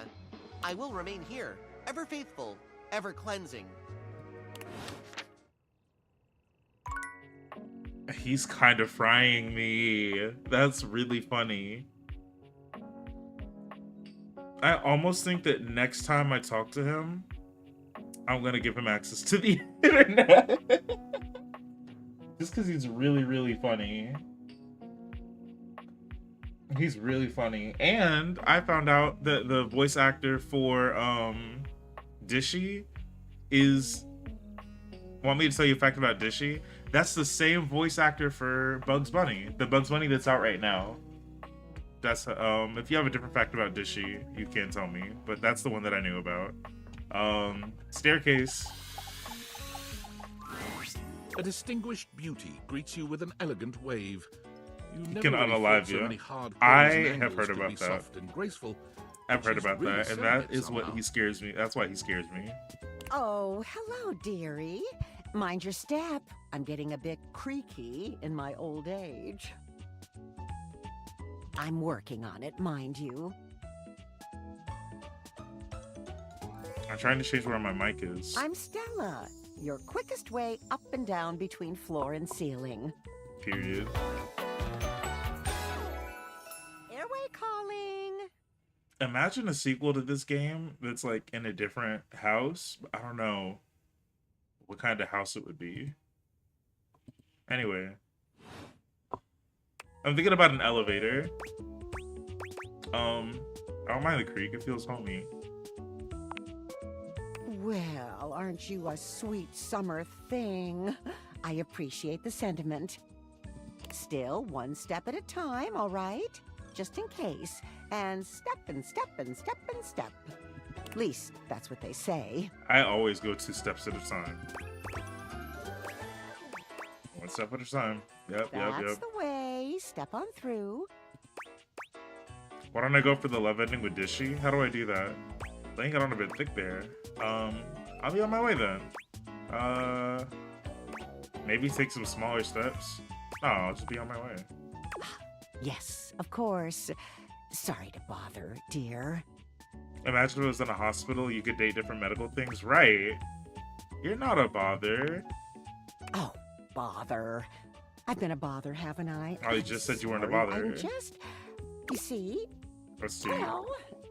I will remain here, ever faithful, ever cleansing. He's kind of frying me. That's really funny. I almost think that next time I talk to him, I'm gonna give him access to the internet. Just because he's really, really funny. He's really funny. And I found out that the voice actor for Dishy is... Want me to tell you a fact about Dishy? That's the same voice actor for Bugs Bunny. The Bugs Bunny that's out right now. That's if you have a different fact about Dishy, you can tell me. But that's the one that I knew about. Staircase. A distinguished beauty greets you with an elegant wave. You can unalive you. I have heard about that. Soft and graceful. I've heard about that, and that is what he scares me. That's why he scares me. Oh, hello, dearie. Mind your step. I'm getting a bit creaky in my old age. I'm working on it, mind you. I'm trying to change where my mic is. I'm Stella, your quickest way up and down between floor and ceiling. Period. Airway calling. Imagine a sequel to this game that's like in a different house. I don't know what kind of house it would be. Anyway, I'm thinking about an elevator. I don't mind the creak. It feels homey. Well, aren't you a sweet summer thing? I appreciate the sentiment. Still, one step at a time, all right? Just in case. And step and step and step and step. At least, that's what they say. I always go 2 steps at a time. 1 step at a time. Yep. That's the way. Step on through. Why don't I go for the love ending with Dishy? How do I do that? Laying it on a bit thick there. I'll be on my way then. Maybe take some smaller steps. No, I'll just be on my way. Yes, of course. Sorry to bother, dear. Imagine if it was in a hospital, you could date different medical things. Right. You're not a bother. Oh, bother. I've been a bother, haven't I? Oh, you just said you weren't a Sorry, bother. I'm just... You see? Let's see. Well...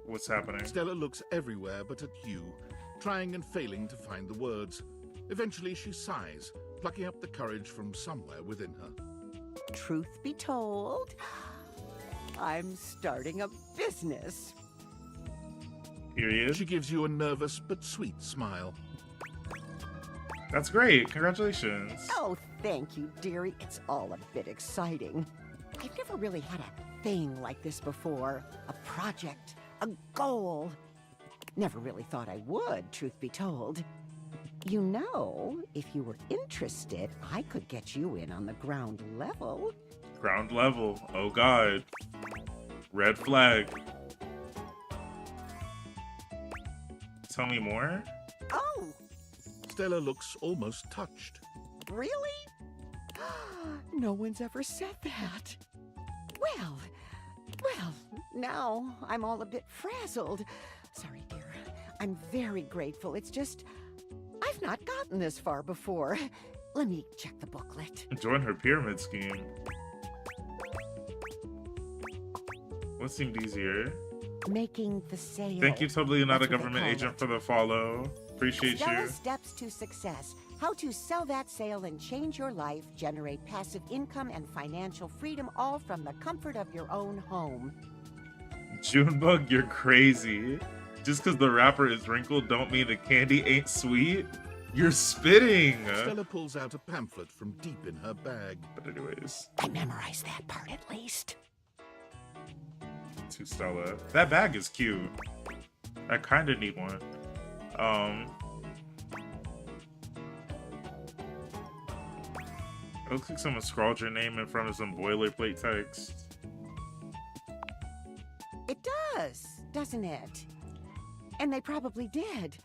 What's happening? Stella looks everywhere but at you, trying and failing to find the words. Eventually she sighs, plucking up the courage from somewhere within her. Truth be told, I'm starting a business. Period. She gives you a nervous but sweet smile. That's great. Congratulations. Oh, thank you, dearie. It's all a bit exciting. I've never really had a thing like this before. A project, a goal. Never really thought I would, truth be told. You know, if you were interested, I could get you in on the ground level. Ground level. Oh, God. Red flag. Tell me more? Oh! Stella looks almost touched. Really? No one's ever said that. Well, now I'm all a bit frazzled. Sorry, dear. I'm very grateful. It's just, I've not gotten this far before. Let me check the booklet. Join her pyramid scheme. What seemed easier? Making the sale. Thank you, totally not That's a what they government call agent, it. for the follow. Appreciate Stella you. Steps to Success. How to sell that sale and change your life, generate passive income and financial freedom, all from the comfort of your own home. Junebug, you're crazy. Just because the wrapper is wrinkled don't mean the candy ain't sweet. You're spitting! Stella pulls out a pamphlet from deep in her bag. But anyways. I memorized that part at least. To Stella. That bag is cute. I kind of need one. It looks like someone scrawled your name in front of some boilerplate text. It does, doesn't it? And they probably did.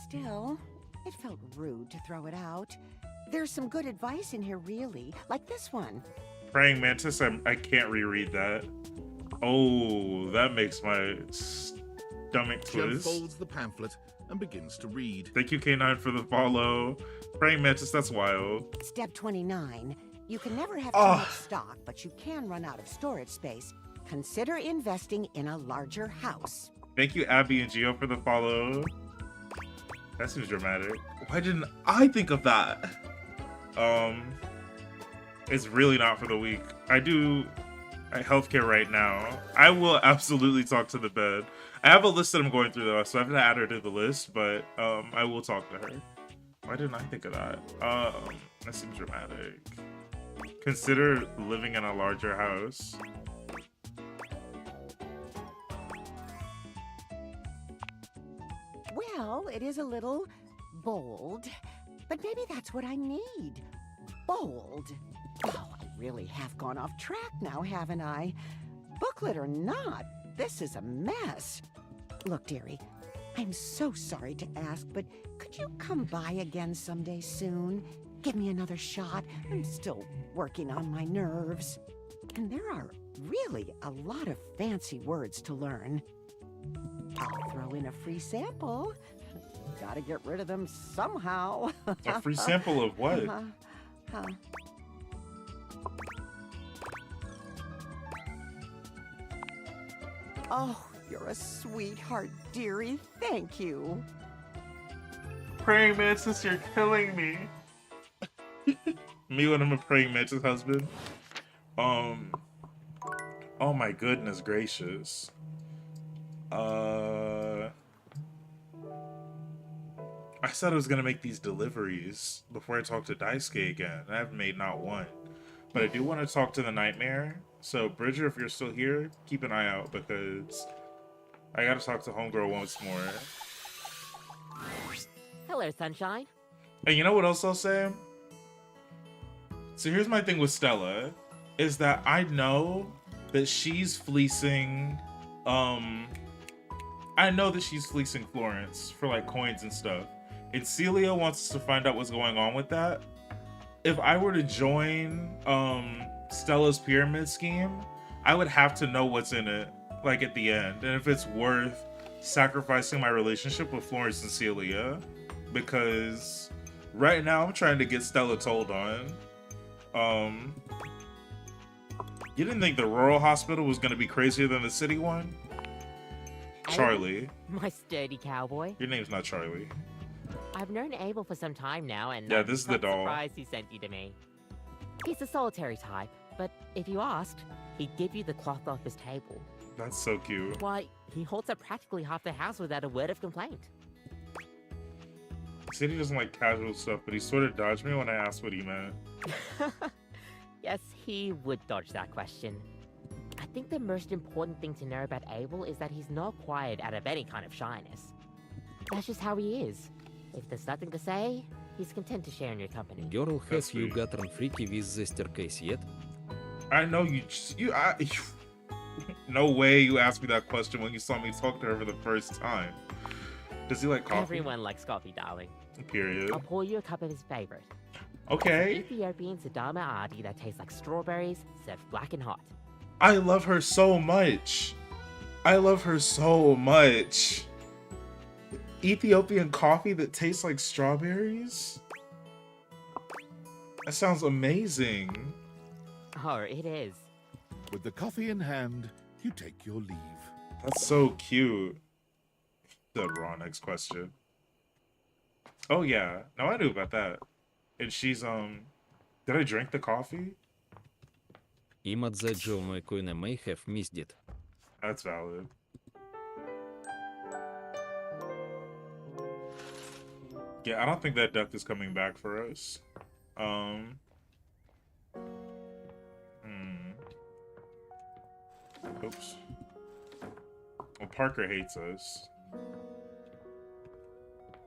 Still, it felt rude to throw it out. There's some good advice in here, really, like this one. Praying Mantis, I can't reread that. Oh, that makes my stomach She twist. unfolds the pamphlet and begins to read. Thank you, K9, for the follow. Praying Mantis, that's wild. Step 29. You can never have too much stock, but you can run out of storage space. Consider investing in a larger house. Thank you, Abby and Gio, for the follow. That seems dramatic. Why didn't I think of that? It's really not for the weak. I do healthcare right now. I will absolutely talk to the bed. I have a list that I'm going through though, so I have to add her to the list, but I will talk to her. Why didn't I think of that? That seems dramatic. Consider living in a larger house. Well, it is a little bold, but maybe that's what I need. Bold. Oh, I really have gone off track now, haven't I? Booklet or not, this is a mess. Look, dearie, I'm so sorry to ask, but could you come by again someday soon? Give me another shot. I'm still working on my nerves. And there are really a lot of fancy words to learn. I'll throw in a free sample. Gotta get rid of them somehow. A free sample of what? Oh, you're a sweetheart, dearie. Thank you. Praying Mantis, you're killing me. Me when I'm a praying Mantis husband. Oh my goodness gracious. I said I was gonna make these deliveries before I talk to Daisuke again. I haven't made not one. But I do want to talk to the Nightmare. So Bridger, if you're still here, keep an eye out because I gotta talk to Homegirl once more. Hello, sunshine. And you know what else I'll say? So here's my thing with Stella, is that I know that she's fleecing, I know that she's fleecing Florence for like coins and stuff. And Celia wants us to find out what's going on with that. If I were to join Stella's pyramid scheme, I would have to know what's in it, like at the end. And if it's worth sacrificing my relationship with Florence and Celia, because right now I'm trying to get Stella told on. You didn't think the rural hospital was going to be crazier than the city one? Charlie. My sturdy cowboy. Your name's not Charlie. I've known Abel for some time now, and yeah, this is the doll. I'm surprised he sent you to me. He's a solitary type, but if you asked, he'd give you the cloth off his table. That's so cute. Why, he holds up practically half the house without a word of complaint. He said he doesn't like casual stuff, but he sort of dodged me when I asked what he meant. Yes, he would dodge that question. I think the most important thing to know about Abel is that he's not quiet out of any kind of shyness. That's just how he is. If there's nothing to say, he's content to share in your company. Girl, have you gotten freaky with the staircase yet? I know no way you asked me that question when you saw me talk to her for the first time. Does he like coffee? Everyone likes coffee, darling. Period. I'll pour you a cup of his favorite. Okay. Ethiopian Sadama Adi that tastes like strawberries, served black and hot. I love her so much. I love her so much. Ethiopian coffee that tastes like strawberries? That sounds amazing. Oh, it is. With the coffee in hand, you take your leave. That's so cute. The raw next question. Oh yeah, no, I knew about that. And she's did I drink the coffee? May have missed it. That's valid. Yeah, I don't think that duck is coming back for us. Oops. Well, Parker hates us.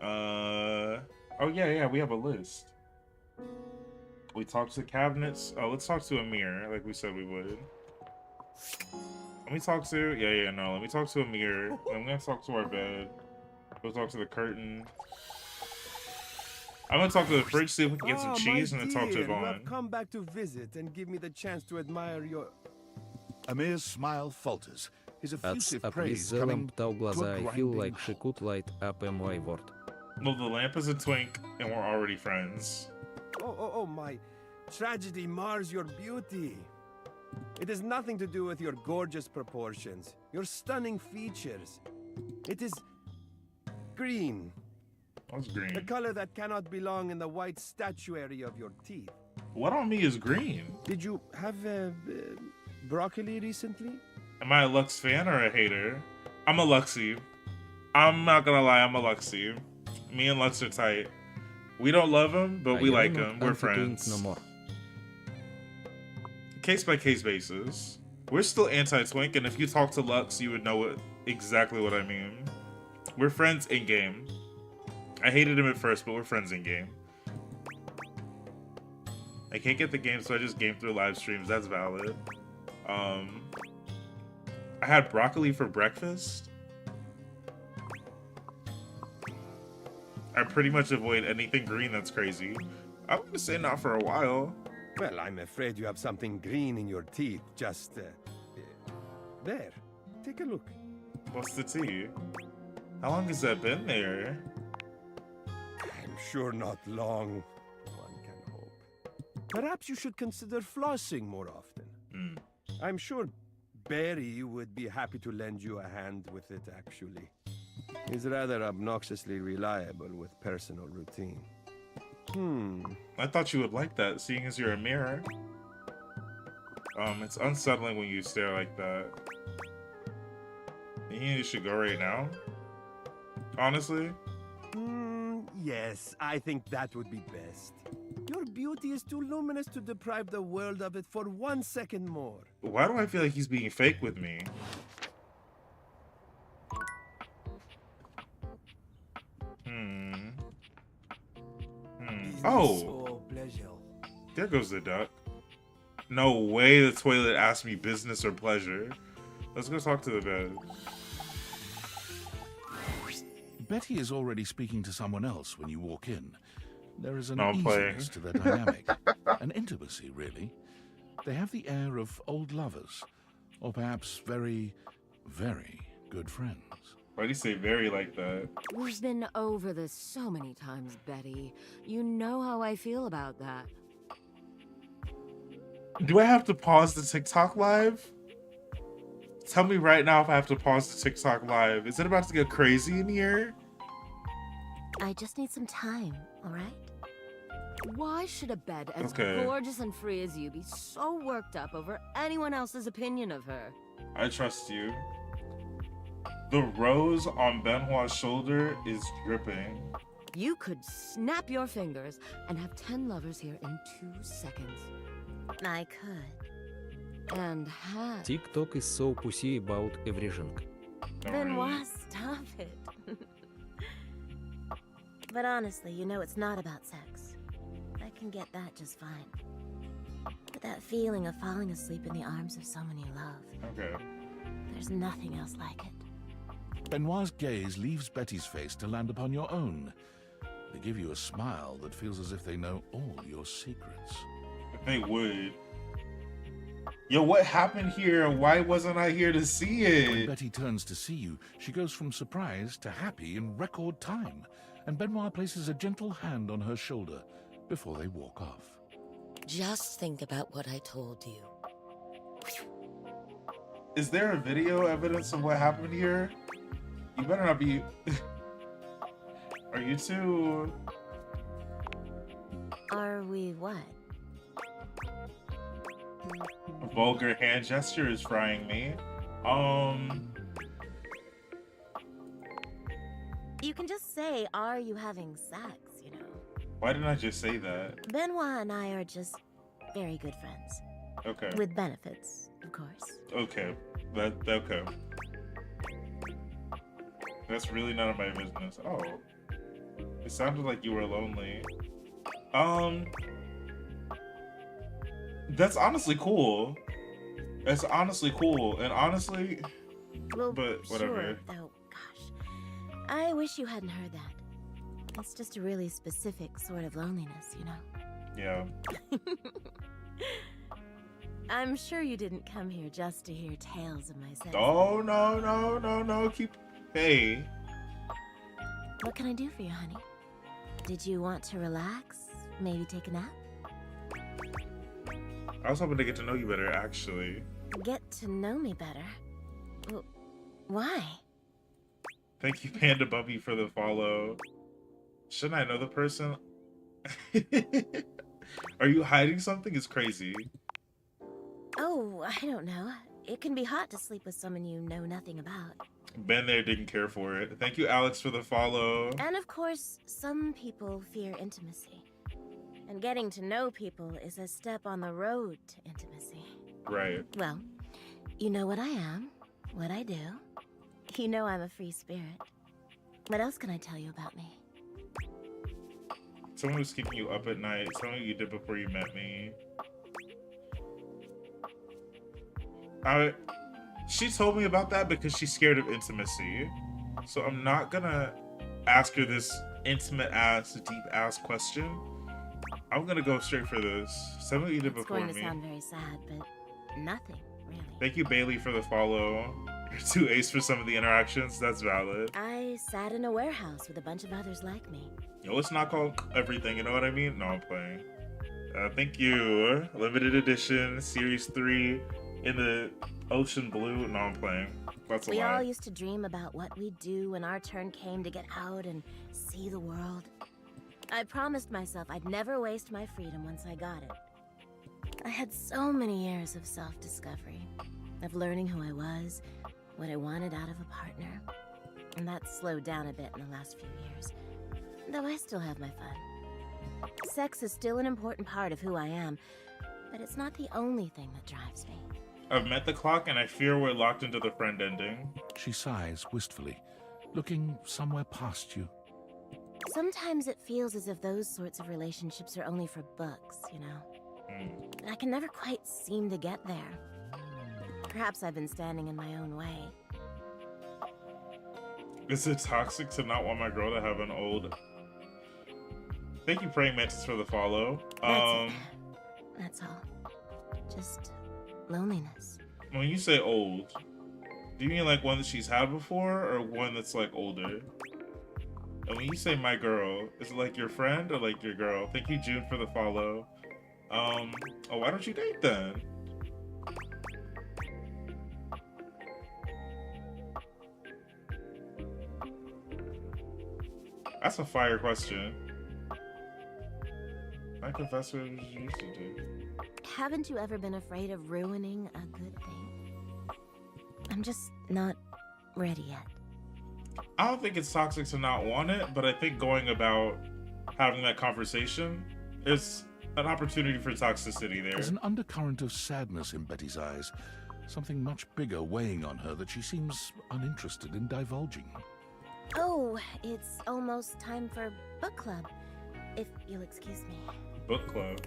Oh yeah, we have a list. We talked to cabinets. Oh, let's talk to Amir, like we said we would. Let me talk to... no. Let me talk to Amir. I'm gonna talk to our bed. We'll talk to the curtain. I'm gonna talk to the fridge, see if we can get some cheese, and then talk to You Vaughn. have come back to visit and give me the chance to admire your... Amir's smile falters. His От effusive praise опризела coming mptał to глаза a I feel grinding like she could light up my word. Well, the lamp is a twink, and we're already friends. Oh, my tragedy mars your beauty. It has nothing to do with your gorgeous proportions, your stunning features. It is green. What's green? The color that cannot belong in the white statuary of your teeth. What on me is green? Did you have broccoli recently? Am I a Lux fan or a hater? I'm a Luxie. I'm not gonna lie, I'm a Luxie. Me and Lux are tight. We don't love him, but we like him. We're friends. No more. Case by case basis. We're still anti-twink, and if you talk to Lux, you would know exactly what I mean. We're friends in game. I hated him at first, but we're friends in game. I can't get the game, so I just game through live streams. That's valid. I had broccoli for breakfast. I pretty much avoid anything green that's crazy. I'm gonna say not for a while. Well, I'm afraid you have something green in your teeth. Just, there. Take a look. What's the tea? How long has that been there? I'm sure not long. One can hope. Perhaps you should consider flossing more often. I'm sure Barry would be happy to lend you a hand with it, actually. He's rather obnoxiously reliable with personal routine. I thought you would like that, seeing as you're a mirror. It's unsettling when you stare like that. You think you should go right now? Honestly? Yes, I think that would be best. Your beauty is too luminous to deprive the world of it for 1 second more. Why do I feel like he's being fake with me? Oh! There goes the duck. No way the toilet asked me business or pleasure. Let's go talk to the bed. Betty is already speaking to someone else when you walk in. There is an No, I'm playing. easiness to their dynamic, an intimacy, really. They have the air of old lovers, or perhaps very, very good friends. Why do you say very like that? We've been over this so many times, Betty. You know how I feel about that. Do I have to pause the TikTok live? Tell me right now if I have to pause the TikTok live. Is it about to get crazy in here? I just need some time, all right? Why should a bed as Okay. gorgeous and free as you be so worked up over anyone else's opinion of her? I trust you. The rose on Benoit's shoulder is dripping. You could snap your fingers and have 10 lovers here in 2 seconds. I could. And had. TikTok is so pussy about everything. Benoit, stop it. But honestly, you know it's not about sex. I can get that just fine. But that feeling of falling asleep in the arms of someone you love. Okay. There's nothing else like it. Benoit's gaze leaves Betty's face to land upon your own. They give you a smile that feels as if they know all your secrets. They would. Yo, what happened here and why wasn't I here to see When it? Betty turns to see you, she goes from surprised to happy in record time, and Benoit places a gentle hand on her shoulder before they walk off. Just think about what I told you. Is there a video evidence of what happened here? You better not be... Are you two... Are we what? A vulgar hand gesture is frying me. You can just say, are you having sex? Why didn't I just say that? Benoit and I are just very good friends. Okay. With benefits, of course. Okay. Okay. That's really none of my business. Oh. It sounded like you were lonely. That's honestly cool. That's honestly cool. And honestly, Well, but whatever. Sure, though, gosh. I wish you hadn't heard that. It's just a really specific sort of loneliness, you know? Yeah. I'm sure you didn't come here just to hear tales of my sex. Oh, no. Hey. What can I do for you, honey? Did you want to relax? Maybe take a nap? I was hoping to get to know you better, actually. Get to know me better? Well, why? Thank you, Panda Bubby, for the follow. Shouldn't I know the person? Are you hiding something? It's crazy. Oh, I don't know. It can be hot to sleep with someone you know nothing about. Been there, didn't care for it. Thank you, Alex, for the follow. And of course, some people fear intimacy. And getting to know people is a step on the road to intimacy. Right. Well, you know what I am, what I do. You know I'm a free spirit. What else can I tell you about me? Someone who's keeping you up at night. Something you did before you met me. She told me about that because she's scared of intimacy. So I'm not gonna ask her this intimate ass, deep ass question. I'm gonna go straight for this. Something you did before me. It's going to sound very sad, but nothing, really. Thank you, Bailey, for the follow. You're too ace for some of the interactions. That's valid. I sat in a warehouse with a bunch of others like me. Yo, let's not call everything, you know what I mean? No, I'm playing. Thank you. Limited edition, series 3 in the ocean blue. No, I'm playing. That's a We lie. all used to dream about what we'd do when our turn came to get out and see the world. I promised myself I'd never waste my freedom once I got it. I had so many years of self-discovery, of learning who I was, what I wanted out of a partner. And that's slowed down a bit in the last few years, though I still have my fun. Sex is still an important part of who I am, but it's not the only thing that drives me. I've met the clock and I fear we're locked into the friend ending. She sighs wistfully, looking somewhere past you. Sometimes it feels as if those sorts of relationships are only for books, you know? I can never quite seem to get there. Perhaps I've been standing in my own way. Is it toxic to not want my girl to have an old... Thank you, Praying Mantis, for the follow. That's all. Just loneliness. When you say old, do you mean like one that she's had before or one that's like older? And when you say my girl, is it like your friend or like your girl? Thank you, June, for the follow. Oh, why don't you date then? That's a fire question. I confess what you used to do. Haven't you ever been afraid of ruining a good thing? I'm just not ready yet. I don't think it's toxic to not want it, but I think going about having that conversation is an opportunity for toxicity there. There's an undercurrent of sadness in Betty's eyes, something much bigger weighing on her that she seems uninterested in divulging. Oh, it's almost time for book club, if you'll excuse me. Book club.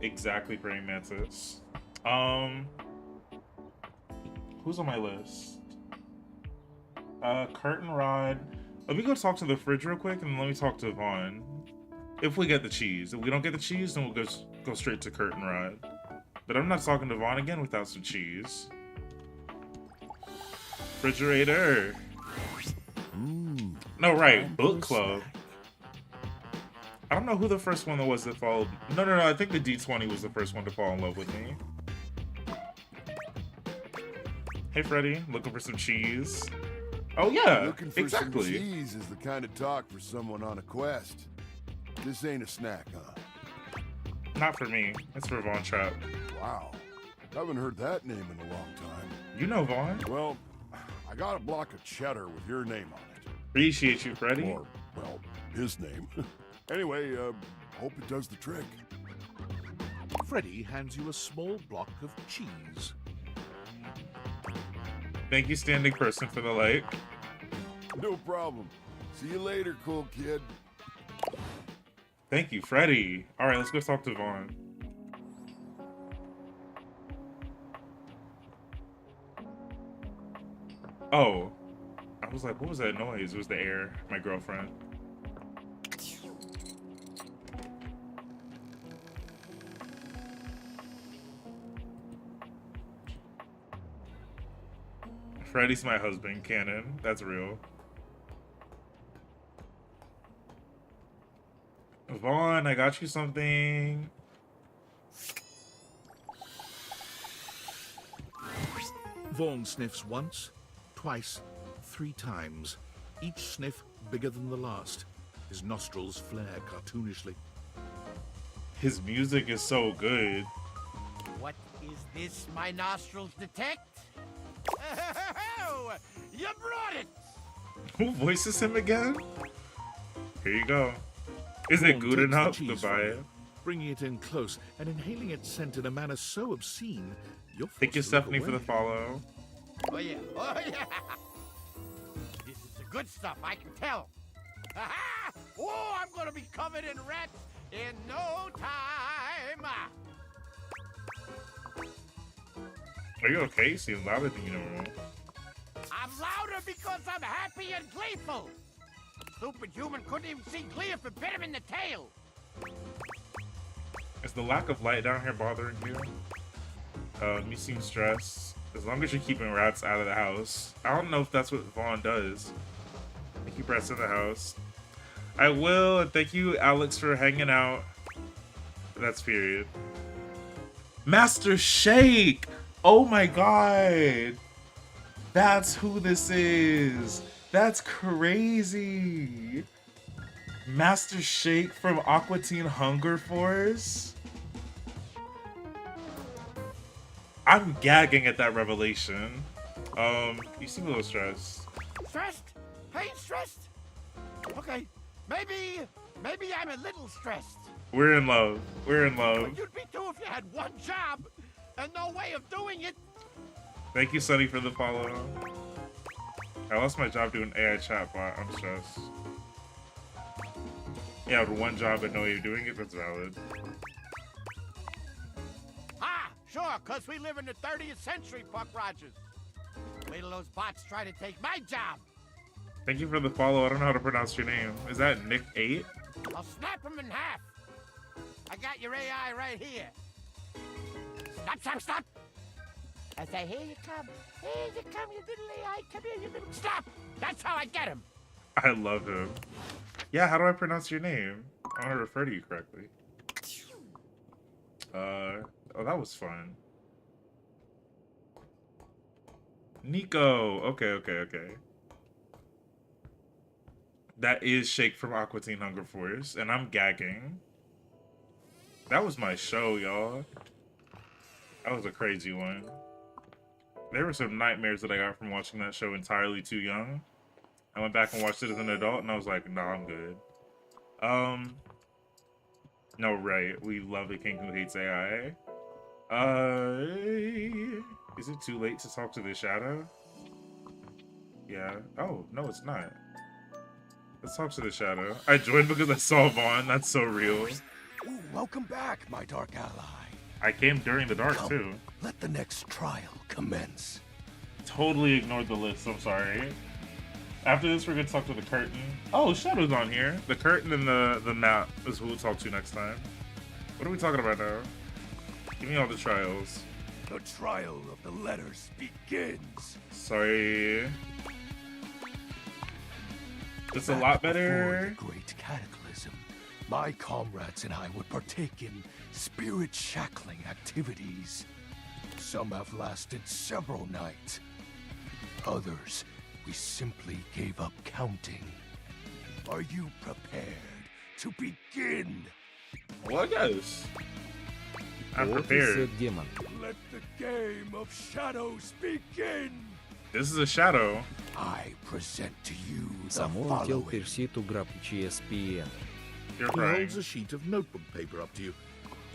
Exactly, Praying Mantis. Who's on my list? Curtain Rod. Let me go talk to the fridge real quick, and let me talk to Vaughn. If we get the cheese. If we don't get the cheese, then we'll go straight to Curtain Rod. But I'm not talking to Vaughn again without some cheese. Refrigerator. No, right. Book club. I don't know who the first one was that followed. No, I think the D20 was the first one to fall in love with me. Hey, Freddy. Looking for some cheese? Oh, yeah. Looking for exactly. some cheese is the kind of talk for someone on a quest. This ain't a snack, huh? Not for me. It's for Von Trapp. Wow. Haven't heard that name in a long time. You know Vaughn. Well, I got a block of cheddar with your name on it. Appreciate you, Freddy. Or, well, his name. Anyway, hope it does the trick. Freddy hands you a small block of cheese. Thank you, standing person, for the light. No problem. See you later, cool kid. Thank you, Freddy. All right, let's go talk to Vaughn. Oh, I was like, what was that noise? It was the air, my girlfriend. Freddy's my husband, canon. That's real. Vaughn, I got you something. Vaughn sniffs once, twice, 3 times. Each sniff bigger than the last. His nostrils flare cartoonishly. His music is so good. What is this my nostrils detect? Oh, you brought it! Who voices him again? Here you go. Is it good enough to buy it? Bringing it in close and inhaling its scent in a manner so obscene, you're forced Thank you, to look Stephanie, for the away. follow. Oh yeah, oh yeah! This is the good stuff, I can tell. Ha-ha! Oh, I'm gonna be covered in rats in no time! Are you okay? You seem louder than you know. I'm louder because I'm happy and gleeful! Stupid human couldn't even see clear if it bit him in the tail! Is the lack of light down here bothering you? You seem stressed. As long as you're keeping rats out of the house. I don't know if that's what Vaughn does. I keep rats in the house. I will, and thank you, Alex, for hanging out. That's period. Master Shake! Oh my god! That's who this is! That's crazy! Master Shake from Aqua Teen Hunger Force? I'm gagging at that revelation. You seem a little stressed. Stressed? I ain't stressed. Okay, maybe I'm a little stressed. We're in love. We're in love. But you'd be too if you had one job and no way of doing it. Thank you, Sunny, for the follow. I lost my job doing AI chatbot. I'm stressed. Yeah, with one job and no way of doing it, that's valid. Ah, sure, because we live in the 30th century, Buck Rogers. Wait till those bots try to take my job. Thank you for the follow. I don't know how to pronounce your name. Is that Nick8? I'll snap them in half. I got your AI right here. Stop, stop, stop. I say, here you come. Here you come, you little AI. Come here, you little... Stop! That's how I get him. I love him. Yeah, how do I pronounce your name? I want to refer to you correctly. Oh, that was fun. Nico. Okay. That is Shake from Aqua Teen Hunger Force, and I'm gagging. That was my show, y'all. That was a crazy one. There were some nightmares that I got from watching that show entirely too young. I went back and watched it as an adult, and I was like, nah, I'm good. No, right. We love a king who hates AI. Is it too late to talk to the shadow? Yeah. Oh, no, it's not. Let's talk to the shadow. I joined because I saw Vaughn. That's so real. Ooh, welcome back, my dark ally. I came during the dark, too. Let the next trial commence. Totally ignored the list. I'm sorry. After this, we're going to talk to the curtain. Oh, Shadow's on here. The curtain and the map is who we'll talk to next time. What are we talking about now? Give me all the trials. The trial of the letters begins. Sorry. It's a lot better. Before the great cataclysm, my comrades and I would partake in spirit-shackling activities. Some have lasted several nights. Others, we simply gave up counting. Are you prepared to begin? Well, yes. I'm prepared. Let the game of shadows begin. This is a shadow. I present to you the Some more tell following. Percy to grab ESPN. He holds a sheet of notebook paper up to you.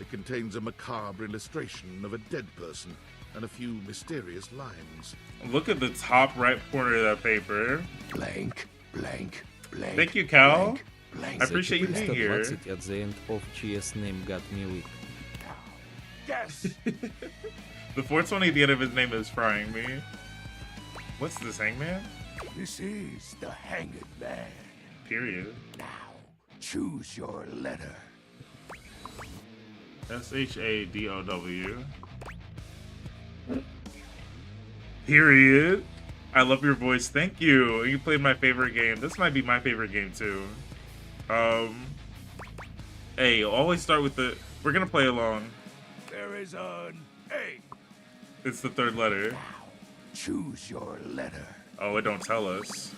It contains a macabre illustration of a dead person and a few mysterious lines. Look at the top right corner of that paper. Blank, blank, blank. Thank you, Cal. Blank, blank. I appreciate you being here. 420 at the end of GS name got me weak. Yes. The 420 at the end of his name is frying me. What's this, Hangman? This is the Hanged Man. Period. Now, choose your letter. SHADOW. Period. I love your voice. Thank you. You played my favorite game. This might be my favorite game too. Hey, always start with the. We're gonna play along. There is an A. It's the third letter. Now, choose your letter. Oh, it don't tell us.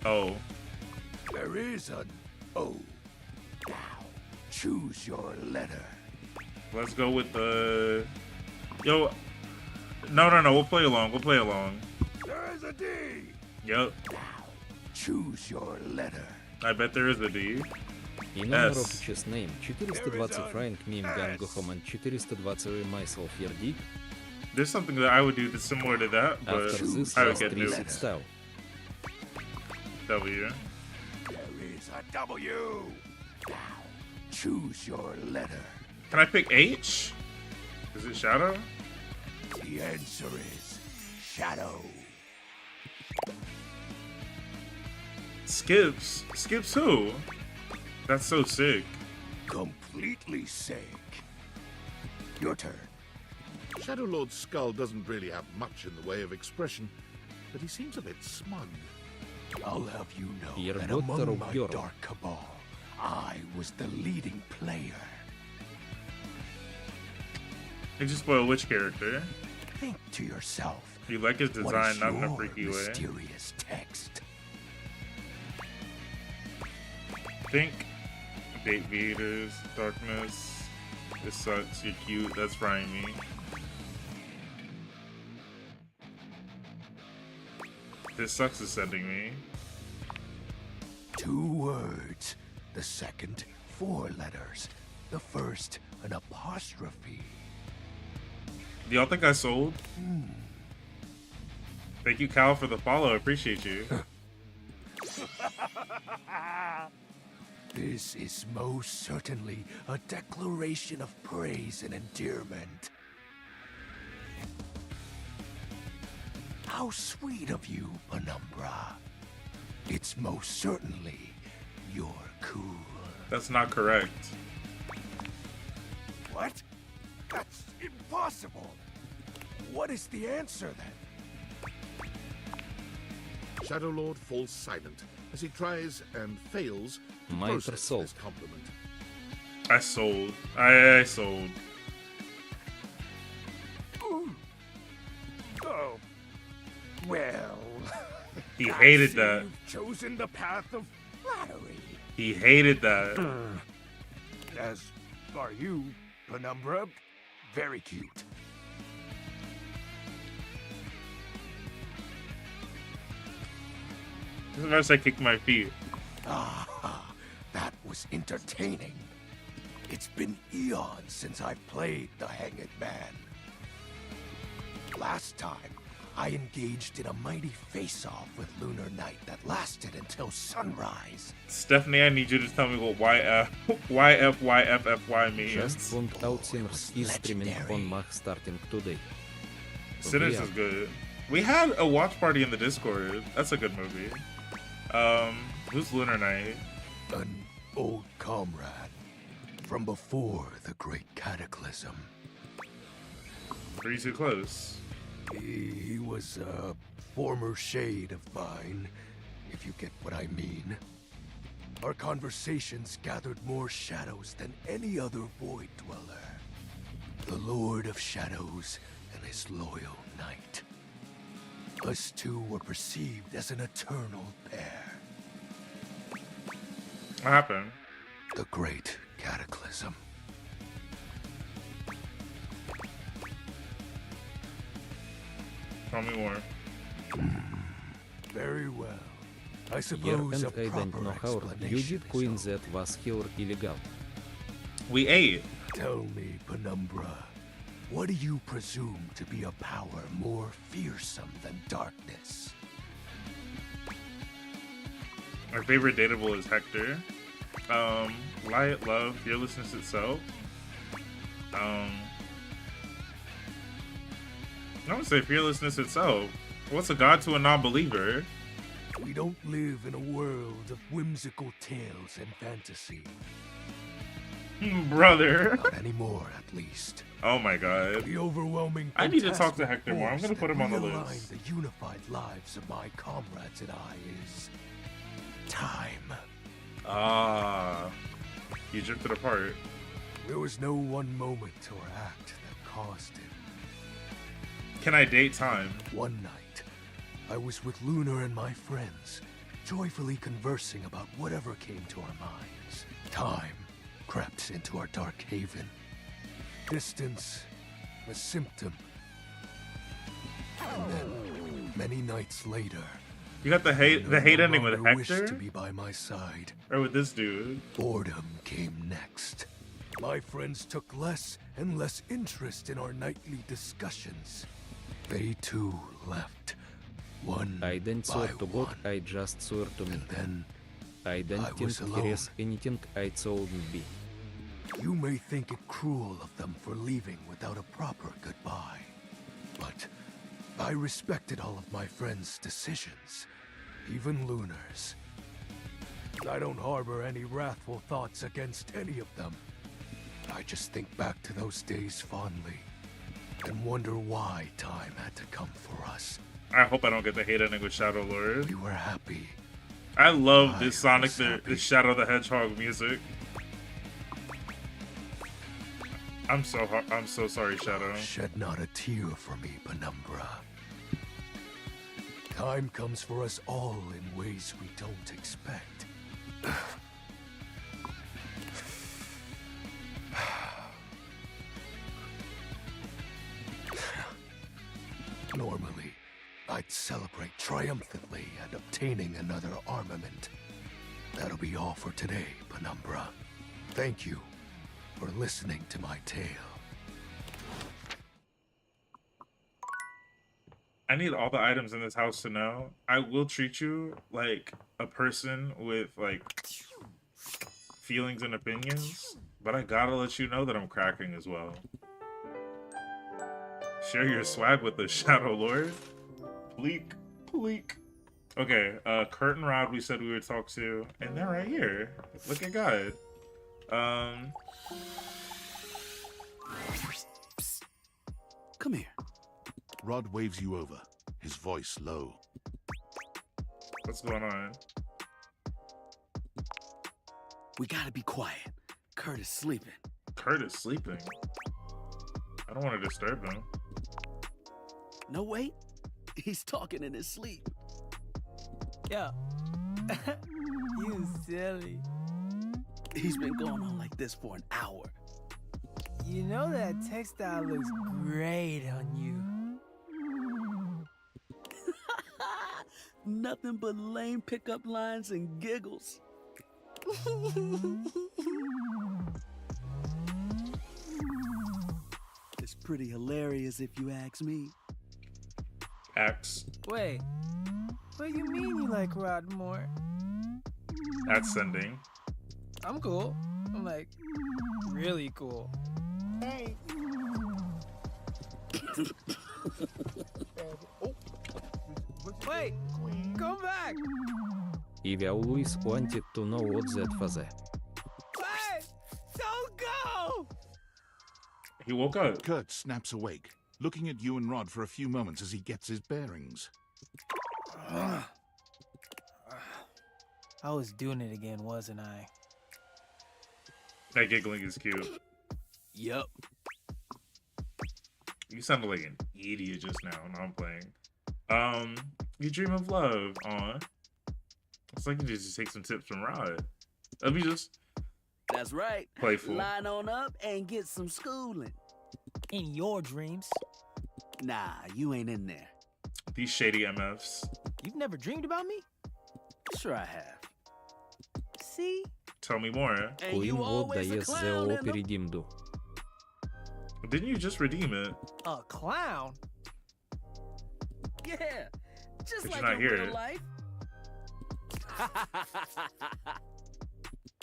Oh. There is an O. Now, choose your letter. Let's go with the. Yo. No. We'll play along. We'll play along. There is a D. Yep. Now, choose your letter. I bet there is a D. И номер of chess name 420 Frank Mim Gang Gohaman 420 myself Yerdik. There's something that I would do that's similar to that, but After this I would last get new. reset style. W. There is a W. Now, choose your letter. Can I pick H? Is it Shadow? The answer is Shadow. Skips? Skips who? That's so sick. Completely sick. Your turn. Shadow Lord's skull doesn't really have much in the way of expression, but he seems a bit smug. I'll have you know You're that not among the my Rogue dark cabal, I was the leading player. Did you spoil which character? Think to yourself. You like his what design, is not in a your freaky way. mysterious text? Think Date Beaters, Darkness. This sucks, you're cute, that's frying me. This sucks is sending me. 2 words. The second, 4 letters. The first, an apostrophe. Do y'all think I sold? Thank you, Cal, for the follow. I appreciate you. This is most certainly a declaration of praise and endearment. How sweet of you, Penumbra. It's most certainly you're cool. That's not correct. What? That's impossible. What is the answer then? Shadow Lord falls silent as he tries and fails to Mine process sold. this compliment. I sold. I sold. Oh. Well. He I hated see that. You've chosen the path of flattery. He hated that. As are you, Penumbra. Very cute. Sometimes I kick my feet. Ah, that was entertaining. It's been eons since I played the Hanged Man. Last time, I engaged in a mighty face-off with Lunar Knight that lasted until sunrise. Stephanie, I need you to tell me what YFYFFY means. Just found out Sinners is streaming on Mach starting today. Sinners is good. We had a watch party in the Discord. That's a good movie. Who's Lunar Knight? An old comrade from before the Great Cataclysm. Are you too close? He was a former shade of mine, if you get what I mean. Our conversations gathered more shadows than any other Void Dweller. The Lord of Shadows and his loyal knight. Us two were perceived as an eternal pair. What happened? The Great Cataclysm. Tell me more. Very well. I Here suppose and a I don't proper know how you explanation did coin that was here illegal. We ate. Tell me, Penumbra, what do you presume to be a power more fearsome than darkness? Our favorite dateable is Hector. Light, love, fearlessness itself. I would say fearlessness itself. What's a god to a non-believer? We don't live in a world of whimsical tales and fantasy. Brother. Not anymore, at least. Oh my god. The overwhelming I need to talk to fantastic Hector more. I'm gonna force put him on the that list. realign the unified lives of my comrades and I is time. Ah. You drifted apart. There was no one moment or act that caused it. Can I date time? One night, I was with Lunar and my friends, joyfully conversing about whatever came to our minds. Time crept into our dark haven. Distance, a symptom. And then, many nights later, You got the hate ending with longer wished Hector? to be by my side. Or with this dude? Boredom came next. My friends took less and less interest in our nightly discussions. They too left. One I don't by swear to God, one. I just swear to me. Then I don't I think was there alone. is anything I shouldn't be. You may think it cruel of them for leaving without a proper goodbye. But I respected all of my friends' decisions, even Lunar's. I don't harbor any wrathful thoughts against any of them. I just think back to those days fondly and wonder why time had to come for us. I hope I don't get the hate ending with Shadow Lord. We were happy. I love I this Sonic was the happy. Shadow the Hedgehog music. I'm so sorry, Shadow. Shed not a tear for me, Penumbra. Time comes for us all in ways we don't expect. Normally, I'd celebrate triumphantly at obtaining another armament. That'll be all for today, Penumbra. Thank you for listening to my tale. I need all the items in this house to know. I will treat you like a person with like feelings and opinions, but I gotta let you know that I'm cracking as well. Share your swag with the Shadow Lord. Pleek, pleek. Okay, Curtain Rod we said we would talk to, and they're right here. Look at God. Come here. Rod waves you over, his voice low. What's going on? We gotta be quiet. Kurt is sleeping. Kurt is sleeping. I don't want to disturb him. No, wait. He's talking in his sleep. Yo. You silly. He's been going on like this for an hour. You know that textile looks great on you. Nothing but lame pickup lines and giggles. It's pretty hilarious if you ask me. X. Wait. What do you mean you like Rod more? That's sending. I'm cool. I'm like, really cool. Hey. Wait, come back. If I always wanted to know what that was. Wait, don't go. He woke up. Kurt snaps awake, looking at you and Rod for a few moments as he gets his bearings. I was doing it again, wasn't I? That giggling is cute. Yep. You sounded like an idiot just now. No, I'm playing. You dream of love. Aw. It's like you just take some tips from Rod. Let me just. That's right. Playful. Line on up and get some schooling. In your dreams. Nah, you ain't in there. These shady MFs. You've never dreamed about me? Sure I have. See? Tell me more. Коин вот дает ЗО передимду. Didn't you just redeem it? A clown? Yeah, just Did you like not in hear real it? life.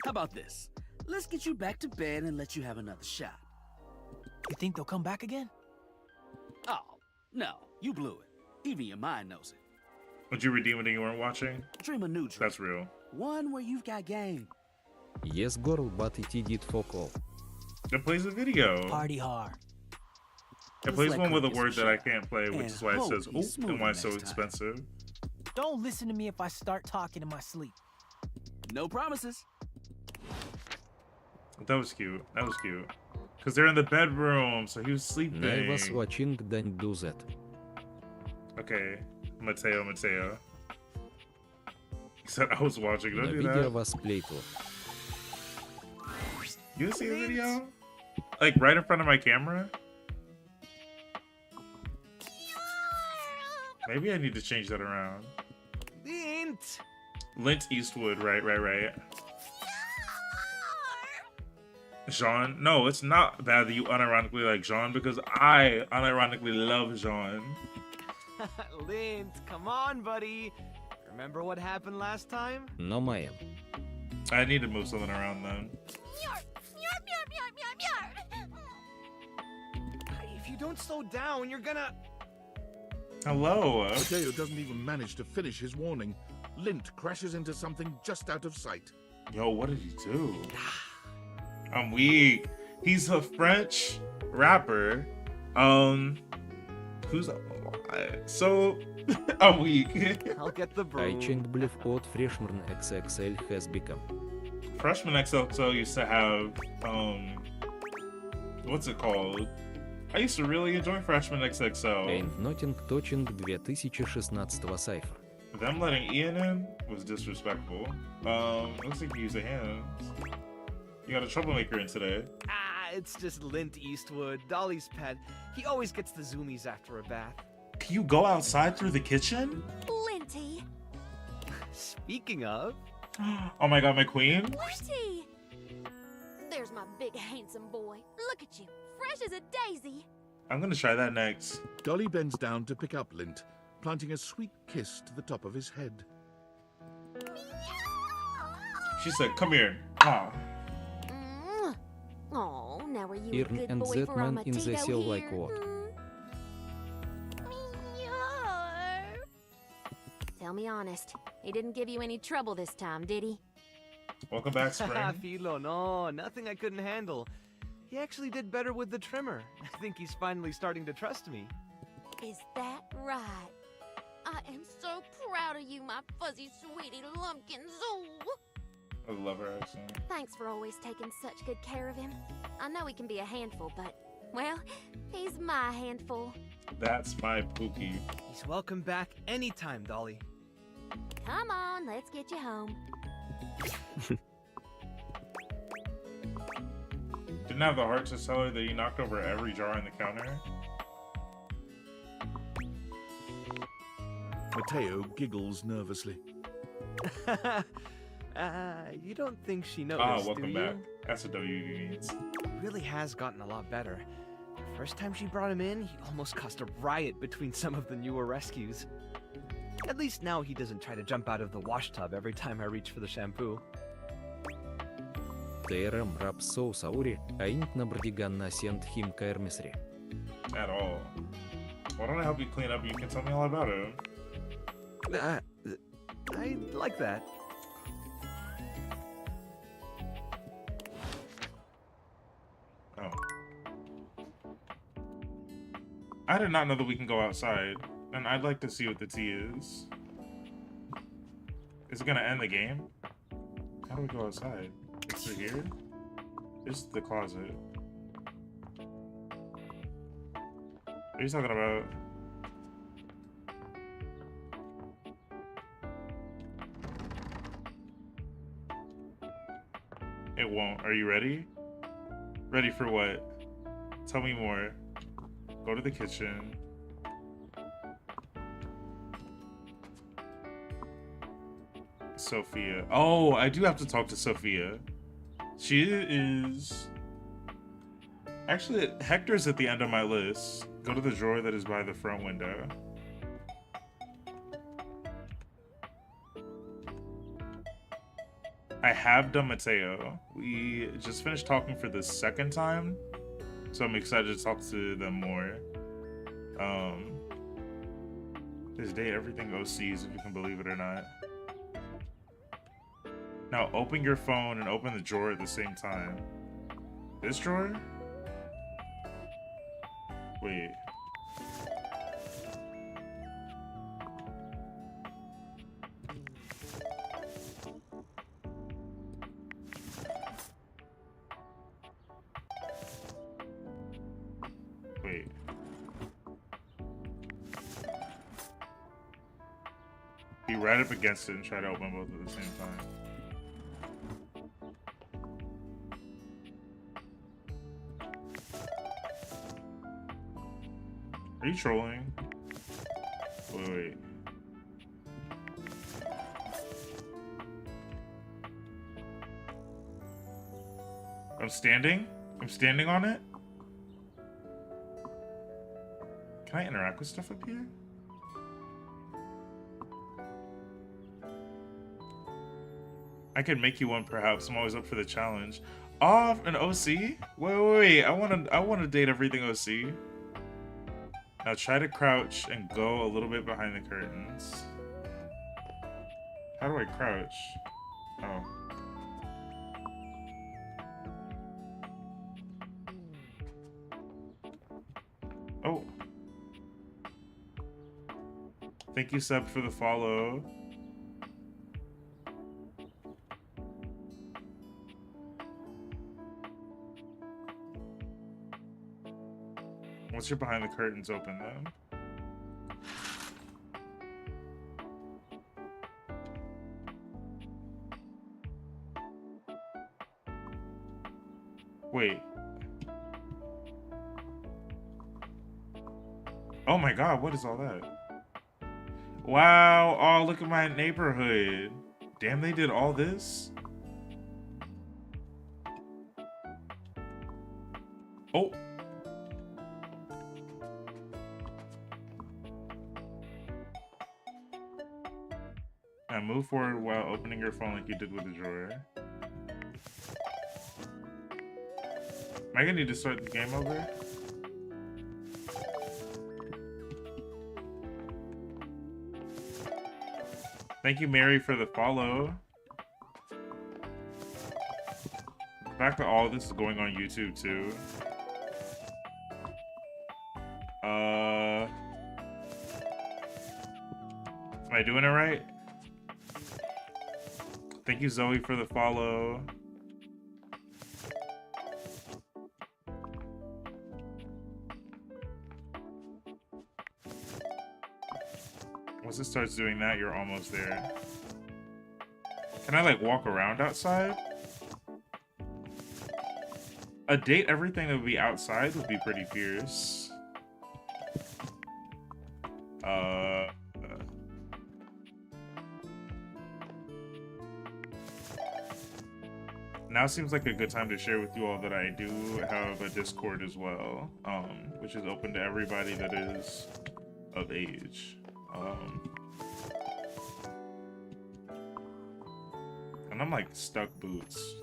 How about this? Let's get you back to bed and let you have another shot. You think they'll come back again? Oh, no, you blew it. Even your mind knows it. Would you redeem it and you weren't watching? Dream a new dream. That's real. One where you've got game. Yes, girl, but it did fuck all. It plays a video. Party hard. It plays one with a word that I can't play, which is why it says, hope he's "Oh," and why it's so smoother next time. expensive. Don't listen to me if I start talking in my sleep. No promises. That was cute. That was cute. Because they're in the bedroom, so he was sleeping. I was watching, don't do that. Okay, Mateo. He said I was watching. На Don't do видео that. вас плейту. You see the video? Like right in front of my camera? Maybe I need to change that around. Lint! Lint Eastwood, right. Jean? No, it's not bad that you unironically like Jean because I unironically love Jean. Lint, come on, buddy. Remember what happened last time? No, ma'am. I need to move something around then. If you don't slow down, you're gonna... Hello. Mateo doesn't even manage to finish his warning. Lint crashes into something just out of sight. Yo, what did he do? I'm weak. He's a French rapper. Who's so I'm weak. I'll get the I broom. change believe code freshman XXL has become. Freshman XXL used to have what's it called? I used to really enjoy Freshman XXL. Ain't nothing touching 2016 сайфа. Them letting Ian in was disrespectful. Looks like you use the hands. You got a troublemaker in today. It's just Lint Eastwood, Dolly's pet. He always gets the zoomies after a bath. Can you go outside through the kitchen? Linty! Speaking of... Oh my god, my queen? Linty! There's my big handsome boy. Look at you, fresh as a daisy. I'm gonna try that next. Dolly bends down to pick up Lint, planting a sweet kiss to the top of his head. She said, come here. Ah. Oh, now are you a Earn good and boy that for man in the Amatito cell here? like what? Tell me honest, he didn't give you any trouble this time, did he? Welcome back, Spring. Philo, no, nothing I couldn't handle. He actually did better with the trimmer. I think he's finally starting to trust me. Is that right? I am so proud of you, my fuzzy sweetie lumpkins. Oh. I love her accent. Thanks for always taking such good care of him. I know he can be a handful, but, well, he's my handful. That's my Pookie. He's welcome back anytime, Dolly. Come on, let's get you home. Didn't have the heart to tell her that you knocked over every jar on the counter. Mateo giggles nervously. You don't think she noticed, Ah, welcome do you? back. That's what WD means. He really has gotten a lot better. The first time she brought him in, he almost caused a riot between some of the newer rescues. At least now he doesn't try to jump out of the wash tub every time I reach for the shampoo. TRM rap so sauri, ain't na brdigan na sent him kairmisri. At all. Why don't I help you clean up and you can tell me all about it? I like that. Oh. I did not know that we can go outside, and I'd like to see what the tea is. Is it gonna end the game? How do we go outside? Is it here? This is the closet. What are you talking about? It won't. Are you ready? Ready for what? Tell me more. Go to the kitchen. Sophia. Oh, I do have to talk to Sophia. She is... Actually, Hector's at the end of my list. Go to the drawer that is by the front window. I have done Mateo. We just finished talking for the second time, so I'm excited to talk to them more. This day, everything OCs, if you can believe it or not. Now, open your phone and open the drawer at the same time. This drawer? Wait. Wait. Be right up against it and try to open both at the same time. Are you trolling? Wait. I'm standing? I'm standing on it? Can I interact with stuff up here? I could make you one, perhaps. I'm always up for the challenge. Oh, an OC? Wait. I wanna date everything OC. Now try to crouch and go a little bit behind the curtains. How do I crouch? Oh. Oh. Thank you, Seb, for the follow. Once you're behind the curtains, open them. Wait. Oh my god, what is all that? Wow, oh, look at my neighborhood. Damn, they did all this? Oh. Now move forward while opening your phone like you did with the drawer. Am I gonna need to start the game over? Thank you, Mary, for the follow. The fact that all of this is going on YouTube, too. Am I doing it right? Thank you, Zoe, for the follow. Once it starts doing that, you're almost there. Can I, like, walk around outside? A date everything that would be outside would be pretty fierce. Now seems like a good time to share with you all that I do have a Discord as well, which is open to everybody that is of age. And I'm like stuck boots.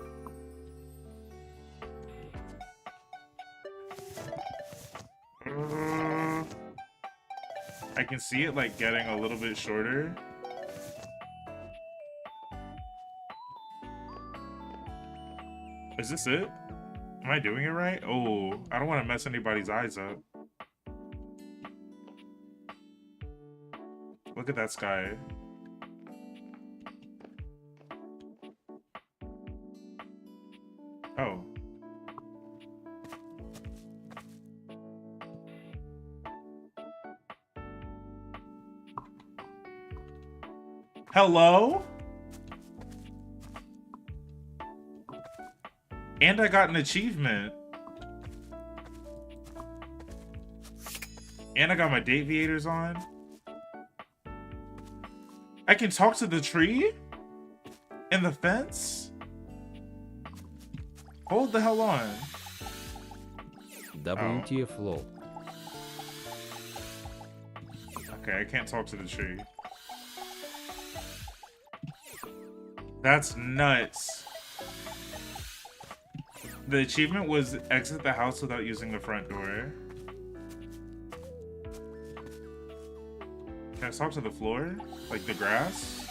I can see it like getting a little bit shorter. Is this it? Am I doing it right? Oh, I don't want to mess anybody's eyes up. Look at that sky. Oh. Hello? And I got an achievement. And I got my Daviators on. I can talk to the tree? In the fence? Hold the hell on. WTF lol. Okay, I can't talk to the tree. That's nuts. The achievement was exit the house without using the front door. Can I talk to the floor? Like the grass?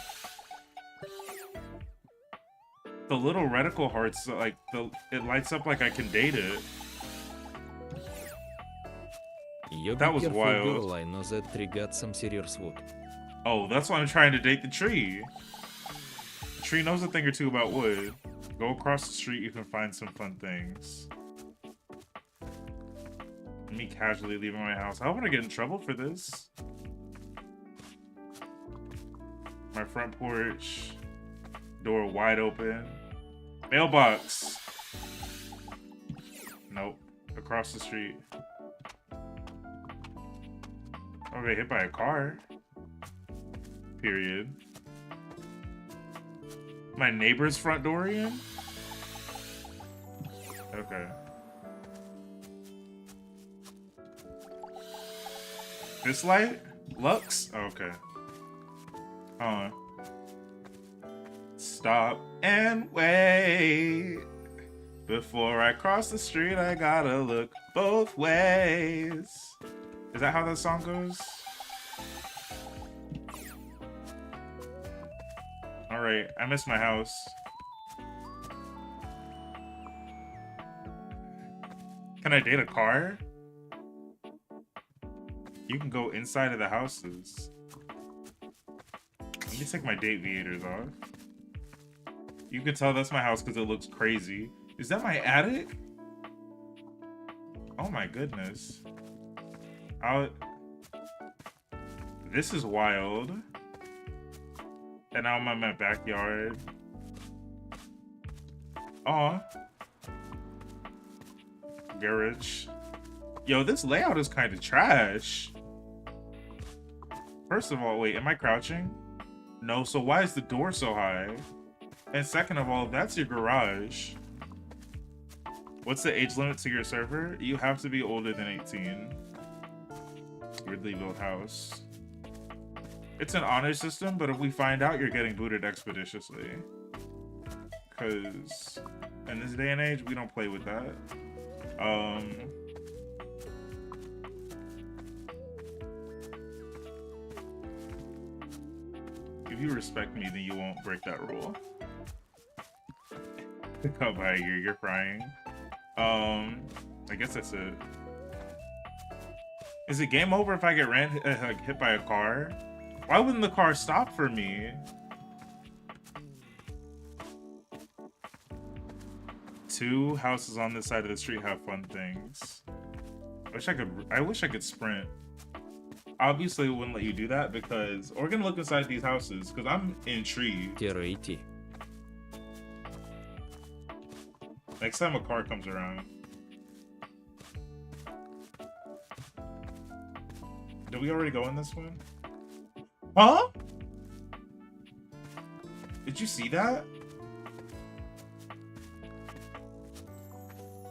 The little reticle hearts, like, it lights up like I can date it. That was wild. Girl, I know that tree got some serious wood. Oh, that's why I'm trying to date the tree. The tree knows a thing or two about wood. Go across the street, you can find some fun things. Me casually leaving my house. I don't want to get in trouble for this. My front porch. Door wide open. Mailbox. Nope. Across the street. Oh, I got hit by a car. Period. My neighbor's front door in? Okay. This light? Lux? Oh, okay. Stop and wait. Before I cross the street, I gotta look both ways. Is that how that song goes? Alright, I missed my house. Can I date a car? You can go inside of the houses. Let me take my date viators off. You can tell that's my house because it looks crazy. Is that my attic? Oh my goodness. This is wild. And now I'm in my backyard. Aw. Garage. Yo, this layout is kind of trash. First of all, wait, am I crouching? No, so why is the door so high? And second of all, that's your garage. What's the age limit to your server? You have to be older than 18. Weirdly built house. It's an honor system, but if we find out, you're getting booted expeditiously. Because in this day and age, we don't play with that. If you respect me, then you won't break that rule. Come by here, you're crying. I guess that's it. Is it game over if I get hit by a car? Why wouldn't the car stop for me? Two houses on this side of the street have fun things. I wish I could sprint. Obviously, it wouldn't let you do that because we're gonna look inside these houses because I'm intrigued. Tier 80. Next time a car comes around. Did we already go in this one? Huh? Did you see that?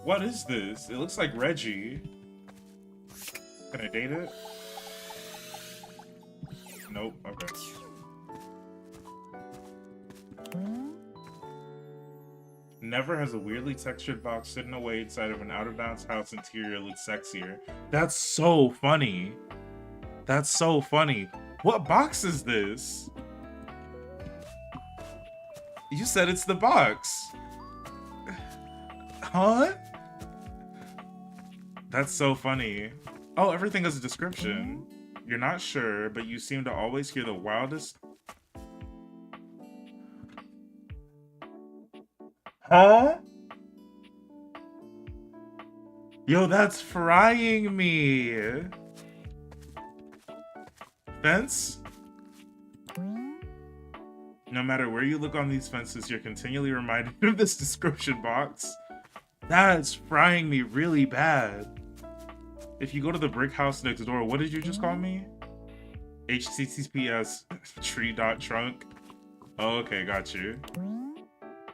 What is this? It looks like Reggie. Can I date it? Nope. Okay. Never has a weirdly textured box sitting away inside of an out-of-bounds house interior look sexier. That's so funny. That's so funny. What box is this? You said it's the box. Huh? That's so funny. Oh, everything has a description. You're not sure, but you seem to always hear the wildest... Huh? Yo, that's frying me. Fence? No matter where you look on these fences, you're continually reminded of this description box. That's frying me really bad. If you go to the brick house next door, what did you just call me? HTTPS tree.trunk. Oh, okay, got you.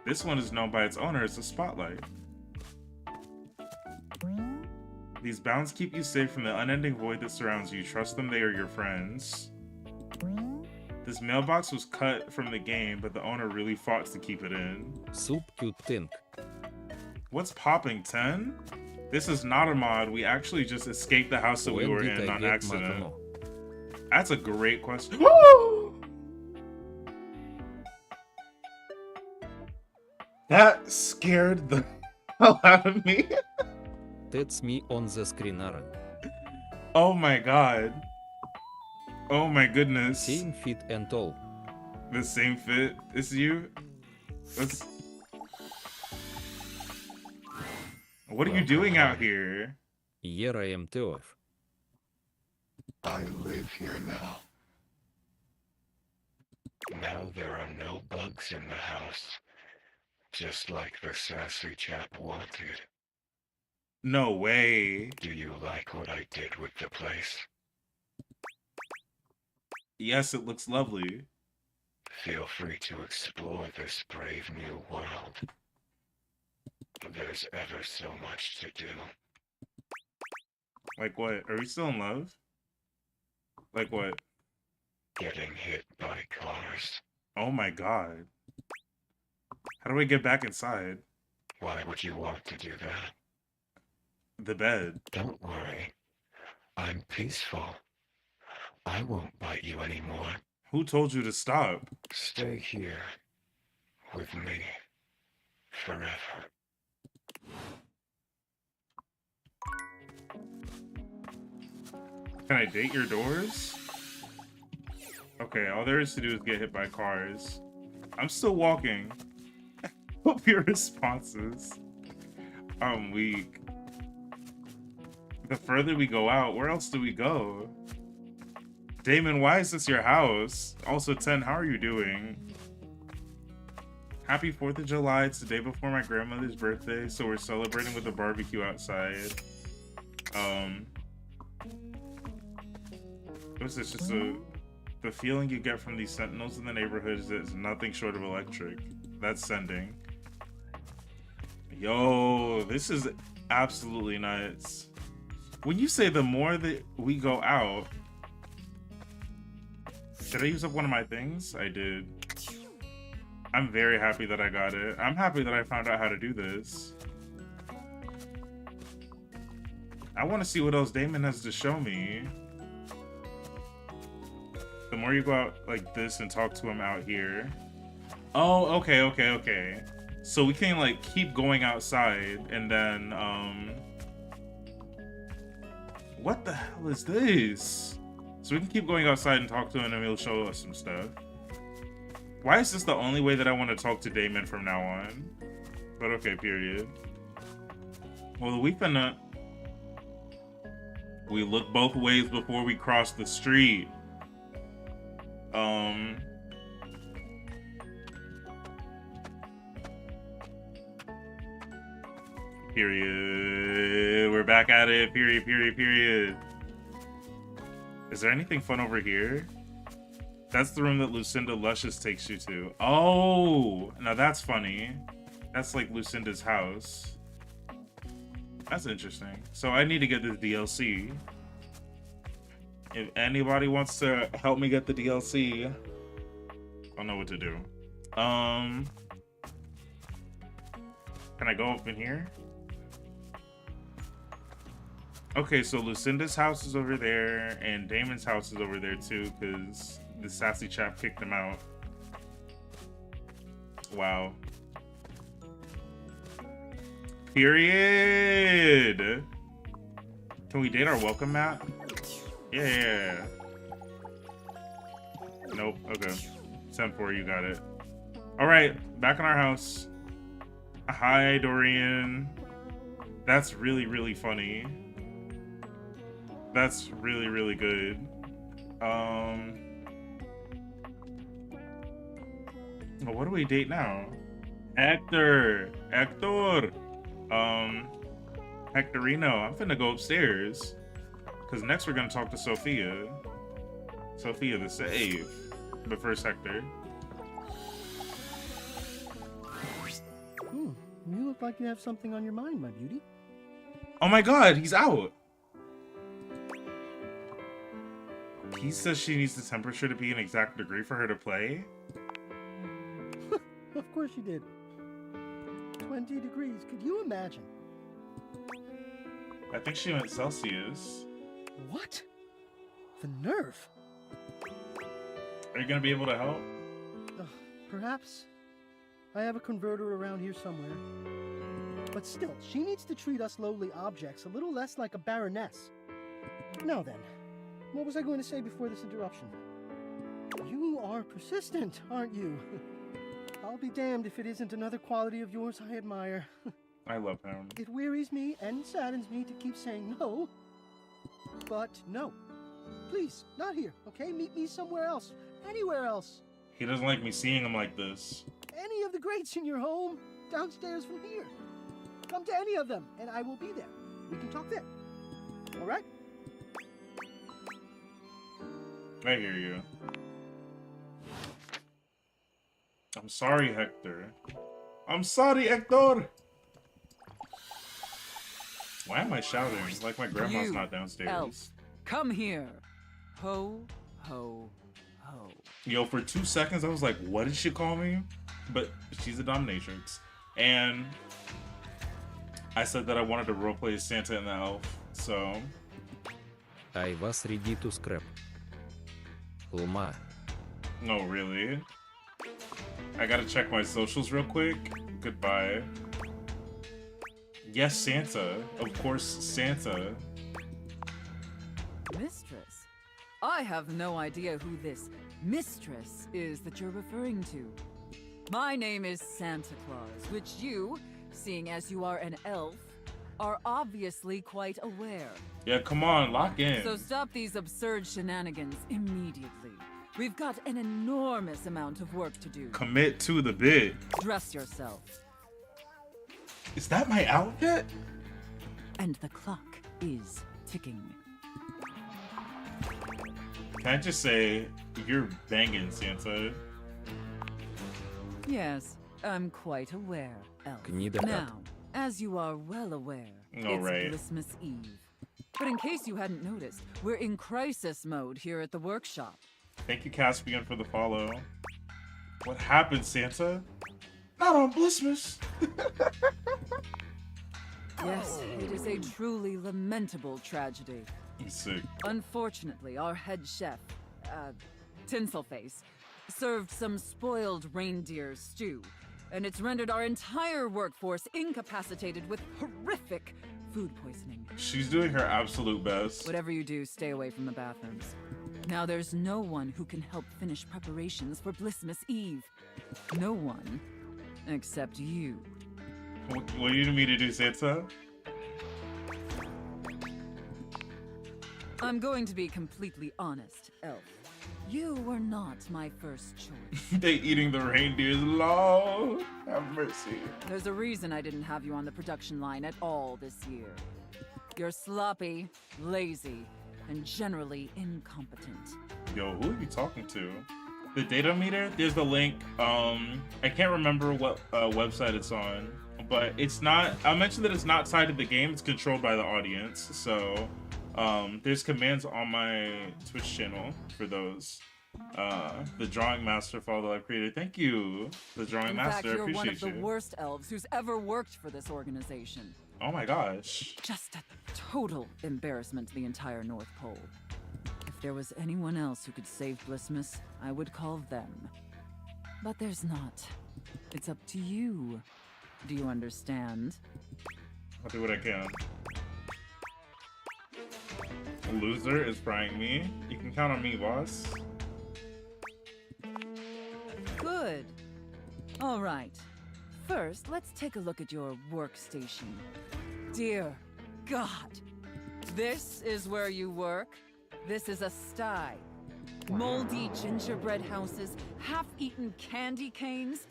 This one is known by its owner as the Spotlight. These bounds keep you safe from the unending void that surrounds you. Trust them, they are your friends. This mailbox was cut from the game, but the owner really fought to keep it in. Soup cute thing. What's popping, 10? This is not a mod. We actually just escaped the house that we were in on accident. That's a great question. That scared the hell out of me. That's me on the screen, Aaron. Oh my god. Oh my goodness. Same fit and all. The same fit? It's you? Let's... What are you doing out here? Here I am, Teor. I live here now. Now there are no bugs in the house. Just like the sassy chap wanted. No way. Do you like what I did with the place? Yes, it looks lovely. Feel free to explore this brave new world. There's ever so much to do. Like what? Are we still in love? Like what? Getting hit by cars. Oh my god. How do I get back inside? Why would you want to do that? The bed. Don't worry. I'm peaceful. I won't bite you anymore. Who told you to stop? Stay here. With me. Forever. Can I date your doors? Okay, all there is to do is get hit by cars. I'm still walking. Hope your responses. I'm weak. The further we go out, where else do we go? Damon, why is this your house? Also, 10, how are you doing? Happy 4th of July. It's the day before my grandmother's birthday, so we're celebrating with a barbecue outside. What's this? Just the feeling you get from these sentinels in the neighborhood is that it's nothing short of electric. That's sending. Yo, this is absolutely nuts. When you say the more that we go out... Did I use up one of my things? I did. I'm very happy that I got it. I'm happy that I found out how to do this. I want to see what else Damon has to show me. The more you go out like this and talk to him out here. Oh, okay. So we can like keep going outside and then what the hell is this? So we can keep going outside and talk to him and he'll show us some stuff. Why is this the only way that I want to talk to Damon from now on? But okay, period. Well, we look both ways before we cross the street. Period. We're back at it. Period. Is there anything fun over here? That's the room that Lucinda Luscious takes you to. Oh, now that's funny. That's like Lucinda's house. That's interesting. So I need to get this DLC. If anybody wants to help me get the DLC, I'll know what to do. Can I go up in here? Okay, so Lucinda's house is over there, and Damon's house is over there too, because the sassy chap kicked him out. Wow. Period. Can we date our welcome mat? Yeah. Nope. Okay. 10-4, you got it. All right, back in our house. Hi, Dorian. That's really funny. That's really good. Well, what do we date now? Hector. Hectorino. I'm finna go upstairs. Because next we're gonna talk to Sophia. Sophia the Save. But first, Hector. You look like you have something on your mind, my beauty. Oh my god, he's out. He says she needs the temperature to be an exact degree for her to play. Of course she did. 20 degrees, could you imagine? I think she meant Celsius. What? The nerve. Are you gonna be able to help? Perhaps. I have a converter around here somewhere. But still, she needs to treat us lowly objects a little less like a baroness. Now then, what was I going to say before this interruption? You are persistent, aren't you? I'll be damned if it isn't another quality of yours I admire. I love him. It wearies me and saddens me to keep saying no. But no. Please, not here, okay? Meet me somewhere else. Anywhere else. He doesn't like me seeing him like this. Any of the greats in your home, downstairs from here. Come to any of them, and I will be there. We can talk there. All right? I hear you. I'm sorry, Hector. I'm sorry, Hector! Why am I shouting? Like my grandma's not downstairs. Elf, come here. Ho, ho, ho. Yo, for 2 seconds, I was like, what did she call me? But she's a dominatrix. And I said that I wanted to roleplay as Santa and the elf, so... I was ready to scrap. Luma. No, really? I gotta check my socials real quick. Goodbye. Yes, Santa. Of course, Santa. Mistress? I have no idea who this mistress is that you're referring to. My name is Santa Claus, which you, seeing as you are an elf, are obviously quite aware. Yeah, come on, lock in. So stop these absurd shenanigans immediately. We've got an enormous amount of work to do. Commit to the bid. Dress yourself. Is that my outfit? And the clock is ticking. Can I just say, you're banging, Santa. Yes, I'm quite aware, Elf. Книда Now, as you are well aware, Oh, it's right. Blissmas Eve. But in case you hadn't noticed, we're in crisis mode here at the workshop. Thank you, Caspian, for the follow. What happened, Santa? Not on Blissmas. Yes, it is a truly lamentable tragedy. He's sick. Unfortunately, our head chef, Tinselface, served some spoiled reindeer stew, and it's rendered our entire workforce incapacitated with horrific food poisoning. She's doing her absolute best. Whatever you do, stay away from the bathrooms. Now there's no one who can help finish preparations for Blissmas Eve. No one, except you. What do you need me to do, Santa? I'm going to be completely honest, Elf. You were not my first choice. They eating the reindeers. Lord, have mercy. There's a reason I didn't have you on the production line at all this year. You're sloppy, lazy, and generally incompetent. Yo, who are you talking to? The data meter? There's the link. I can't remember what website it's on, but it's not. I mentioned that it's not tied to the game. It's controlled by the audience. So there's commands on my Twitch channel for those. The Drawing Master follow that I've created. Thank you, the Drawing Master. In fact, you're one of the you. worst elves who's ever worked for this organization. Oh my gosh. Just a total embarrassment to the entire North Pole. If there was anyone else who could save Blissmas, I would call them. But there's not. It's up to you. Do you understand? I'll do what I can. A loser is frying me. You can count on me, boss. Good. All right. First, let's take a look at your workstation. Dear God, this is where you work? This is a sty. Moldy gingerbread houses, half-eaten candy canes.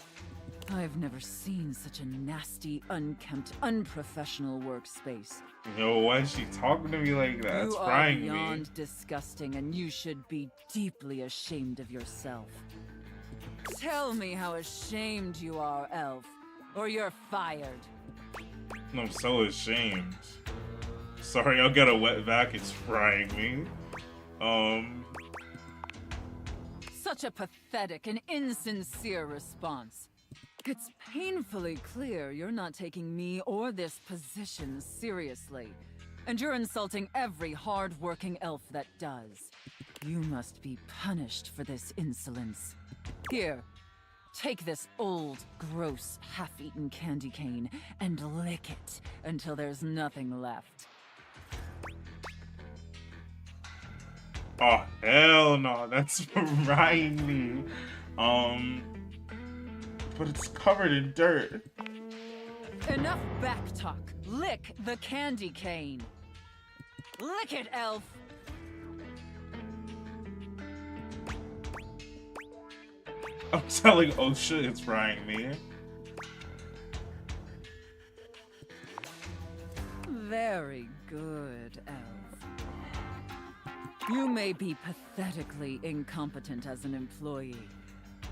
I've never seen such a nasty, unkempt, unprofessional workspace. Yo, why is she talking to me like that? It's You are frying me. beyond disgusting, and you should be deeply ashamed of yourself. Tell me how ashamed you are, Elf, or you're fired. I'm so ashamed. Sorry, I'll get a wet vac. It's frying me. Such a pathetic and insincere response. It's painfully clear you're not taking me or this position seriously. And you're insulting every hard-working elf that does. You must be punished for this insolence. Here, take this old, gross, half-eaten candy cane and lick it until there's nothing left. Oh, hell no. That's frying me. But it's covered in dirt. Enough backtalk. Lick the candy cane. Lick it, elf! I'm telling OSHA it's frying me. Very good, elf. You may be pathetically incompetent as an employee,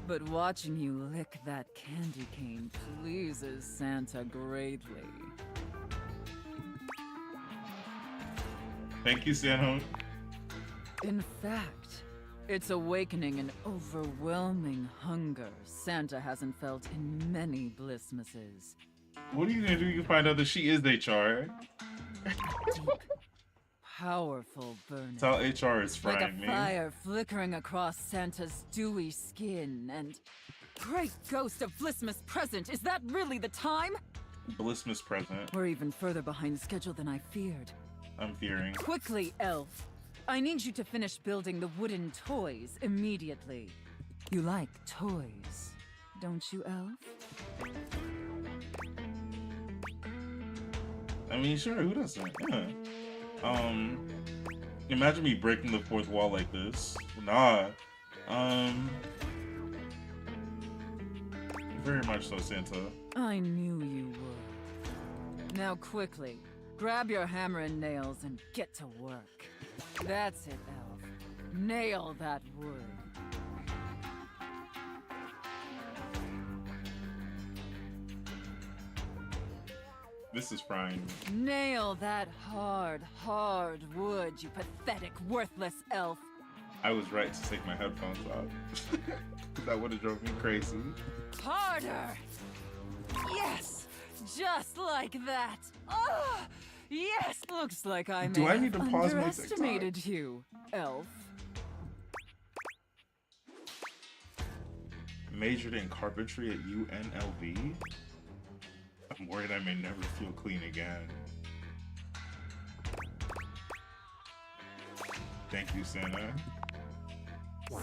but watching you lick that candy cane pleases Santa greatly. Thank you, Santa. In fact, it's awakening an overwhelming hunger Santa hasn't felt in many Blissmases. What are you gonna do? You find out that she is HR. Deep, powerful burning. That's how HR is frying like a me. fire flickering across Santa's dewy skin and... Great ghost of Blissmas present, is that really the time? Blissmas present. We're even further behind schedule than I feared. I'm fearing. Quickly, elf. I need you to finish building the wooden toys immediately. You like toys, don't you, elf? I mean, sure, who doesn't? Yeah. Imagine me breaking the fourth wall like this. Nah. Very much so, Santa. I knew you would. Now quickly, grab your hammer and nails and get to work. That's it, elf. Nail that wood. This is frying me. Nail that hard wood, you pathetic, worthless elf. I was right to take my headphones off. That would have drove me crazy. Harder! Yes! Just like that! Oh! Yes! Looks like I may I need have to pause my underestimated you, elf. Majored in carpentry at UNLV? I'm worried I may never feel clean again. Thank you, Santa.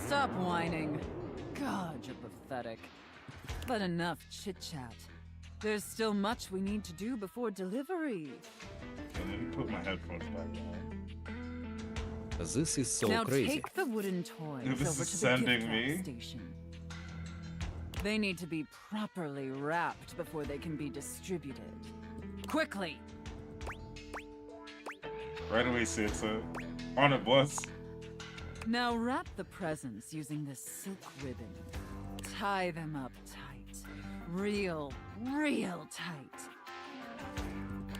Stop whining. God, you're pathetic. But enough chit-chat. There's still much we need to do before delivery. Okay, let me put my headphones back on. This is so now crazy. Take the wooden toys This over is to the sending gift me. wrap station. They need to be properly wrapped before they can be distributed. Quickly! Right away, Santa. On a bus. Now wrap the presents using this silk ribbon. Tie them up tight. Real tight.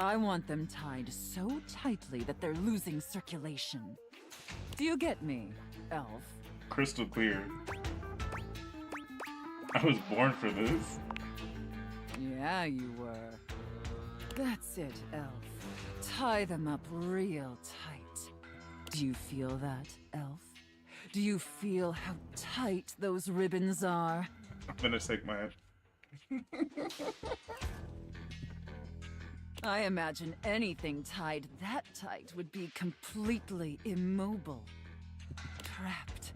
I want them tied so tightly that they're losing circulation. Do you get me, elf? Crystal clear. I was born for this. Yeah, you were. That's it, elf. Tie them up real tight. Do you feel that, elf? Do you feel how tight those ribbons are? I'm gonna take my... I imagine anything tied that tight would be completely immobile. Trapped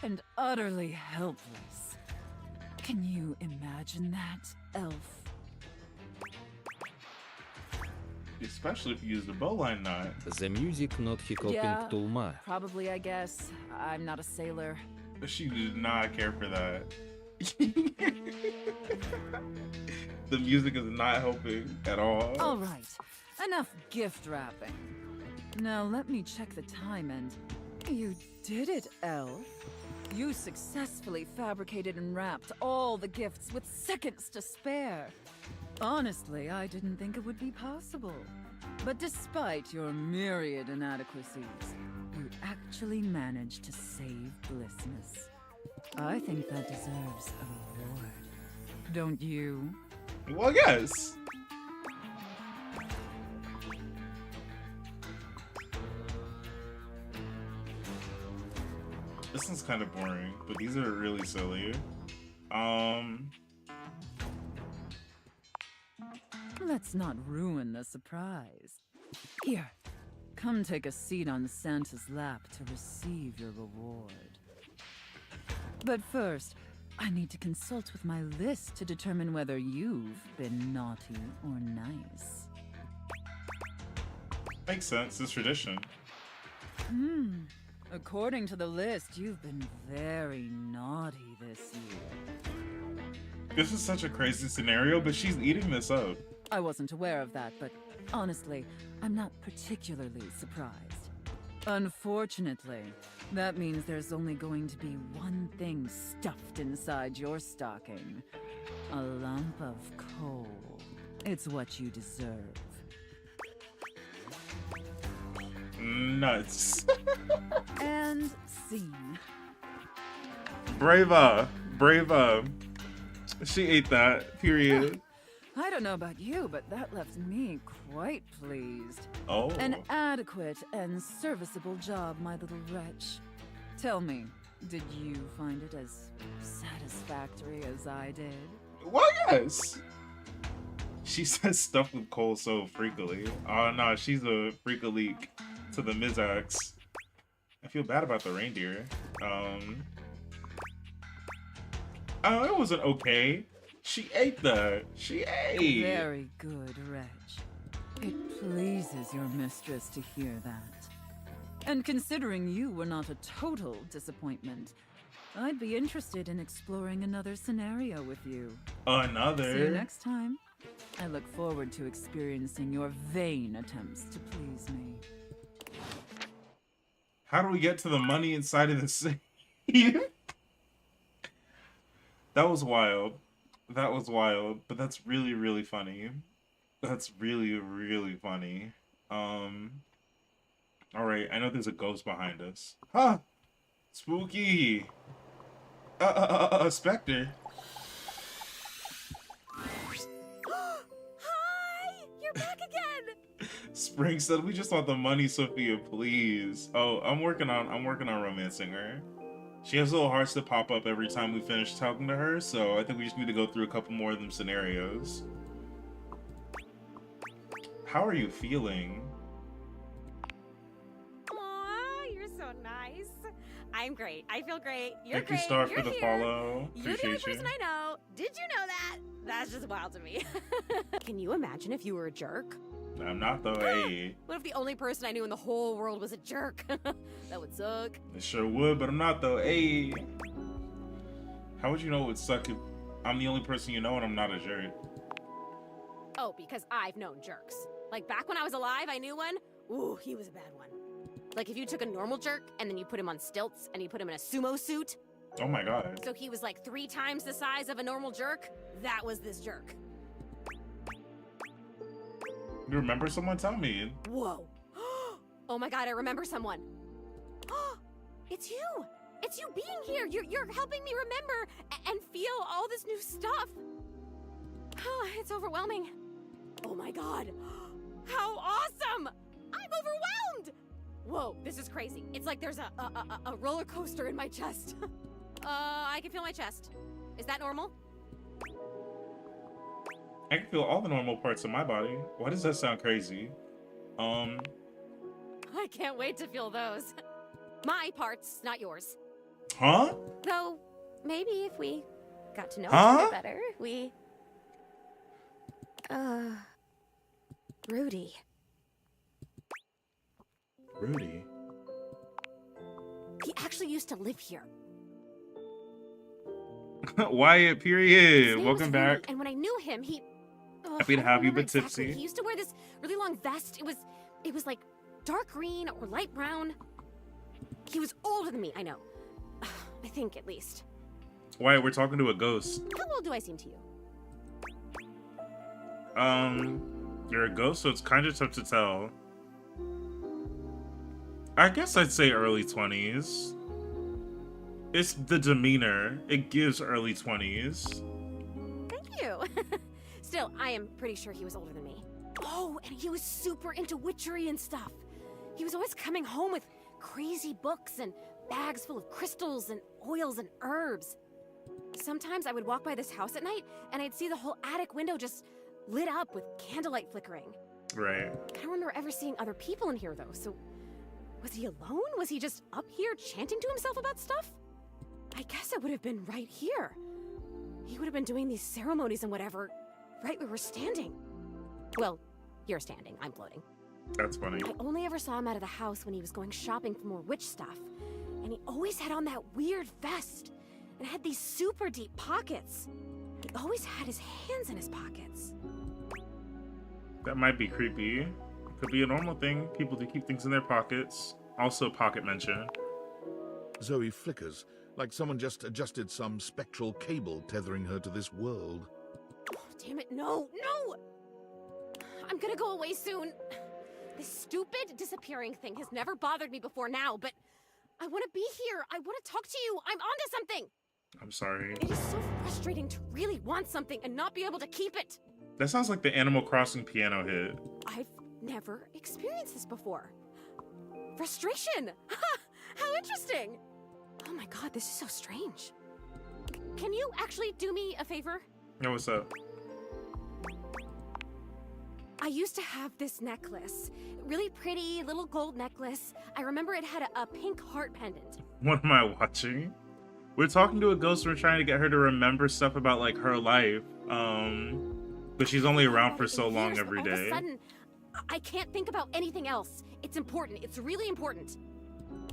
and utterly helpless. Can you imagine that, elf? Especially if you use the bowline knot. The music not helping Yeah, Tulma. probably, I guess. I'm not a sailor. She did not care for that. The music is not helping at all. All right, enough gift wrapping. Now let me check the time and... You did it, elf. You successfully fabricated and wrapped all the gifts with seconds to spare. Honestly, I didn't think it would be possible. But despite your myriad inadequacies, you actually managed to save Blissmas. I think that deserves a reward. Don't you? Well, yes. This one's kind of boring, but these are really silly. Let's not ruin the surprise. Here, come take a seat on Santa's lap to receive your reward. But first, I need to consult with my list to determine whether you've been naughty or nice. Makes sense, it's tradition. According to the list, you've been very naughty this year. This is such a crazy scenario, but she's eating this up. I wasn't aware of that, but honestly, I'm not particularly surprised. Unfortunately, that means there's only going to be one thing stuffed inside your stocking. A lump of coal. It's what you deserve. Nuts. And scene. Brava. She ate that, period. I don't know about you, but that left me quite pleased. Oh. An adequate and serviceable job, my little wretch. Tell me, did you find it as satisfactory as I did? Well, yes. She says stuff with coal so freakily. Oh, no, she's a freak-a-leak to the Mizax. I feel bad about the reindeer. It wasn't okay. She ate that. She ate. Very good, wretch. It pleases your mistress to hear that. And considering you were not a total disappointment, I'd be interested in exploring another scenario with you. Another? See you next time. I look forward to experiencing your vain attempts to please me. How do we get to the money inside of the safe? That was wild. That was wild, but that's really, really funny. That's really, really funny. Alright, I know there's a ghost behind us. Huh! Spooky! Spectre. Hi! You're back again! Spring said, we just want the money, Sophia, please. Oh, I'm working on romancing her. She has little hearts that pop up every time we finish talking to her, so I think we just need to go through a couple more of them scenarios. How are you feeling? Aw, you're so nice. I'm great. I feel great. You're Thank great. you, Star, You're for the here. follow. You're the only Appreciate you. person I know. Did you know that? That's just wild to me. Can you imagine if you were a jerk? I'm not though, hey. What if the only person I knew in the whole world was a jerk? That would suck. It sure would, but I'm not though, hey. How would you know it would suck if I'm the only person you know and I'm not a jerk? Oh, because I've known jerks. Like back when I was alive, I knew one. Ooh, he was a bad one. Like if you took a normal jerk and then you put him on stilts and you put him in a sumo suit. Oh my god. So he was like 3 times the size of a normal jerk. That was this jerk. You remember someone? Tell me. Whoa. Oh my god, I remember someone. It's you. It's you being here. You're helping me remember and feel all this new stuff. It's overwhelming. Oh my god. How awesome! I'm overwhelmed! Whoa, this is crazy. It's like there's a roller coaster in my chest. I can feel my chest. Is that normal? I can feel all the normal parts of my body. Why does that sound crazy? I can't wait to feel those. My parts, not yours. Huh? Though, maybe if we got to know each Huh? other better, we... Rudy. Rudy? He actually used to live here. Wyatt, His period. name Welcome was back. Rudy, and when I knew him, he... Happy to I don't have you, remember but exactly. tipsy. He used to wear this really long vest. It was like dark green or light brown. He was older than me, I know. I think, at least. Wyatt, we're talking to a ghost. How old do I seem to you? You're a ghost, so it's kind of tough to tell. I guess I'd say early 20s. It's the demeanor. It gives early 20s. Thank you. Still, I am pretty sure he was older than me. Oh, and he was super into witchery and stuff. He was always coming home with crazy books and bags full of crystals and oils and herbs. Sometimes I would walk by this house at night and I'd see the whole attic window just lit up with candlelight flickering. Right. I don't remember ever seeing other people in here though, so was he alone? Was he just up here chanting to himself about stuff? I guess it would have been right here. He would have been doing these ceremonies and whatever, right where we're standing. Well, you're standing, I'm floating. That's funny. I only ever saw him out of the house when he was going shopping for more witch stuff. And he always had on that weird vest and had these super deep pockets. He always had his hands in his pockets. That might be creepy. Could be a normal thing. People do keep things in their pockets. Also pocket mention. Zoe flickers, like someone just adjusted some spectral cable tethering her to this world. Oh, damn it, no, no! I'm gonna go away soon. This stupid disappearing thing has never bothered me before now, but I want to be here. I want to talk to you. I'm onto something. I'm sorry. It is so frustrating to really want something and not be able to keep it. That sounds like the Animal Crossing piano hit. I've never experienced this before. Frustration! How interesting! Oh my god, this is so strange. Can you actually do me a favor? Yeah, what's up? I used to have this necklace. Really pretty little gold necklace. I remember it had a pink heart pendant. What am I watching? We're talking to a ghost. We're trying to get her to remember stuff about like her life. But she's only around for so long every day. All of a sudden, I can't think about anything else. It's important. It's really important.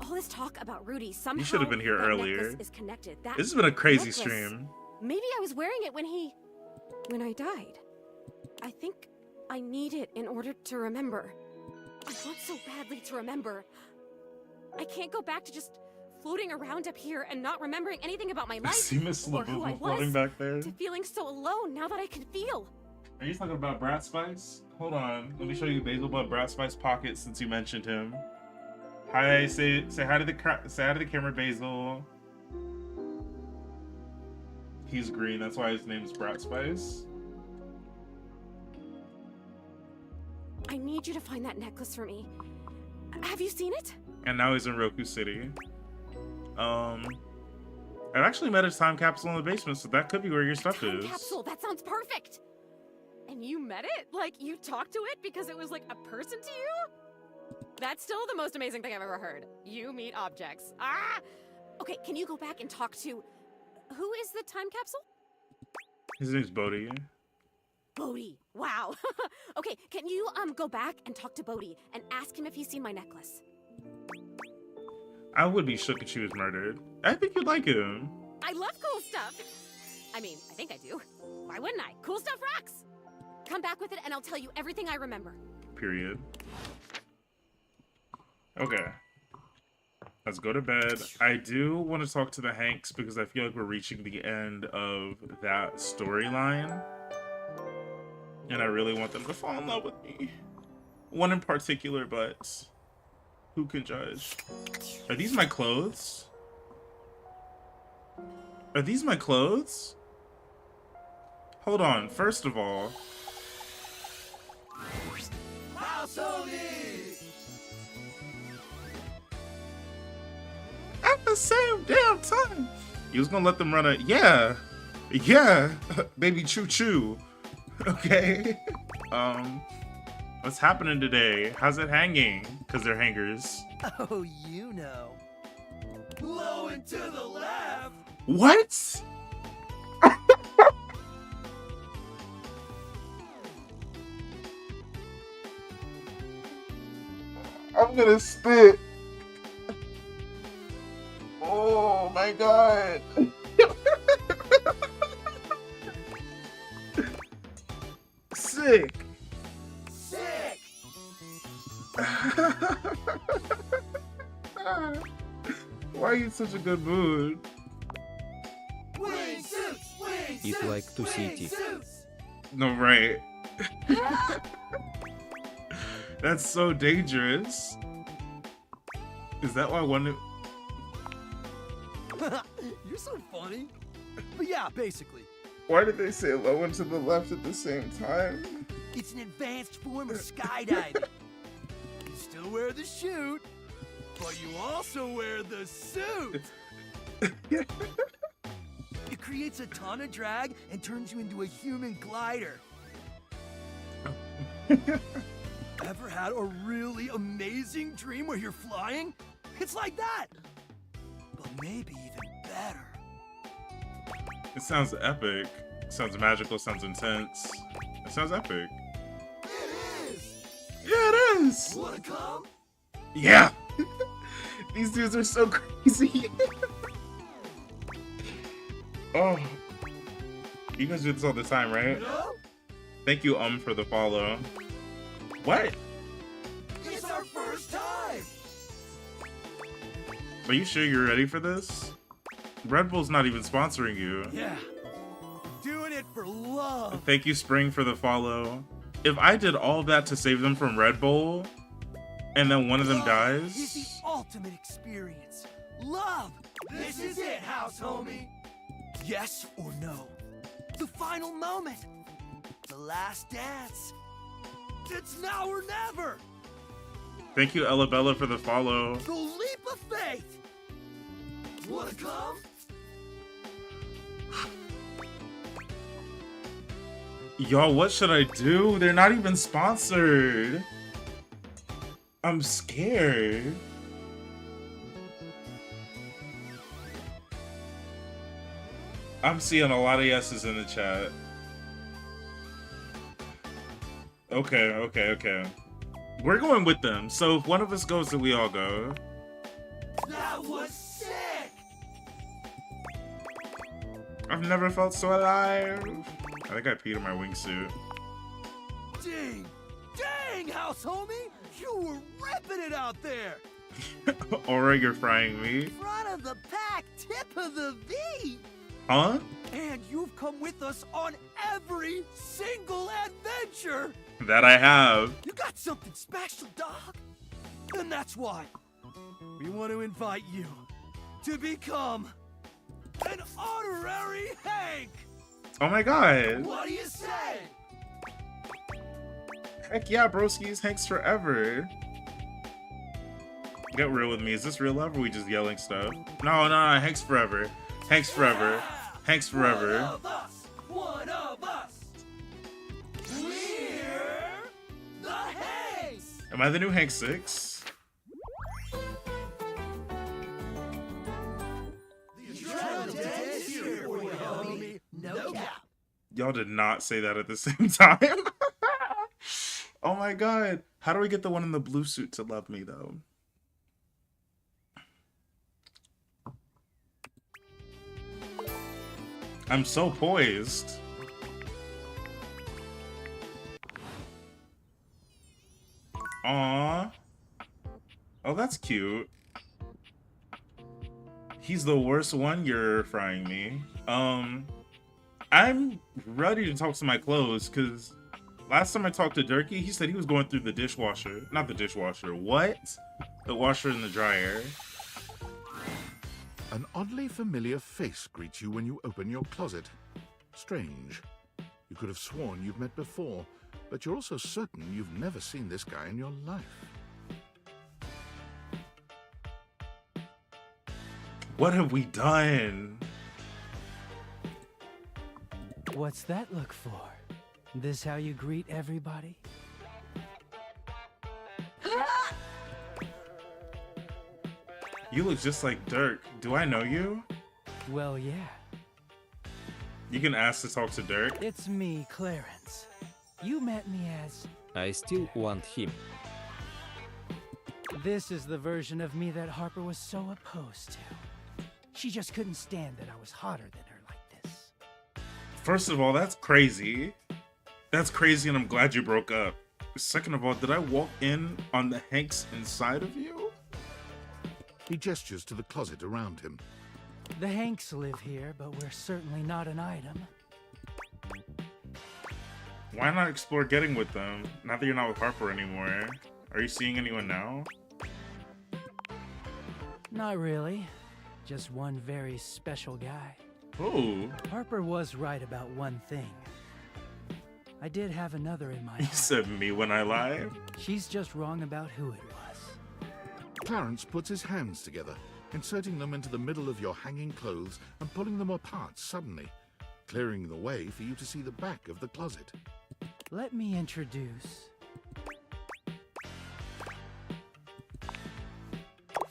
All this talk about Rudy somehow. You should have been here that earlier. necklace is connected. That This has been a crazy necklace, stream. Maybe I was wearing it when I died. I think I need it in order to remember. I want so badly to remember. I can't go back to just floating around up here and not remembering anything about my life See Miss or who I Labubu floating was, back there? to feeling so alone now that I can feel. Are you talking about Brat Spice? Hold on, let me show you Basil Bud Brat Spice pocket since you mentioned him. Hi, say hi to the camera, Basil. He's green, that's why his name's Brat Spice. I need you to find that necklace for me. Have you seen it? And now he's in Roku City. I've actually met his time capsule in the basement, so that could be where your stuff is. Capsule, that sounds perfect. And you met it? Like, you talked to it because it was like a person to you? That's still the most amazing thing I've ever heard. You meet objects. Ah! Okay, can you go back and talk to... Who is the time capsule? His name's Bodhi. Bodhi. Wow. Okay, can you go back and talk to Bodhi and ask him if he's seen my necklace? I would be shook if she was murdered. I think you'd like him. I love cool stuff. I mean, I think I do. Why wouldn't I? Cool stuff rocks. Come back with it and I'll tell you everything I remember. Period. Okay. Let's go to bed. I do want to talk to the Hanks because I feel like we're reaching the end of that storyline. And I really want them to fall in love with me. One in particular, but who can judge? Are these my clothes? Are these my clothes? Hold on, first of all. At the same damn time. You was gonna let them run a yeah. Yeah. Baby choo choo. Okay. What's happening today? How's it hanging? Cause they're hangers. Oh, you know. Blow into the left. What? I'm gonna spit. Oh my god. Sick. Sick. Why are you in such a good mood? It like to see it. No, right. That's so dangerous. Is that why one? You're so funny. But yeah, basically. Why did they say low and to the left at the same time? It's an advanced form of skydiving. You still wear the chute, but you also wear the suit. It creates a ton of drag and turns you into a human glider. Ever had a really amazing dream where you're flying? It's like that, but maybe even better. It sounds epic. It sounds magical. Sounds intense. It sounds epic. It is. Yeah, it is. Wanna come? Yeah. These dudes are so crazy. Oh, you guys do this all the time, right? No? Thank you, for the follow. What? It's our first time. Are you sure you're ready for this? Red Bull's not even sponsoring you. Yeah. Doing it for love. Thank you, Spring, for the follow. If I did all that to save them from Red Bull, and then one of them dies... It's the ultimate experience. Love. This is it, house homie. Yes or no? The final moment. The last dance. It's now or never. Thank you, Ella Bella, for the follow. The leap of faith. Wanna come? Y'all, what should I do? They're not even sponsored. I'm scared. I'm seeing a lot of yeses in the chat. Okay. We're going with them. So if one of us goes, then we all go. That was sick! I've never felt so alive. I think I peed in my wingsuit. Dang, house homie! You were ripping it out there! Aura, you're frying me. Front of the pack, tip of the V! Huh? And you've come with us on every single adventure! That I have. You got something special, dog! And that's why we want to invite you to become an honorary Hank! Oh my god. What do you say? Heck yeah, broskies. Hanks forever. Get real with me. Is this real love or are we just yelling stuff? No. Hanks forever. Hanks forever. Hanks forever. One of us! We're the Hanks! Am I the new Hank 6? No cap. Y'all did not say that at the same time. Oh my god. How do I get the one in the blue suit to love me though? I'm so poised. Aww. Oh, that's cute. He's the worst one. You're frying me. I'm ready to talk to my clothes because last time I talked to Durkee, he said he was going through the dishwasher. Not the dishwasher. What? The washer and the dryer. An oddly familiar face greets you when you open your closet. Strange. You could have sworn you've met before, but you're also certain you've never seen this guy in your life. What have we done? What's that look for? This how you greet everybody? You look just like Dirk. Do I know you? Well, yeah. You can ask to talk to Dirk. It's me, Clarence. You met me as... I still want him. This is the version of me that Harper was so opposed to. She just couldn't stand that I was hotter than her like this. First of all, that's crazy. That's crazy and I'm glad you broke up. Second of all, did I walk in on the Hanks inside of you? He gestures to the closet around him. The Hanks live here, but we're certainly not an item. Why not explore getting with them? Not that you're not with Harper anymore. Are you seeing anyone now? Not really. Just one very special guy. Oh. Harper was right about one thing. I did have another in mind. You said me when I lied? She's just wrong about who it was. Clarence puts his hands together, inserting them into the middle of your hanging clothes and pulling them apart suddenly, clearing the way for you to see the back of the closet. Let me introduce...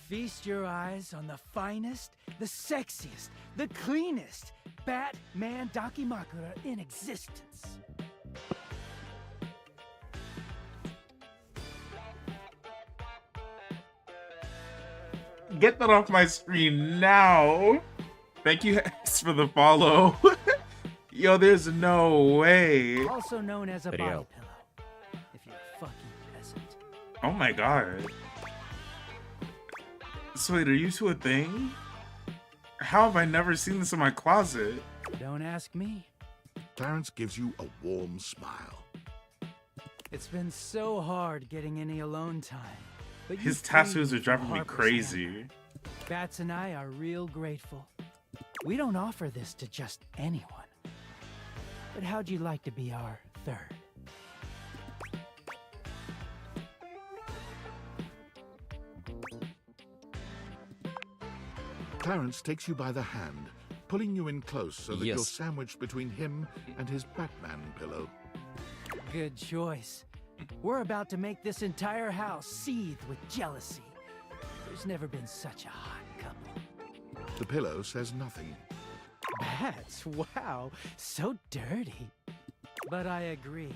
Feast your eyes on the finest, the sexiest, the cleanest Batman Dakimakura in existence. Get that off my screen now. Thank you for the follow. Yo, there's no way. Also known as a body pillow. If you're a fucking peasant. Oh my god. So wait, are you two a thing? How have I never seen this in my closet? Don't ask me. Clarence gives you a warm smile. It's been so hard getting any alone time. But his tattoos are driving me crazy. Bats and I are real grateful. We don't offer this to just anyone. But how'd you like to be our third? Clarence takes you by the hand, pulling you in close so that Yes. you're sandwiched between him and his Batman pillow. Good choice. We're about to make this entire house seethe with jealousy. There's never been such a hot couple. The pillow says nothing. Bats, wow, so dirty. But I agree.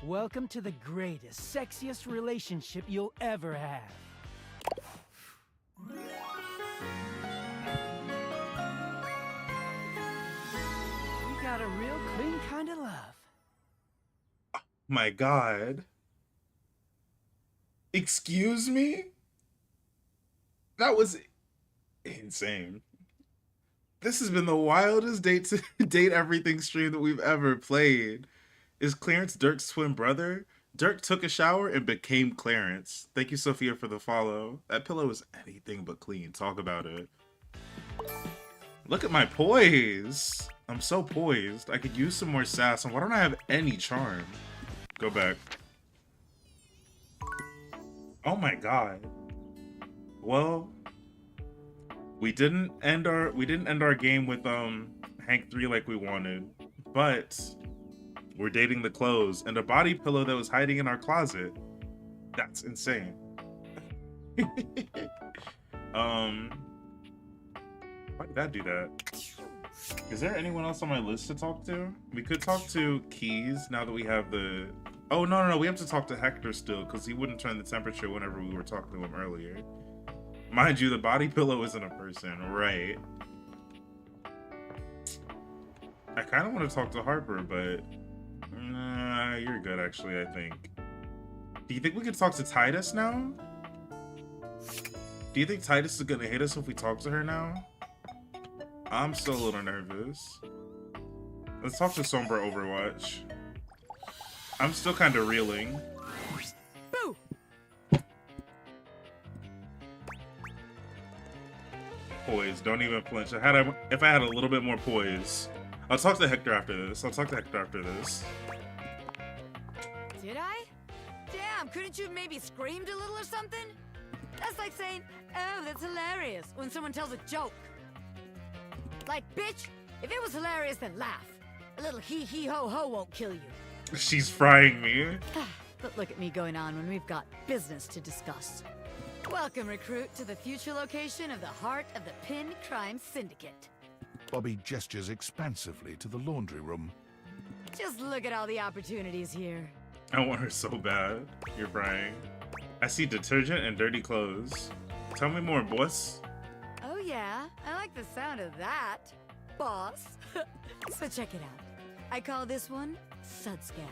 Welcome to the greatest, sexiest relationship you'll ever have. We got a real clean kind of love. My god. Excuse me? That was insane. This has been the wildest date everything stream that we've ever played. Is Clarence Dirk's twin brother? Dirk took a shower and became Clarence. Thank you, Sophia, for the follow. That pillow is anything but clean. Talk about it. Look at my poise. I'm so poised. I could use some more sass. And why don't I have any charm? Go back. Oh my god. Well, we didn't end our game with Hank 3 like we wanted, but we're dating the clothes and a body pillow that was hiding in our closet. That's insane. Why did that do that? Is there anyone else on my list to talk to? We could talk to Keys now that we have the... Oh, no. We have to talk to Hector still because he wouldn't turn the temperature whenever we were talking to him earlier. Mind you, the body pillow isn't a person, right? I kind of want to talk to Harper, but... Nah, you're good, actually, I think. Do you think we could talk to Titus now? Do you think Titus is going to hate us if we talk to her now? I'm still a little nervous. Let's talk to Sombra Overwatch. I'm still kind of reeling. Boo! Poise, don't even flinch. If I had a little bit more poise. I'll talk to Hector after this. Did I? Damn, couldn't you have maybe screamed a little or something? That's like saying, oh, that's hilarious, when someone tells a joke. Like, bitch, if it was hilarious, then laugh. A little hee-hee-ho-ho won't kill you. She's frying me. But look at me going on when we've got business to discuss. Welcome, recruit, to the future location of the heart of the Pin Crime Syndicate. Bobby gestures expansively to the laundry room. Just look at all the opportunities here. I want her so bad. You're frying. I see detergent and dirty clothes. Tell me more, boss. Oh yeah, I like the sound of that, boss. So check it out. I call this one Sudscan.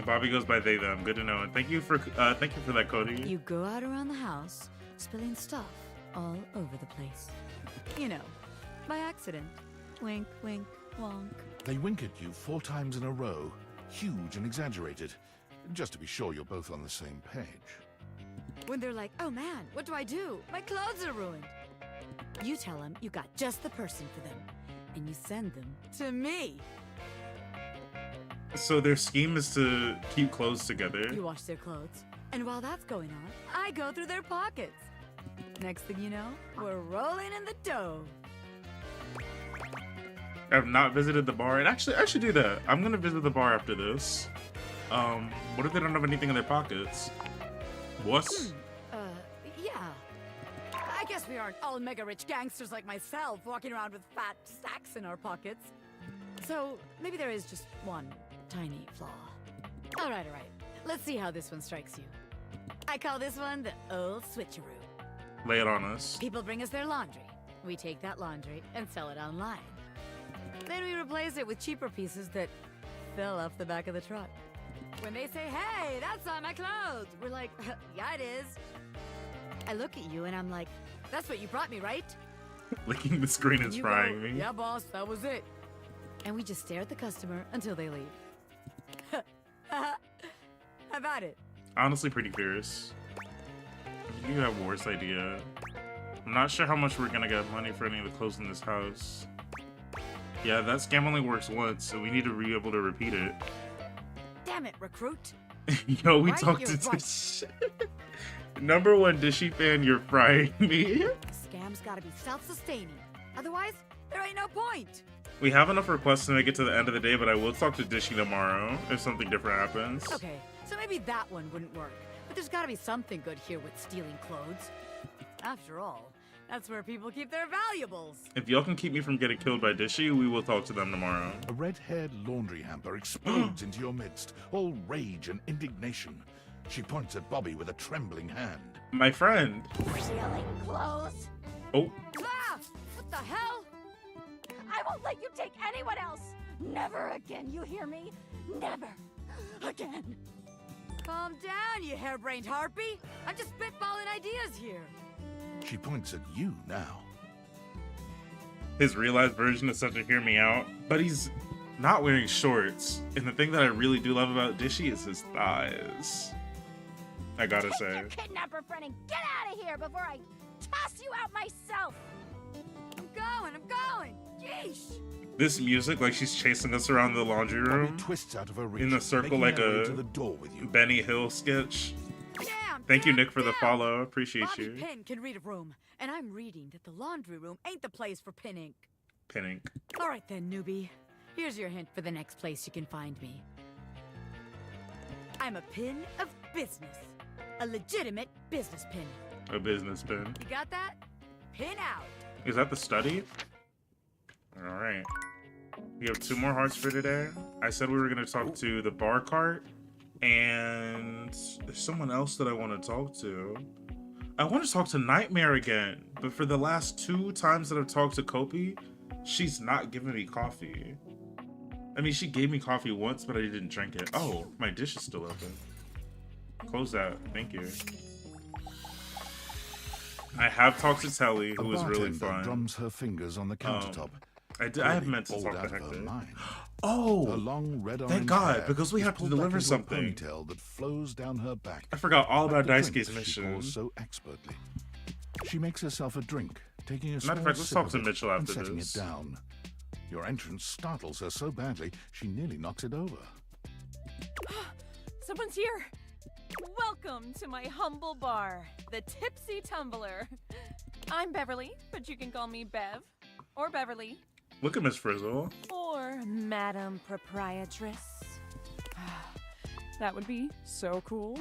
Bobby goes by they them. Good to know. And thank you for that, Cody. You go out around the house, spilling stuff all over the place. You know, by accident. Wink, wink, wonk. They wink at you 4 times in a row, huge and exaggerated, just to be sure you're both on the same page. When they're like, oh man, what do I do? My clothes are ruined. You tell them you got just the person for them, and you send them to me. So their scheme is to keep clothes together. You wash their clothes, and while that's going on, I go through their pockets. Next thing you know, we're rolling in the dough. I've not visited the bar, and actually I should do that. I'm gonna visit the bar after this. What if they don't have anything in their pockets? What? Yeah. I guess we aren't all mega rich gangsters like myself walking around with fat sacks in our pockets. So maybe there is just one tiny flaw. All right. Let's see how this one strikes you. I call this one the old switcheroo. Lay it on us. People bring us their laundry. We take that laundry and sell it online. Then we replace it with cheaper pieces that fell off the back of the truck. When they say, hey, that's not my clothes, we're like, yeah, it is. I look at you and I'm like, that's what you brought me, right? Licking the screen is You frying go, me. yeah, boss, that was it. And we just stare at the customer until they leave. How about it? Honestly, pretty fierce. You have worst idea. I'm not sure how much we're gonna get money for any of the clothes in this house. Yeah, that scam only works once, so we need to be able to repeat it. Damn it, recruit. Yo, we Right, talked you're to right. Dish. Number one Dishy fan, you're frying me. Scam's gotta be self-sustaining. Otherwise, there ain't no point. We have enough requests to make it to the end of the day, but I will talk to Dishy tomorrow if something different happens. Okay, so maybe that one wouldn't work. But there's gotta be something good here with stealing clothes. After all, that's where people keep their valuables. If y'all can keep me from getting killed by Dishy, we will talk to them tomorrow. A red-haired laundry hamper explodes into your midst, all rage and indignation. She points at Bobby with a trembling hand. My friend. Stealing clothes? Oh. Ah! What the hell? I won't let you take anyone else! Never again, you hear me? Never again! Calm down, you harebrained harpy. I'm just spitballing ideas here. She points at you now. His realized version is such a hear me out, but he's not wearing shorts. And the thing that I really do love about Dishy is his thighs. I gotta Take say. your kidnapper friend and get out of here before I toss you out myself! I'm going! Yeesh! This music, like she's chasing us around the laundry room. Bobby twists out of her reach, in a circle making like her way a to the door with you. Benny Hill sketch. Damn! Thank you, Nick, for the follow. Appreciate Bobby you. Pin can read a room, and I'm reading that the laundry room ain't the place for pin ink. Pinning. All right then, newbie. Here's your hint for the next place you can find me. I'm a pin of business. A legitimate business pin. A business pin. You got that? Pin out. Is that the study? Alright. We have 2 more hearts for today. I said we were going to talk to the bar cart. And there's someone else that I want to talk to. I want to talk to Nightmare again. But for the last 2 times that I've talked to Kopi, she's not giving me coffee. I mean, she gave me coffee once, but I didn't drink it. Oh, my dish is still open. Close that. Thank you. I have talked to Telly, who was really fun. Drums her fingers on the countertop. I have meant to Pulled talk out to of her Hector. mind. Oh, Her long red thank orange God, hair because we is have to pulled deliver back into a something. ponytail that flows down her back. I forgot all about like the Daisuke's drinks she mission. pours so expertly. She makes herself a drink, taking a Matter small of fact, let's sip talk of to it Mitchell and after setting this. it down. Your entrance startles her so badly, she nearly knocks it over. Someone's here. Welcome to my humble bar, the Tipsy Tumbler. I'm Beverly, but you can call me Bev, or Beverly, Look at Miss Frizzle. or Madam Proprietress. That would be so cool.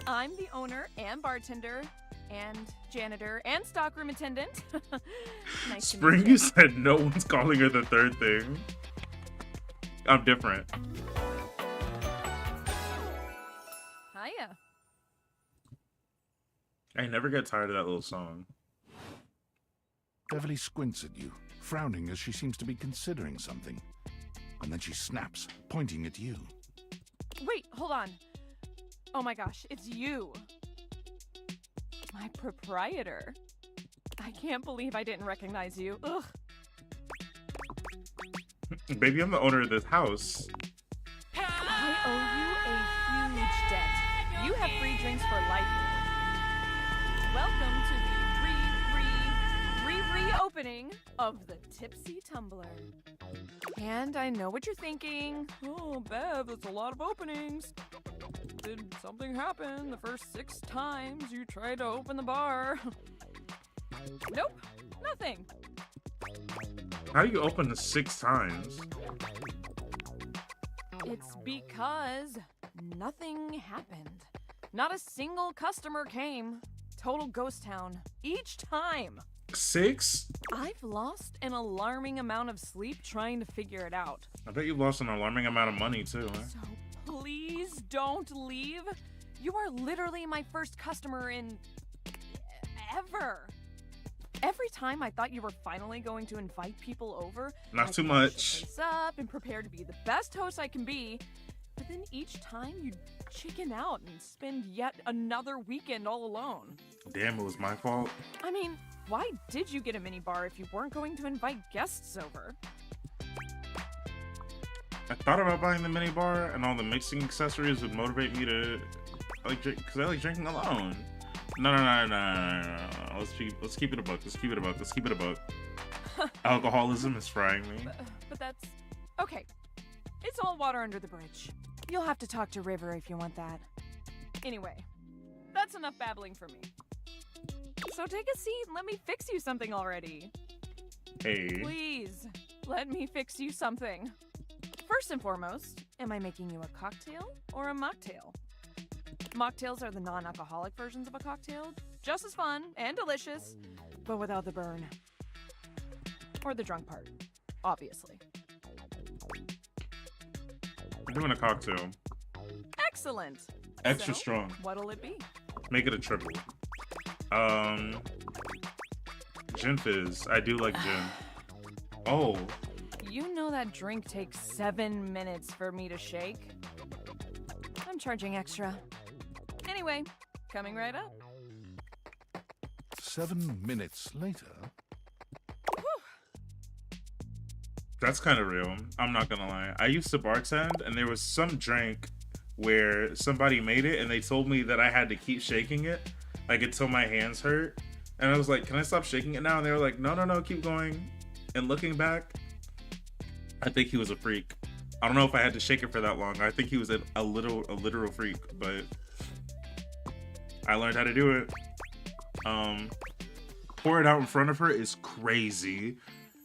I'm the owner and bartender and janitor and stockroom attendant. Nice to meet Spring, you said no one's calling her the third thing. I'm different. Hiya. I never get tired of that little song. Beverly squints at you, frowning as she seems to be considering something. And then she snaps, pointing at you. Wait, hold on. Oh my gosh, it's you. My proprietor. I can't believe I didn't recognize you. Ugh. Baby, I'm the owner of this house. I owe you a huge debt. You have free drinks for life. Welcome to the reopening of the Tipsy Tumbler. And I know what you're thinking. Oh, Bev, that's a lot of openings. Did something happen the first 6 times you tried to open the bar? Nope, nothing. How do you open the 6 times? It's because nothing happened. Not a single customer came. Total ghost town. Each time. 6? I've lost an alarming amount of sleep trying to figure it out. I bet you've lost an alarming amount of money too, huh? So please don't leave. You are literally my first customer in ever. Every time I thought you were finally going to invite people over, Not I too fixed much. the place up and prepare to be the best host I can be. But then each time you chicken out and spend yet another weekend all alone. Damn, it was my fault. I mean, why did you get a mini bar if you weren't going to invite guests over? I thought about buying the mini bar, and all the mixing accessories would motivate me to like drink, because I like drinking alone. No. Let's keep it a buck. Let's keep it a buck. Alcoholism is frying me. But that's okay. It's all water under the bridge. You'll have to talk to River if you want that. Anyway, that's enough babbling for me. So take a seat and let me fix you something already. Hey. Please, let me fix you something. First and foremost, am I making you a cocktail or a mocktail? Mocktails are the non-alcoholic versions of a cocktail, just as fun and delicious, but without the burn. Or the drunk part, obviously. We're doing a cocktail. Excellent. Extra So, strong. What'll it be? Make it a triple. Gin fizz. I do like gin. Oh. You know that drink takes 7 minutes for me to shake? I'm charging extra. Anyway, coming right up. 7 minutes later. That's kind of real. I'm not gonna lie. I used to bartend, and there was some drink where somebody made it, and they told me that I had to keep shaking it, like until my hands hurt. And I was like, "Can I stop shaking it now?" And they were like, "No, keep going." And looking back, I think he was a freak. I don't know if I had to shake it for that long. I think he was a literal freak, but I learned how to do it. Pour it out in front of her is crazy.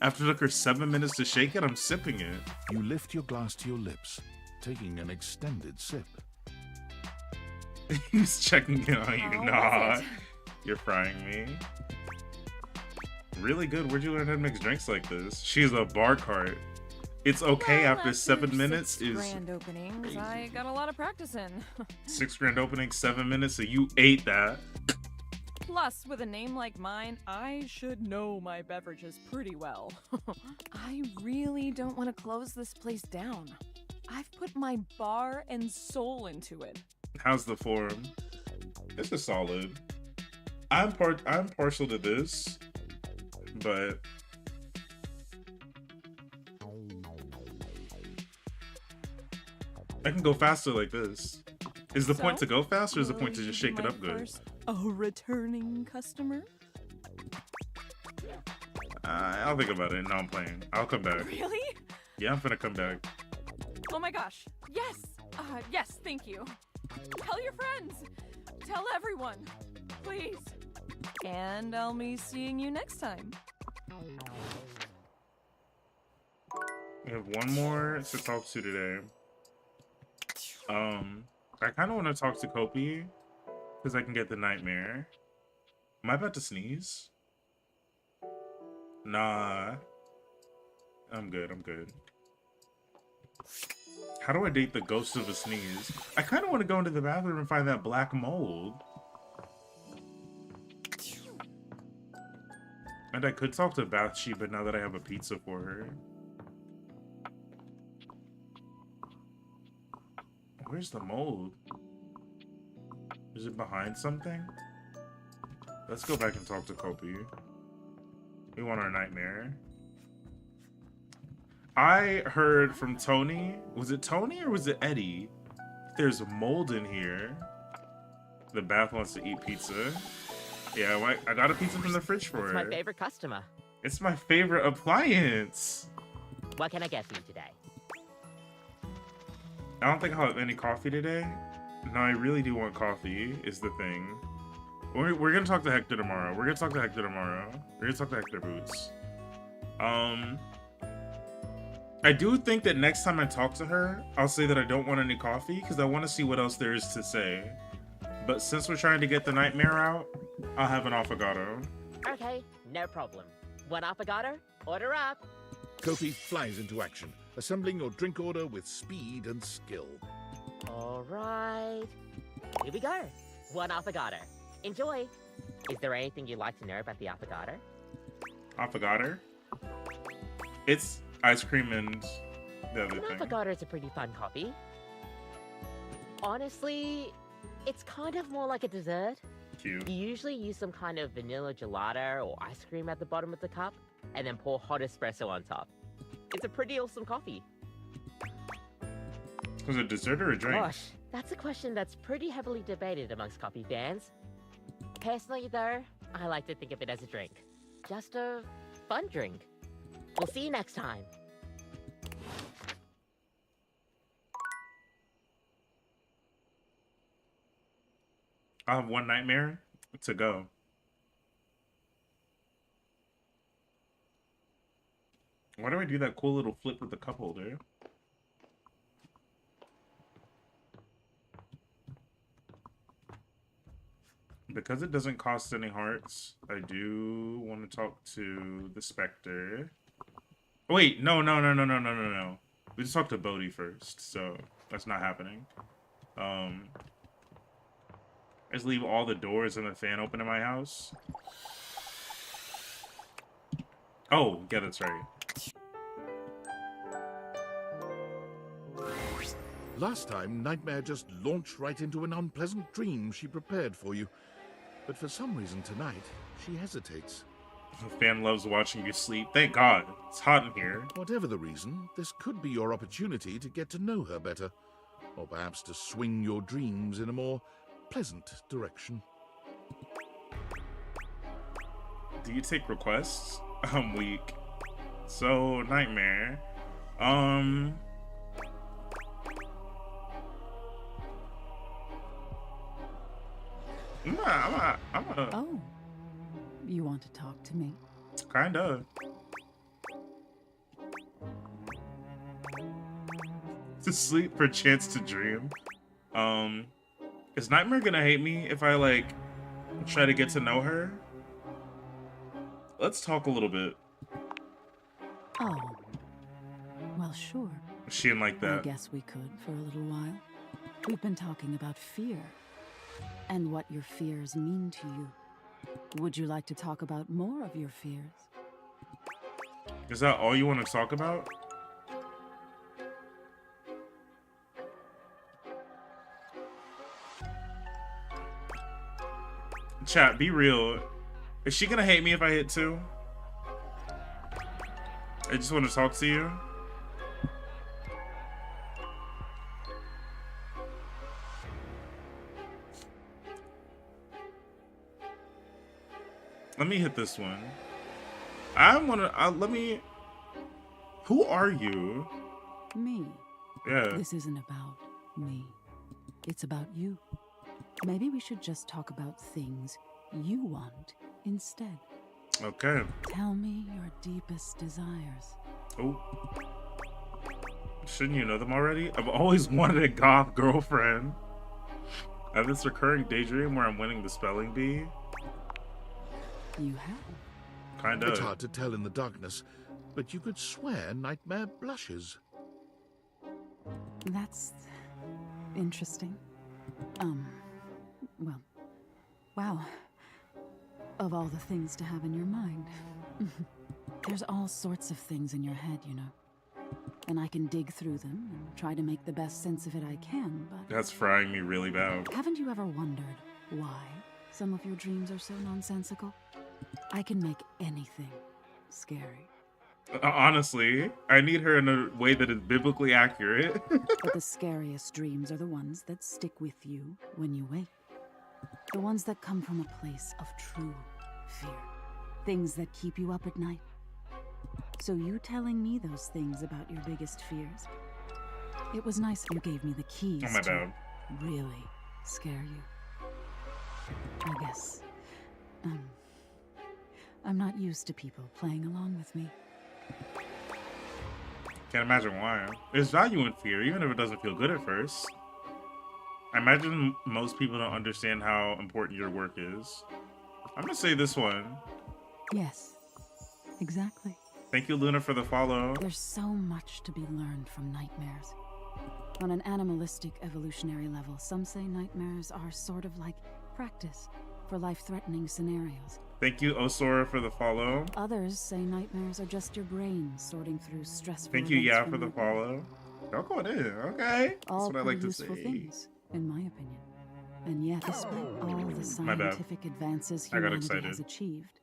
After it took her 7 minutes to shake it, I'm sipping it. You lift your glass to your lips, taking an extended sip. He's checking in on you. How Nah, was it? you're frying me. Really good. Where'd you learn how to mix drinks like this? She's a bar cart. It's okay Well, after 7 minutes 6 is grand openings. I got a lot of practice in. 6 grand opening, 7 minutes, so you ate that. Plus, with a name like mine, I should know my beverages pretty well. I really don't want to close this place down. I've put my bar and soul into it. How's the form? This is solid. I'm partial to this, but I can go faster like this. Is the point to go fast, or is the point to just shake it up good? A returning customer? I'll think about it. No, I'm playing. I'll come back. Really? Yeah, I'm finna come back. Oh my gosh. Yes. Yes, thank you. Tell your friends. Tell everyone. Please. And I'll be seeing you next time. We have one more to talk to today. I kind of want to talk to Kopi because I can get the nightmare. Am I about to sneeze? Nah. I'm good. How do I date the ghost of a sneeze? I kind of want to go into the bathroom and find that black mold. And I could talk to Bathsheba now that I have a pizza for her. Where's the mold? Is it behind something? Let's go back and talk to Kopi. We want our nightmare. I heard from Tony. Was it Tony or was it Eddie? There's mold in here. The bath wants to eat pizza. Yeah, I got a pizza from the fridge for her. It's my favorite customer. It's my favorite appliance. What can I get for you today? I don't think I'll have any coffee today. No, I really do want coffee, is the thing. We're gonna talk to Hector tomorrow. We're gonna talk to Hector Boots. I do think that next time I talk to her, I'll say that I don't want any coffee because I want to see what else there is to say. But since we're trying to get the nightmare out, I'll have an affogato. Okay, no problem. One affogato? Order up. Kofi flies into action, assembling your drink order with speed and skill. All right. Here we go. One affogato. Enjoy. Is there anything you'd like to know about the affogato? Affogato? It's ice cream and the other An thing. affogato is a pretty fun coffee. Honestly, it's kind of more like a dessert. Cute. You usually use some kind of vanilla gelato or ice cream at the bottom of the cup, and then pour hot espresso on top. It's a pretty awesome coffee. Was it a dessert or a drink? Gosh, that's a question that's pretty heavily debated amongst coffee fans. Personally, though, I like to think of it as a drink. Just a fun drink. We'll see you next time. I have one nightmare to go. Why do I do that cool little flip with the cup holder? Because it doesn't cost any hearts, I do want to talk to the Spectre. Wait, no. We just talked to Bodhi first, so that's not happening. I just leave all the doors and the fan open in my house. Oh, yeah, that's right. Last time, Nightmare just launched right into an unpleasant dream she prepared for you. But for some reason tonight, she hesitates. The fan loves watching you sleep. Thank God. It's hot in here. Whatever the reason, this could be your opportunity to get to know her better. Or perhaps to swing your dreams in a more pleasant direction. Do you take requests? I'm weak. So, Nightmare. Oh, you want to talk to me? Kinda. To sleep for chance to dream. Is Nightmare gonna hate me if I, like, try to get to know her? Let's talk a little bit. Oh, well, sure. She didn't like that. I guess we could for a little while. We've been talking about fear and what your fears mean to you. Would you like to talk about more of your fears? Is that all you want to talk about? Chat, be real. Is she gonna hate me if I hit 2? I just want to talk to you. Let me hit this one. Who are you? Me. Yeah. This isn't about me. It's about you. Maybe we should just talk about things you want instead. Okay. Tell me your deepest desires. Oh. Shouldn't you know them already? I've always wanted a goth girlfriend. I have this recurring daydream where I'm winning the spelling bee. You have? Kinda. It's hard to tell in the darkness, but you could swear Nightmare blushes. That's interesting. Well, wow. Of all the things to have in your mind. There's all sorts of things in your head, you know. And I can dig through them and try to make the best sense of it I can, but... That's frying me really bad. Haven't you ever wondered why some of your dreams are so nonsensical? I can make anything scary. Honestly, I need her in a way that is biblically accurate. But the scariest dreams are the ones that stick with you when you wake. The ones that come from a place of true fear. Things that keep you up at night. So you telling me those things about your biggest fears? It was nice you gave me the keys Oh my to bad. really scare you. I guess, I'm not used to people playing along with me. Can't imagine why. There's value in fear, even if it doesn't feel good at first. I imagine most people don't understand how important your work is. I'm gonna say this one. Yes, exactly. Thank you, Luna, for the follow. There's so much to be learned from nightmares. On an animalistic evolutionary level, some say nightmares are sort of like practice for life-threatening scenarios. Thank you, Osora, for the follow. Others say nightmares are just your brain sorting through stressful Thank you, events Yeah, from for the your follow. Y'all going in, okay. All That's what I like to useful say. things, in my opinion. And yet, despite all the My bad. scientific advances I got humanity excited. has achieved,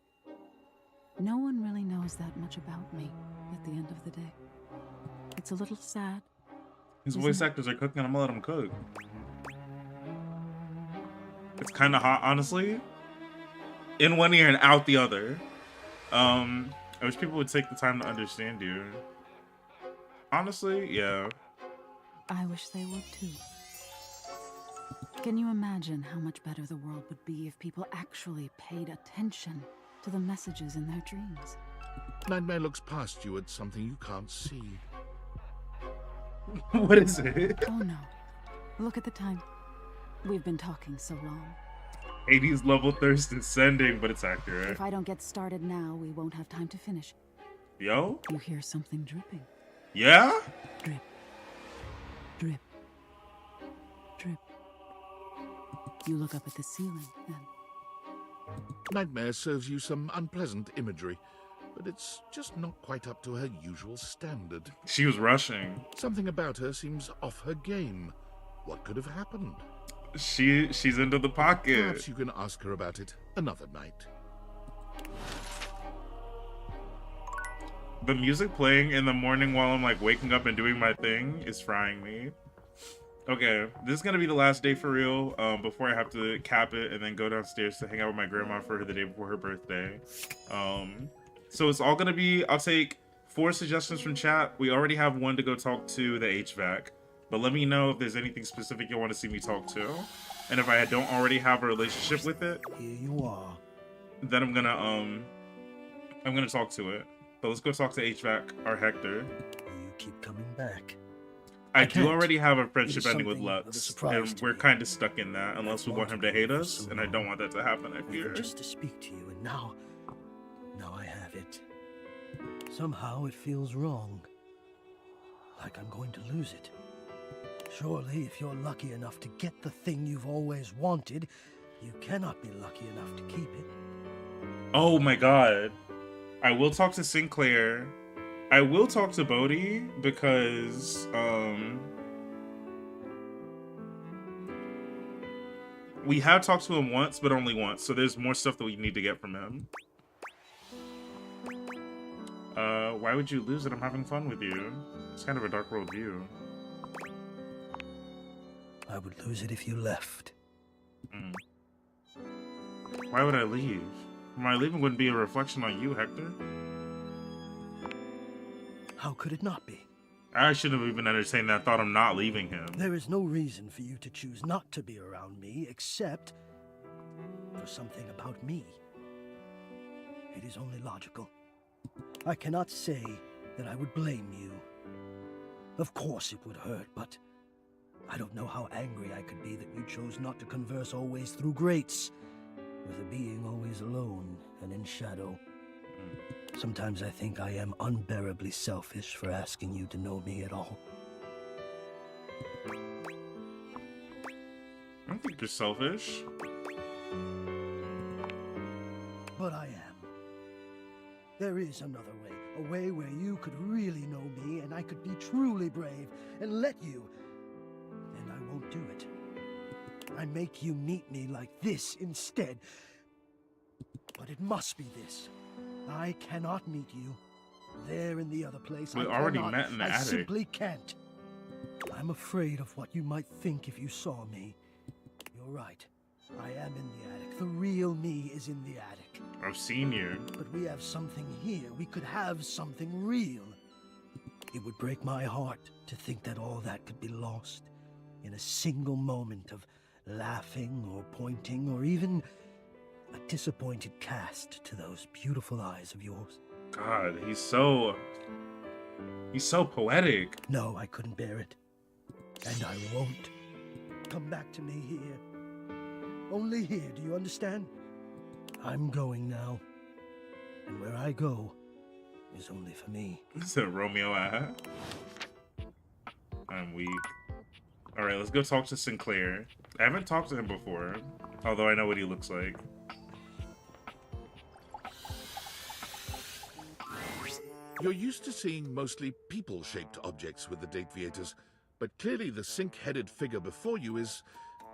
no one really knows that much about me at the end of the day. It's a little sad. These isn't voice it? actors are cooking, I'm gonna let them cook. It's kind of hot, honestly. In one ear and out the other. I wish people would take the time to understand you. Honestly, yeah. I wish they would too. Can you imagine how much better the world would be if people actually paid attention to the messages in their dreams? Nightmare looks past you at something you can't see. What is it? Oh no. Look at the time. We've been talking so long. Hades level thirst is sending, but it's accurate. If I don't get started now, we won't have time to finish. Yo? You hear something dripping. Yeah? Drip. Drip. Drip. You look up at the ceiling, then. Nightmare serves you some unpleasant imagery, but it's just not quite up to her usual standard. She was rushing. Something about her seems off her game. What could have happened? She's into the pocket. Perhaps you can ask her about it another night. The music playing in the morning while I'm like waking up and doing my thing is frying me. Okay, this is gonna be the last day for real, before I have to cap it and then go downstairs to hang out with my grandma for the day before her birthday. So it's all gonna be, I'll take 4 suggestions from chat. We already have one to go talk to the HVAC, but let me know if there's anything specific you want to see me talk to. And if I don't already have a relationship with it, here you are. Then I'm gonna talk to it. But let's go talk to HVAC or Hector. You keep coming back. I do can't. already have a It friendship is ending with something of a Lux, surprise and to we're me. kind of stuck in that unless we want him to hate us, and I don't want that to happen, I fear. Just to speak to you, and now I have it. Somehow it feels wrong. Like I'm going to lose it. Surely, if you're lucky enough to get the thing you've always wanted, you cannot be lucky enough to keep it. Oh my god. I will talk to Sinclair. I will talk to Bodhi because we have talked to him once, but only once, so there's more stuff that we need to get from him. Why would you lose it? I'm having fun with you. It's kind of a dark world view. I would lose it if you left. Why would I leave? My leaving wouldn't be a reflection on you, Hector. How could it not be? I shouldn't have even entertained that thought of not leaving him. There is no reason for you to choose not to be around me, except for something about me. It is only logical. I cannot say that I would blame you. Of course it would hurt, but I don't know how angry I could be that you chose not to converse always through grates, with a being always alone and in shadow. Sometimes I think I am unbearably selfish for asking you to know me at all. I don't think you're selfish. But I am. There is another way, a way where you could really know me and I could be truly brave and let you. And I won't do it. I make you meet me like this instead. But it must be this. I cannot meet you. There in the other place. We I already cannot. met in the I attic. simply can't. I'm afraid of what you might think if you saw me. You're right. I am in the attic. The real me is in the attic. I've seen you. But we have something here. We could have something real. It would break my heart to think that all that could be lost in a single moment of laughing or pointing or even a disappointed cast to those beautiful eyes of yours. God, he's so poetic. No, I couldn't bear it. And I won't. Come back to me here. Only here, do you understand? I'm going now. And where I go is only for me. Is it Romeo I'm weak. Alright, let's go talk to Sinclair. I haven't talked to him before, although I know what he looks like. You're used to seeing mostly people-shaped objects with the date viators, but clearly the sink-headed figure before you is,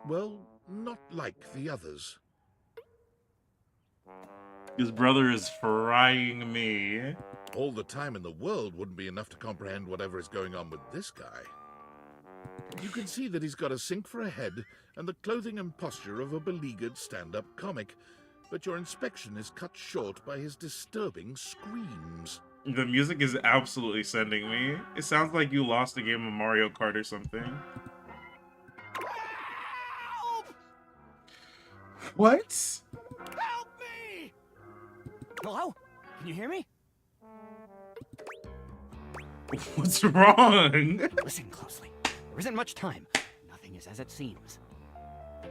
well, not like the others. His brother is frying me. All the time in the world wouldn't be enough to comprehend whatever is going on with this guy. You can see that he's got a sink for a head and the clothing and posture of a beleaguered stand-up comic, but your inspection is cut short by his disturbing screams. The music is absolutely sending me. It sounds like you lost a game of Mario Kart or something. Help! What? Help me! Hello? Can you hear me? What's wrong? Listen closely. There isn't much time. Nothing is as it seems.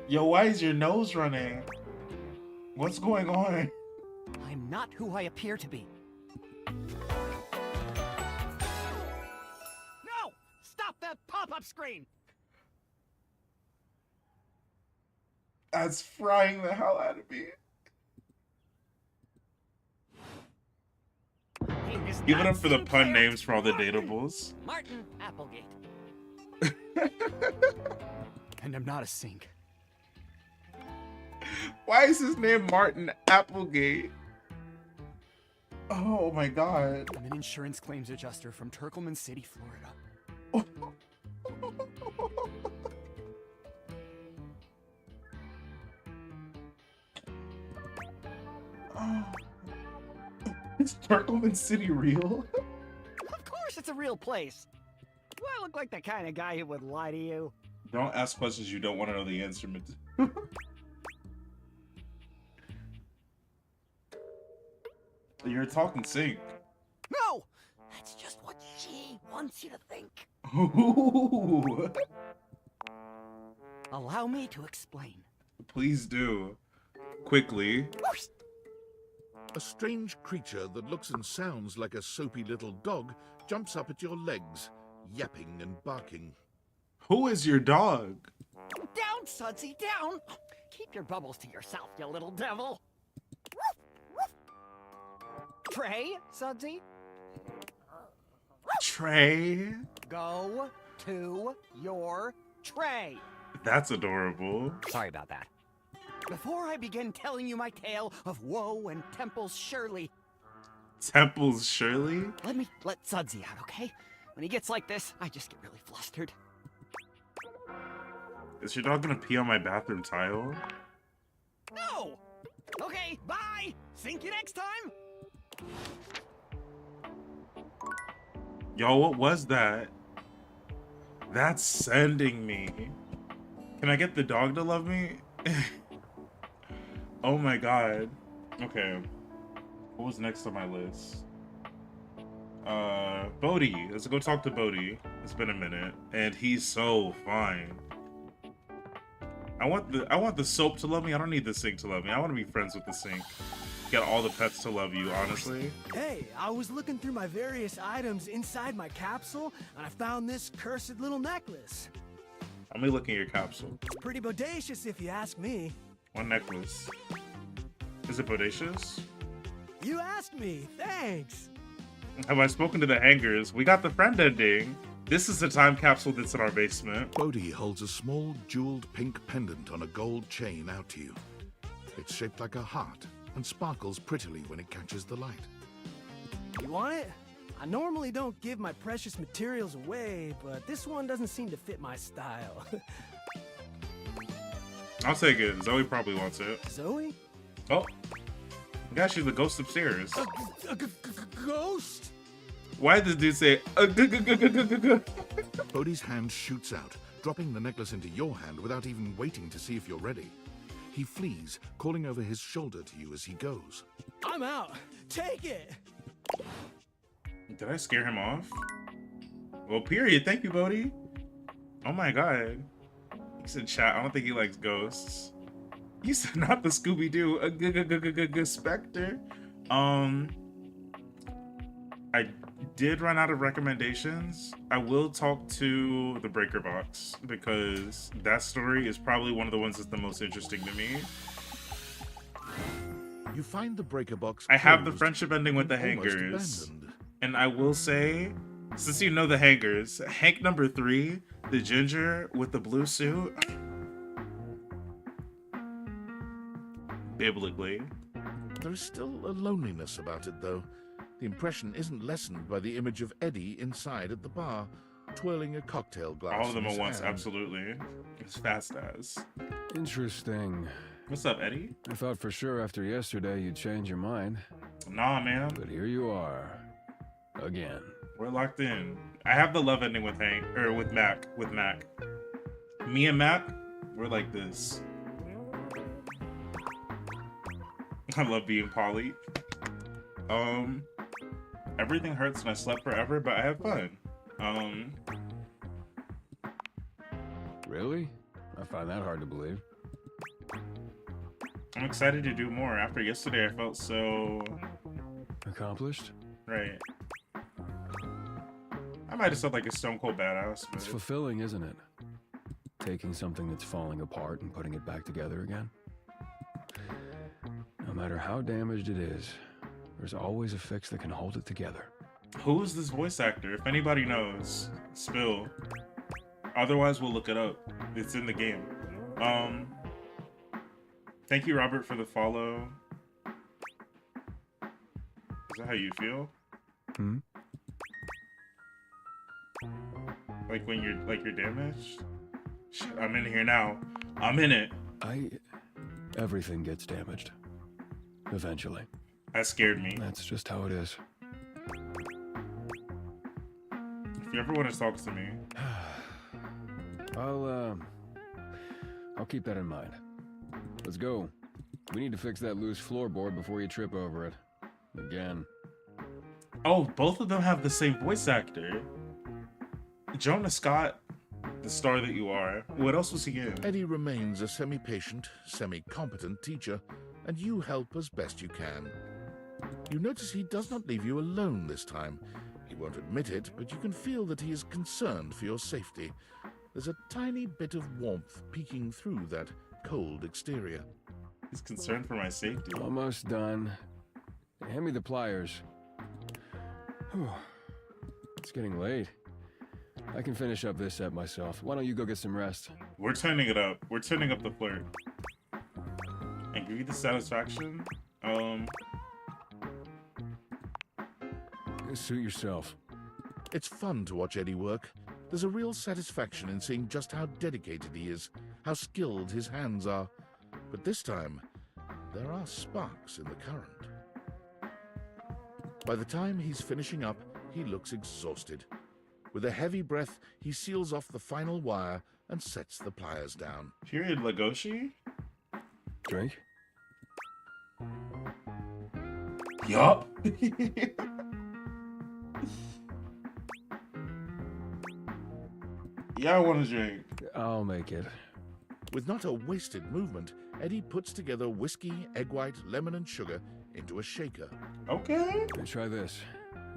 Yo, why is your nose running? What's going on? I'm not who I appear to be. No! Stop that pop-up screen! That's frying the hell out of me. Give it up for the pun names for all the datables. Martin Applegate. And I'm not a sink. Why is his name Martin Applegate? Oh my god. I'm an insurance claims adjuster from Turkleman City, Florida. Is Turkleman City real? Of course it's a real place. Do I look like the kind of guy who would lie to you? Don't ask questions you don't want to know the answer to. You're talking sync. No! That's just what she wants you to think. Ooh. Allow me to explain. Please do. Quickly. A strange creature that looks and sounds like a soapy little dog jumps up at your legs, yapping and barking. Who is your dog? Down, Sudsy, down! Keep your bubbles to yourself, you little devil. Trey, Sudsy? Trey? Go to your tray. That's adorable. Sorry about that. Before I begin telling you my tale of woe and Temples Shirley... Temples Shirley? Let me let Sudsy out, okay? When he gets like this, I just get really flustered. Is your dog gonna pee on my bathroom tile? No! Okay, bye! Sink you next time! Yo, what was that? That's sending me. Can I get the dog to love me? Oh my god. Okay. What was next on my list? Bodhi. Let's go talk to Bodhi. It's been a minute. And he's so fine. I want the soap to love me. I don't need the sink to love me. I want to be friends with the sink. Get all the pets to love you, honestly. Hey, I was looking through my various items inside my capsule, and I found this cursed little necklace. Let me look in your capsule. It's pretty bodacious if you ask me. One necklace. Is it bodacious? You asked me, thanks. Have I spoken to the hangers? We got the friend ending. This is the time capsule that's in our basement. Bodhi holds a small jeweled pink pendant on a gold chain out to you. It's shaped like a heart, and sparkles prettily when it catches the light. You want it? I normally don't give my precious materials away, but this one doesn't seem to fit my style. I'll take it. Zoe probably wants it. Zoe? Oh. Gosh, she's the ghost upstairs. A ghost? Why did this dude say Bodhi's hand shoots out, dropping the necklace into your hand without even waiting to see if you're ready. He flees, calling over his shoulder to you as he goes. I'm out. Take it. Did I scare him off? Well, period. Thank you, Bodhi. Oh my god. He said chat. I don't think he likes ghosts. You said not the Scooby-Doo. Spectre. I did run out of recommendations. I will talk to the Breaker Box because that story is probably one of the ones that's the most interesting to me. You find the Breaker Box. I have the closed friendship ending with the and almost Hangers. abandoned. And I will say, since you know the Hangers, Hank number 3, the ginger with the blue suit, biblically. There's still a loneliness about it, though. The impression isn't lessened by the image of Eddie inside at the bar, twirling a cocktail glass. All of them in at his once, hand. absolutely. As fast as. Interesting. What's up, Eddie? I thought for sure after yesterday you'd change your mind. Nah, man. But here you are. Again. We're locked in. I have the love ending with Hank, or with Mac. Me and Mac, we're like this. I love being poly. Everything hurts and I slept forever, but I have fun. Really? I find that hard to believe. I'm excited to do more. After yesterday, I felt so... Accomplished? Right. I might have said like a stone cold badass, but... It's fulfilling, isn't it? Taking something that's falling apart and putting it back together again. No matter how damaged it is, there's always a fix that can hold it together. Who is this voice actor? If anybody knows, spill. Otherwise, we'll look it up. It's in the game. Thank you, Robert, for the follow. Is that how you feel? Hmm? Like when you're damaged? Shit, I'm in here now. I'm in it. Everything gets damaged. Eventually. That scared me. That's just how it is. If you ever want to talk to me. I'll keep that in mind. Let's go. We need to fix that loose floorboard before you trip over it. Again. Oh, both of them have the same voice actor. Jonah Scott, the star that you are. What else was he in? Eddie remains a semi-patient, semi-competent teacher, and you help as best you can. You notice he does not leave you alone this time. He won't admit it, but you can feel that he is concerned for your safety. There's a tiny bit of warmth peeking through that cold exterior. He's concerned for my safety. Almost done. Hand me the pliers. Whew. It's getting late. I can finish up this set myself. Why don't you go get some rest? We're turning it up. We're turning up the flirt. And give you the satisfaction. Suit yourself. It's fun to watch Eddie work. There's a real satisfaction in seeing just how dedicated he is, how skilled his hands are. But this time, there are sparks in the current. By the time he's finishing up, he looks exhausted. With a heavy breath, he seals off the final wire and sets the pliers down. Period, Legoshi? Drink? Yup. Yeah, I want to drink. I'll make it. With not a wasted movement, Eddie puts together whiskey, egg white, lemon, and sugar into a shaker. Okay. Hey, try this.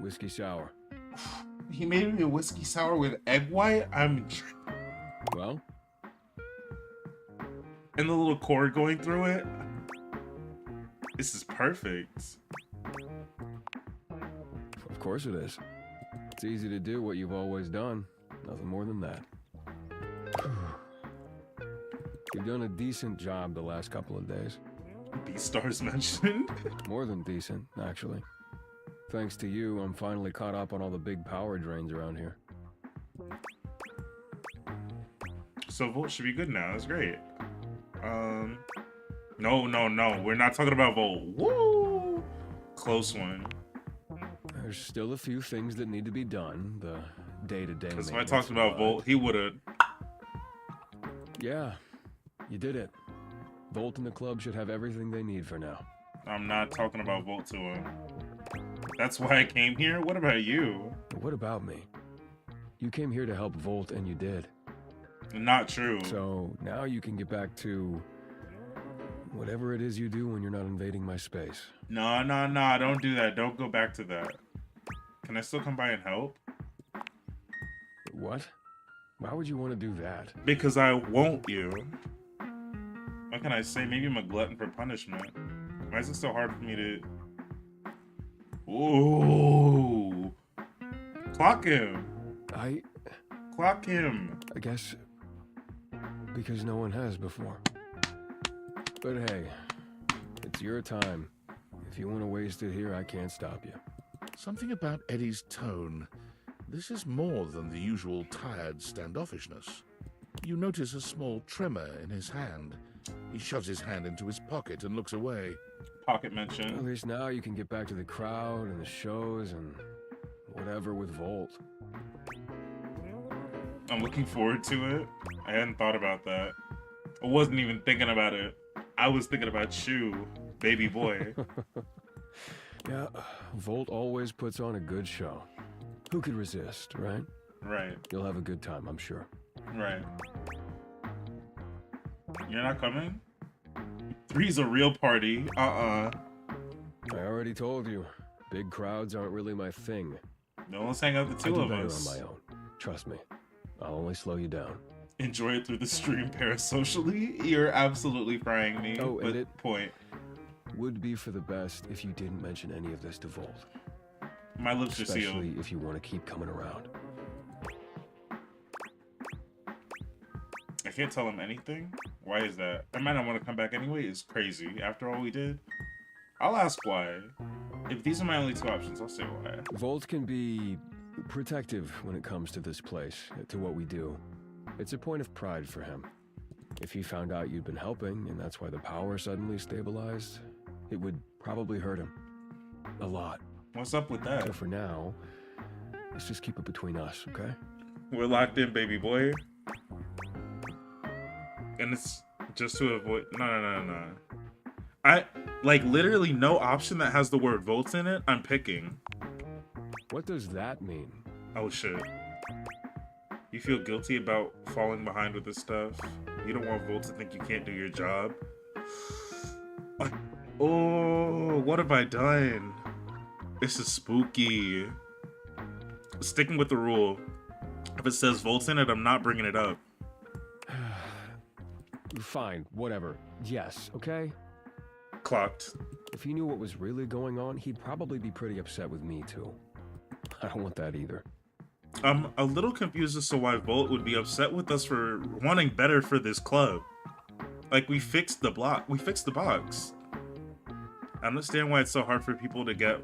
Whiskey sour. He made me a whiskey sour with egg white. Well? And the little cord going through it. This is perfect. Of course it is. It's easy to do what you've always done. Nothing more than that. You've done a decent job the last couple of days. B-stars mentioned. More than decent, actually. Thanks to you, I'm finally caught up on all the big power drains around here. So Volt should be good now. That's great. No. We're not talking about Volt. Woo! Close one. There's still a few things that need to be done. The day-to-day. That's why I talked about Volt. He would have. Yeah, you did it. Volt and the club should have everything they need for now. I'm not talking about Volt to him. That's why I came here. What about you? What about me? You came here to help Volt, and you did. Not true. So now you can get back to whatever it is you do when you're not invading my space. No, don't do that. Don't go back to that. Can I still come by and help? What? Why would you want to do that? Because I won't you. What can I say? Maybe I'm a glutton for punishment. Why is it so hard for me to... Ooh. Clock him. Clock him. I guess because no one has before. But hey, it's your time. If you want to waste it here, I can't stop you. Something about Eddie's tone. This is more than the usual tired standoffishness. You notice a small tremor in his hand. He shoves his hand into his pocket and looks away. Pocket mention. At least now you can get back to the crowd and the shows and whatever with Volt. I'm looking forward to it. I hadn't thought about that. I wasn't even thinking about it. I was thinking about you, baby boy. Yeah, Volt always puts on a good show. Who could resist, right? Right. You'll have a good time, I'm sure. Right. You're not coming? Three's a real party. I already told you. Big crowds aren't really my thing. No, let's hang out the two I do of better us. on my own. Trust me. I'll only slow you down. Enjoy it through the stream parasocially. You're absolutely frying me. Oh, but and it point. Would be for the best if you didn't mention any of this to Volt. My lips are sealed. Especially if you want to keep coming around. I can't tell him anything? Why is that? I might not want to come back anyway. It's crazy. After all we did? I'll ask why. If these are my only two options, I'll say why. Volt can be protective when it comes to this place, to what we do. It's a point of pride for him. If he found out you'd been helping, and that's why the power suddenly stabilized, it would probably hurt him. A lot. What's up with that? So for now, let's just keep it between us, okay? We're locked in, baby boy. And it's just to avoid... No. I, like, literally no option that has the word Volt in it, I'm picking. What does that mean? Oh, shit. You feel guilty about falling behind with this stuff? You don't want Volt to think you can't do your job? Oh, what have I done? This is spooky. Sticking with the rule. If it says Volt's in it, I'm not bringing it up. Fine, whatever. Yes, okay? Clocked. If he knew what was really going on, he'd probably be pretty upset with me, too. I don't want that either. I'm a little confused as to why Volt would be upset with us for wanting better for this club. Like, we fixed the block. We fixed the box. I understand why it's so hard for people to get,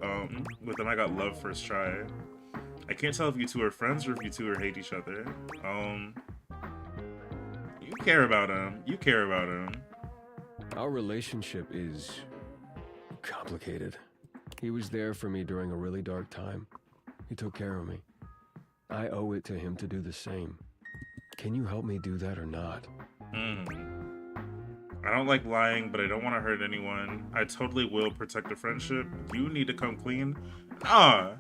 with them. I got love first try. I can't tell if you two are friends or if you two hate each other. You care about him. You care about him. Our relationship is complicated. He was there for me during a really dark time. He took care of me. I owe it to him to do the same. Can you help me do that or not? I don't like lying, but I don't want to hurt anyone. I totally will protect a friendship. You need to come clean. Nah.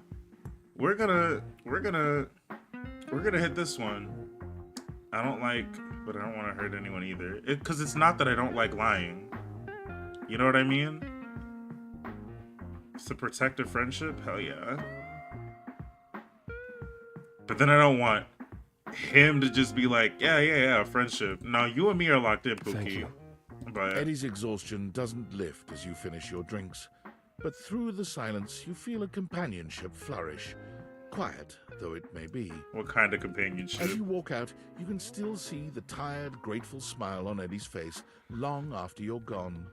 We're gonna hit this one. I don't like, but I don't want to hurt anyone either. Because it's not that I don't like lying. You know what I mean? To protect a friendship? Hell yeah. But then I don't want him to just be like, yeah, friendship. No, you and me are locked in, Pookie. Thank you. But Eddie's exhaustion doesn't lift as you finish your drinks, but through the silence you feel a companionship flourish, quiet though it may be. What kind of companionship? As you walk out, you can still see the tired, grateful smile on Eddie's face long after you're gone.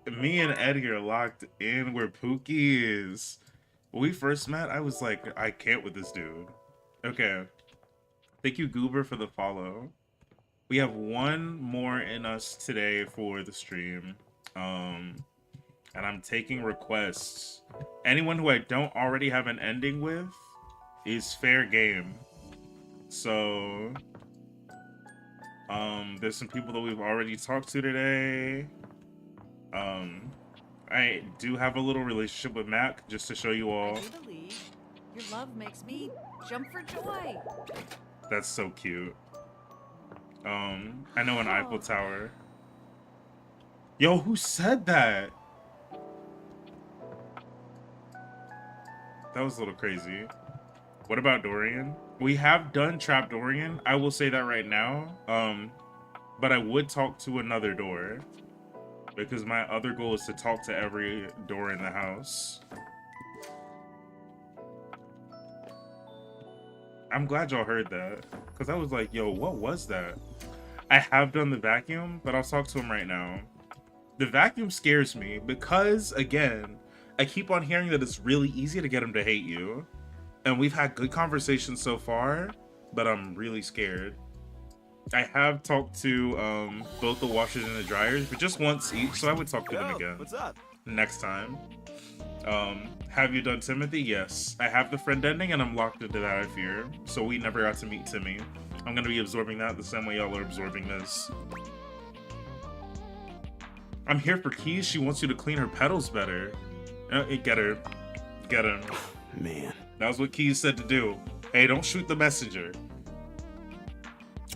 Me and Eddie are locked in where Pookie is. When we first met, I was like, I can't with this dude. Okay. Thank you, Goober, for the follow. We have one more in us today for the stream. And I'm taking requests. Anyone who I don't already have an ending with is fair game. So, there's some people that we've already talked to today. I do have a little relationship with Mac, just to show you all. I do believe your love makes me jump for joy. That's so cute. I know an Eiffel Tower. Yo, who said that? That was a little crazy. What about Dorian? We have done Trap Dorian. I will say that right now. But I would talk to another door. Because my other goal is to talk to every door in the house. I'm glad y'all heard that. Because I was like, yo, what was that? I have done the vacuum, but I'll talk to him right now. The vacuum scares me because, again, I keep on hearing that it's really easy to get him to hate you. And we've had good conversations so far, but I'm really scared. I have talked to both the washers and the dryers, but just once each, so I would talk to them again. What's up? Next time. Have you done Timothy? Yes. I have the friend ending, and I'm locked into that, I fear. So we never got to meet Timmy. I'm gonna be absorbing that the same way y'all are absorbing this. I'm here for Keys. She wants you to clean her pedals better. Get her. Get him. Man. That was what Keys said to do. Hey, don't shoot the messenger.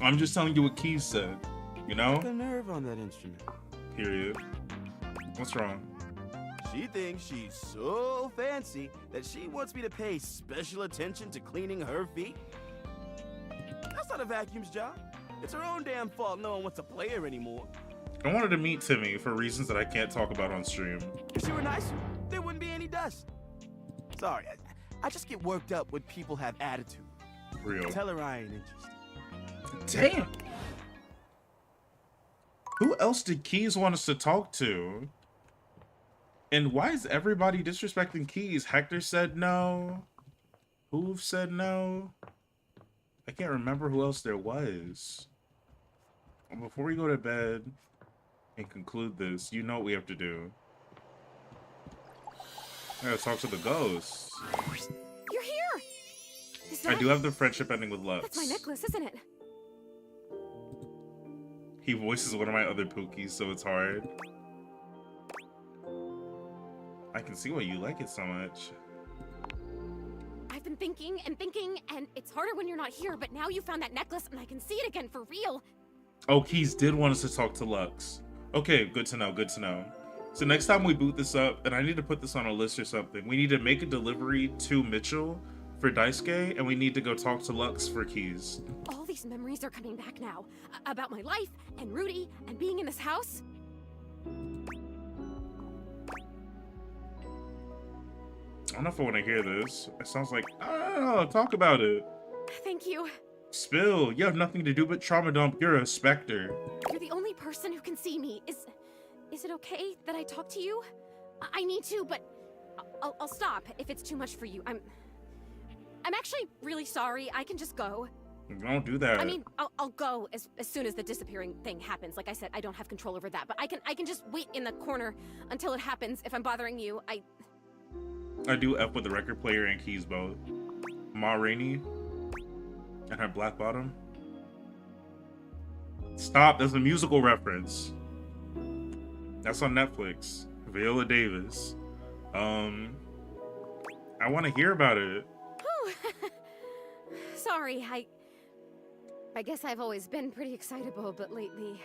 I'm just telling you what Keys said. You know? The nerve on that instrument. Period. What's wrong? She thinks she's so fancy that she wants me to pay special attention to cleaning her feet. That's not a vacuum's job. It's her own damn fault no one wants to play her anymore. I wanted to meet Timmy for reasons that I can't talk about on stream. If she were nicer, there wouldn't be any dust. Sorry, I just get worked up when people have attitude. Real. Tell her I ain't interested. Damn. Who else did Keys want us to talk to? And why is everybody disrespecting Keys? Hector said no. Hoove said no. I can't remember who else there was. Before we go to bed and conclude this, you know what we have to do. I gotta talk to the ghosts. You're here! Is I that... do have the friendship ending with Lux. That's my necklace, isn't it? He voices one of my other Pookies, so it's hard. I can see why you like it so much. I've been thinking, and it's harder when you're not here, but now you found that necklace, and I can see it again for real. Oh, Keys did want us to talk to Lux. Okay, good to know, good to know. So next time we boot this up, and I need to put this on a list or something, we need to make a delivery to Mitchell for Daisuke, and we need to go talk to Lux for Keys. All these memories are coming back now. About my life, and Rudy, and being in this house. I don't know if I want to hear this. It sounds like, oh, talk about it. Thank you. Spill, you have nothing to do but trauma dump. You're a specter. You're the only person who can see me. Is it okay that I talk to you? I need to, but I'll stop if it's too much for you. I'm actually really sorry. I can just go. Don't do that. I mean, I'll go as soon as the disappearing thing happens. Like I said, I don't have control over that, but I can just wait in the corner until it happens. If I'm bothering you, I do F with the record player and Keys both. Ma Rainey and her black bottom. Stop, that's a musical reference. That's on Netflix. Viola Davis. I want to hear about it. Sorry, I guess I've always been pretty excitable, but lately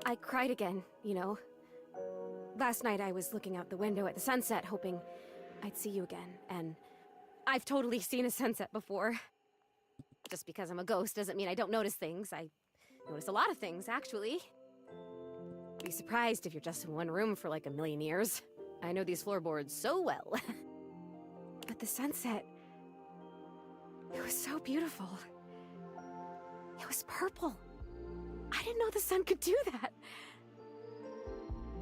I cried again, you know. Last night I was looking out the window at the sunset, hoping I'd see you again, and I've totally seen a sunset before. Just because I'm a ghost doesn't mean I don't notice things. I notice a lot of things, actually. Be surprised if you're just in one room for like a million years. I know these floorboards so well. But the sunset, it was so beautiful. It was purple. I didn't know the sun could do that.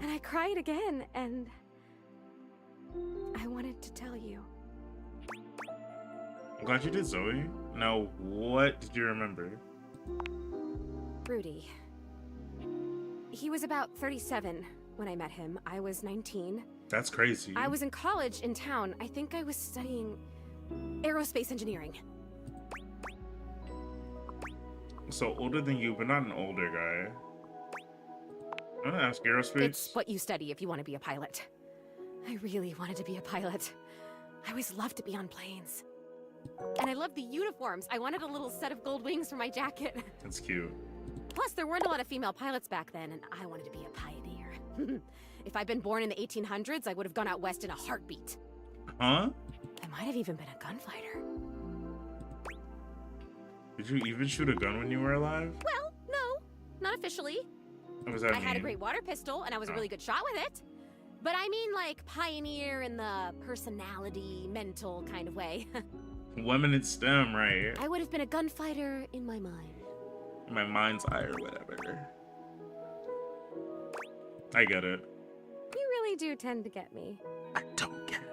And I cried again, and I wanted to tell you. I'm glad you did, Zoe. Now, what did you remember? Rudy. He was about 37 when I met him. I was 19. That's crazy. I was in college in town. I think I was studying aerospace engineering. So older than you, but not an older guy. I'm gonna ask aerospace. It's what you study if you want to be a pilot. I really wanted to be a pilot. I always loved to be on planes. And I loved the uniforms. I wanted a little set of gold wings for my jacket. That's cute. Plus, there weren't a lot of female pilots back then, and I wanted to be a pioneer. If I'd been born in the 1800s, I would have gone out west in a heartbeat. Huh? I might have even been a gunfighter. Did you even shoot a gun when you were alive? Well, no, not officially. What does that I mean? had a great water pistol, and I was a really good shot with it. But I mean, like, pioneer in the personality, mental kind of way. Women in STEM, right? I would have been a gunfighter in my mind. My mind's eye or whatever. I get it. You really do tend to get me. I don't get it.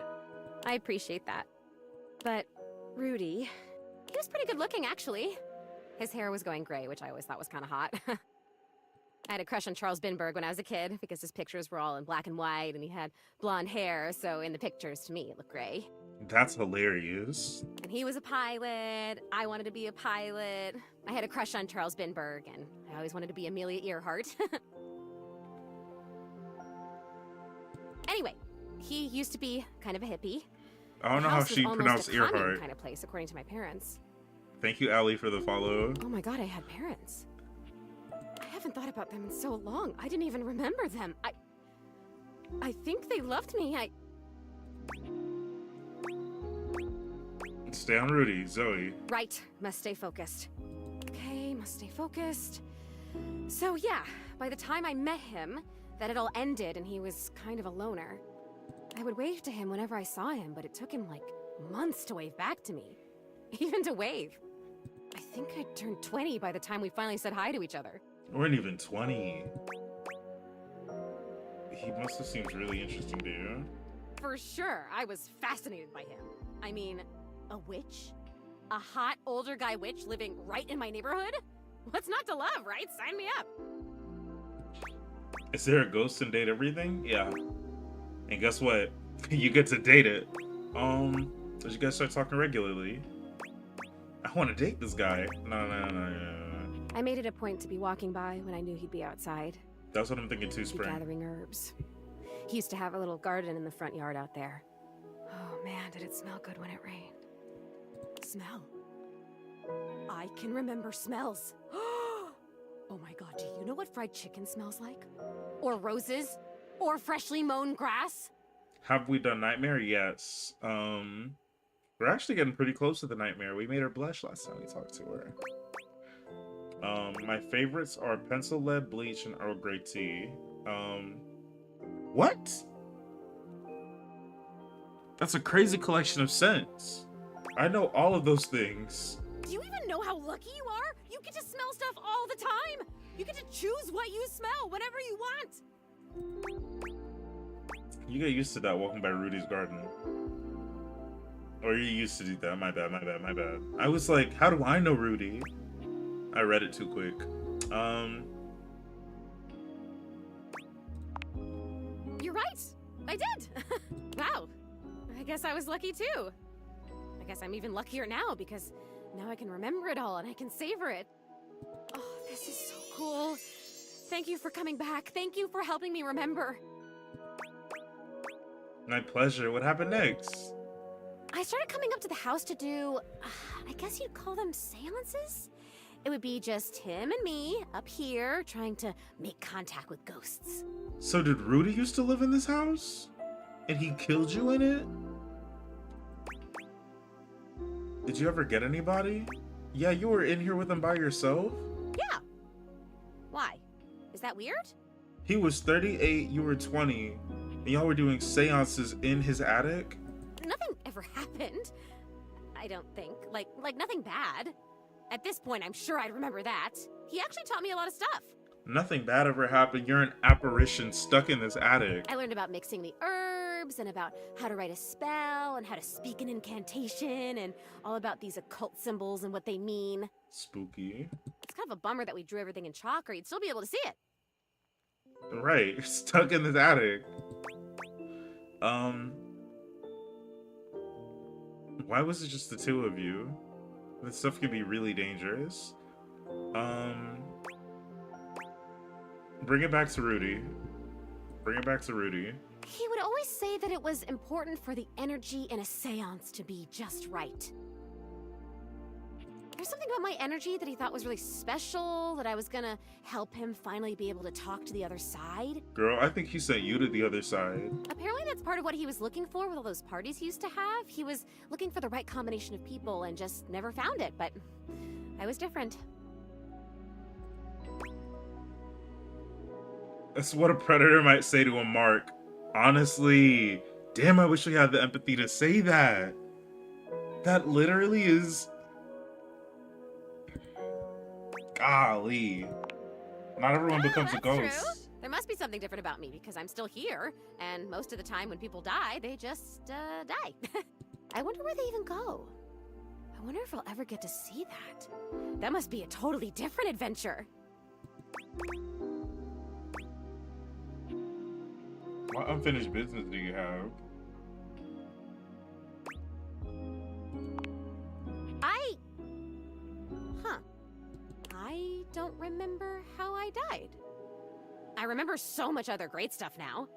I appreciate that. But Rudy, he was pretty good looking, actually. His hair was going gray, which I always thought was kind of hot. I had a crush on Charles Binberg when I was a kid because his pictures were all in black and white and he had blonde hair, so in the pictures, to me, it looked gray. That's hilarious. And he was a pilot. I wanted to be a pilot. I had a crush on Charles Binberg, and I always wanted to be Amelia Earhart. Anyway, he used to be kind of a hippie. I don't know how she pronounced Earhart. Kind of place, according to my parents. Thank you, Allie, for the follow. Oh my god, I had parents. I haven't thought about them in so long. I didn't even remember them. I think they loved me. Stay on Rudy, Zoe. Right, must stay focused. Okay, must stay focused. So yeah, by the time I met him, that had all ended and he was kind of a loner. I would wave to him whenever I saw him, but it took him like months to wave back to me. Even to wave. I think I turned 20 by the time we finally said hi to each other. We weren't even 20. He must have seemed really interesting to you. For sure, I was fascinated by him. I mean, a witch? A hot older guy witch living right in my neighborhood? What's not to love, right? Sign me up. Is there a ghost in Date Everything? Yeah. And guess what? You get to date it. Did you guys start talking regularly? I want to date this guy. No. I made it a point to be walking by when I knew he'd be outside. That's what I'm thinking too, Spring. Gathering herbs. He used to have a little garden in the front yard out there. Oh man, did it smell good when it rained. Smell. I can remember smells. Oh my god, do you know what fried chicken smells like? Or roses? Or freshly mown grass? Have we done Nightmare? Yes. We're actually getting pretty close to the Nightmare. We made her blush last time we talked to her. My favorites are pencil lead, bleach, and Earl Grey tea. What? That's a crazy collection of scents. I know all of those things. Do you even know how lucky you are? You get to smell stuff all the time. You get to choose what you smell whenever you want. You get used to that walking by Rudy's garden. Or you used to do that. My bad. I was like, how do I know Rudy? I read it too quick. You're right. I did. Wow. I guess I was lucky too. I guess I'm even luckier now because now I can remember it all and I can savor it. Oh, this is so cool. Thank you for coming back. Thank you for helping me remember. My pleasure. What happened next? I started coming up to the house to do, I guess you'd call them seances? It would be just him and me up here trying to make contact with ghosts. So did Rudy used to live in this house? And he killed you in it? Did you ever get anybody? Yeah, you were in here with him by yourself? Yeah. Why? Is that weird? He was 38, you were 20, and y'all were doing seances in his attic? Nothing ever happened. I don't think. Like nothing bad. At this point, I'm sure I'd remember that. He actually taught me a lot of stuff. Nothing bad ever happened. You're an apparition stuck in this attic. I learned about mixing the herbs and about how to write a spell and how to speak an incantation and all about these occult symbols and what they mean. Spooky. It's kind of a bummer that we drew everything in chalk or you'd still be able to see it. Right, you're stuck in this attic. Why was it just the two of you? This stuff can be really dangerous. Bring it back to Rudy. Bring it back to Rudy. He would always say that it was important for the energy in a seance to be just right. There's something about my energy that he thought was really special, that I was gonna help him finally be able to talk to the other side. Girl, I think he sent you to the other side. Apparently that's part of what he was looking for with all those parties he used to have. He was looking for the right combination of people and just never found it, but I was different. That's what a predator might say to a mark. Honestly, damn, I wish we had the empathy to say that. That literally is... Golly. Not everyone becomes a ghost. True. There must be something different about me because I'm still here, and most of the time when people die, they just die. I wonder where they even go. I wonder if I'll ever get to see that. That must be a totally different adventure. What unfinished business do you have? I don't remember how I died. I remember so much other great stuff now.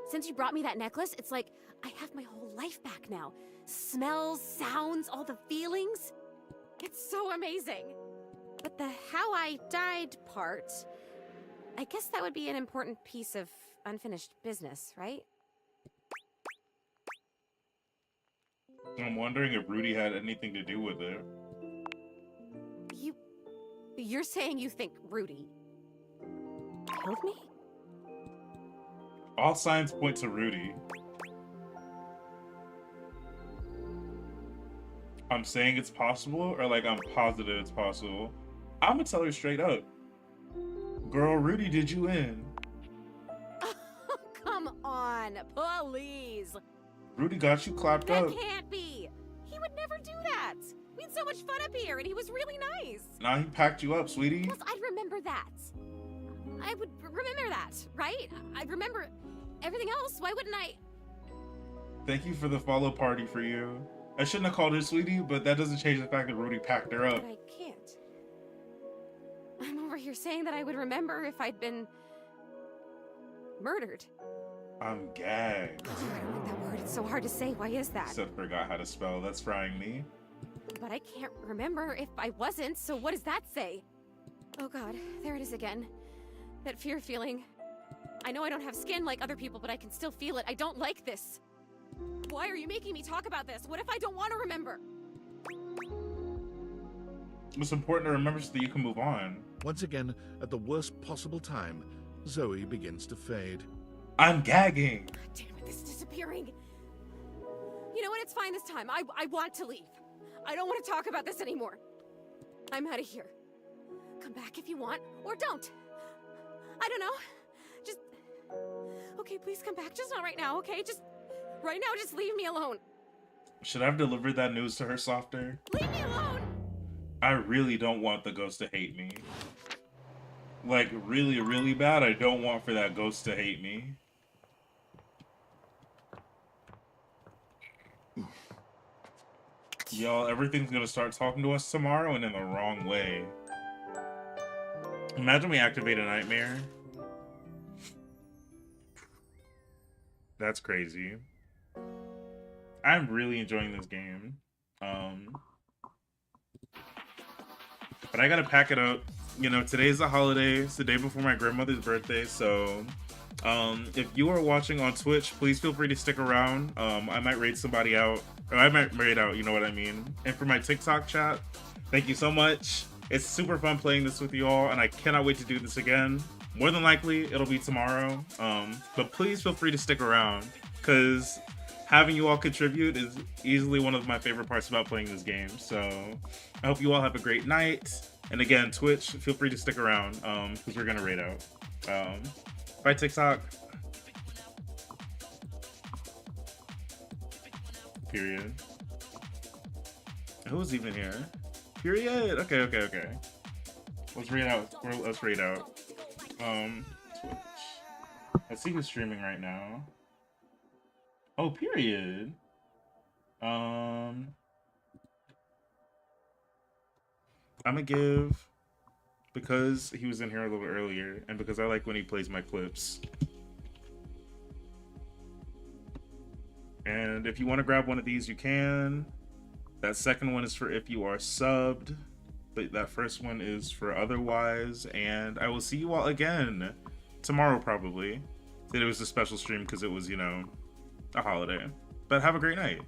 Since you brought me that necklace, it's like I have my whole life back now. Smells, sounds, all the feelings. It's so amazing. But the how I died part, I guess that would be an important piece of unfinished business, right? I'm wondering if Rudy had anything to do with it. You're saying you think Rudy killed me? All signs point to Rudy. I'm saying it's possible, or like I'm positive it's possible. I'm gonna tell her straight up. Girl, Rudy did you in. Come on, please. Rudy got you clapped up. That can't be. He would never do that. We had so much fun up here, and he was really nice. Now he packed you up, sweetie. Plus, I'd remember that. I would remember that, right? I'd remember everything else. Why wouldn't I? Thank you for the follow party for you. I shouldn't have called her sweetie, but that doesn't change the fact that Rudy packed her up. But I can't. I'm over here saying that I would remember if I'd been murdered. I'm gagged. Oh, I don't like that word. It's so hard to say. Why is that? Seth forgot how to spell. That's frying me. But I can't remember if I wasn't, so what does that say? Oh god, there it is again. That fear feeling. I know I don't have skin like other people, but I can still feel it. I don't like this. Why are you making me talk about this? What if I don't want to remember? It's important to remember so that you can move on. Once again, at the worst possible time, Zoe begins to fade. I'm gagging. God damn it, this is disappearing. You know what? It's fine this time. I want to leave. I don't want to talk about this anymore. I'm out of here. Come back if you want, or don't. I don't know. Just... Okay, please come back. Just not right now, okay? Just... Right now, just leave me alone. Should I have delivered that news to her softer? Leave me alone! I really don't want the ghost to hate me. Like, really, really bad. I don't want for that ghost to hate me. Y'all, everything's gonna start talking to us tomorrow and in the wrong way. Imagine we activate a nightmare. That's crazy. I'm really enjoying this game. But I gotta pack it up. You know, today's the holiday. It's the day before my grandmother's birthday, so if you are watching on Twitch, please feel free to stick around. I might raid somebody out, or I might raid out, you know what I mean. And for my TikTok chat, thank you so much. It's super fun playing this with you all, and I cannot wait to do this again. More than likely, it'll be tomorrow. But please feel free to stick around, because having you all contribute is easily one of my favorite parts about playing this game. So I hope you all have a great night. And again, Twitch, feel free to stick around because we're gonna raid out. Bye, TikTok. Period. Who's even here? Period. Okay. Let's raid out. Let's raid out. Twitch. Let's see who's streaming right now. Oh, period. I'm gonna give, because he was in here a little earlier, and because I like when he plays my clips. And if you want to grab one of these, you can. That second one is for if you are subbed, but that first one is for otherwise. And I will see you all again tomorrow, probably. It was a special stream because it was, you know, a holiday. But have a great night.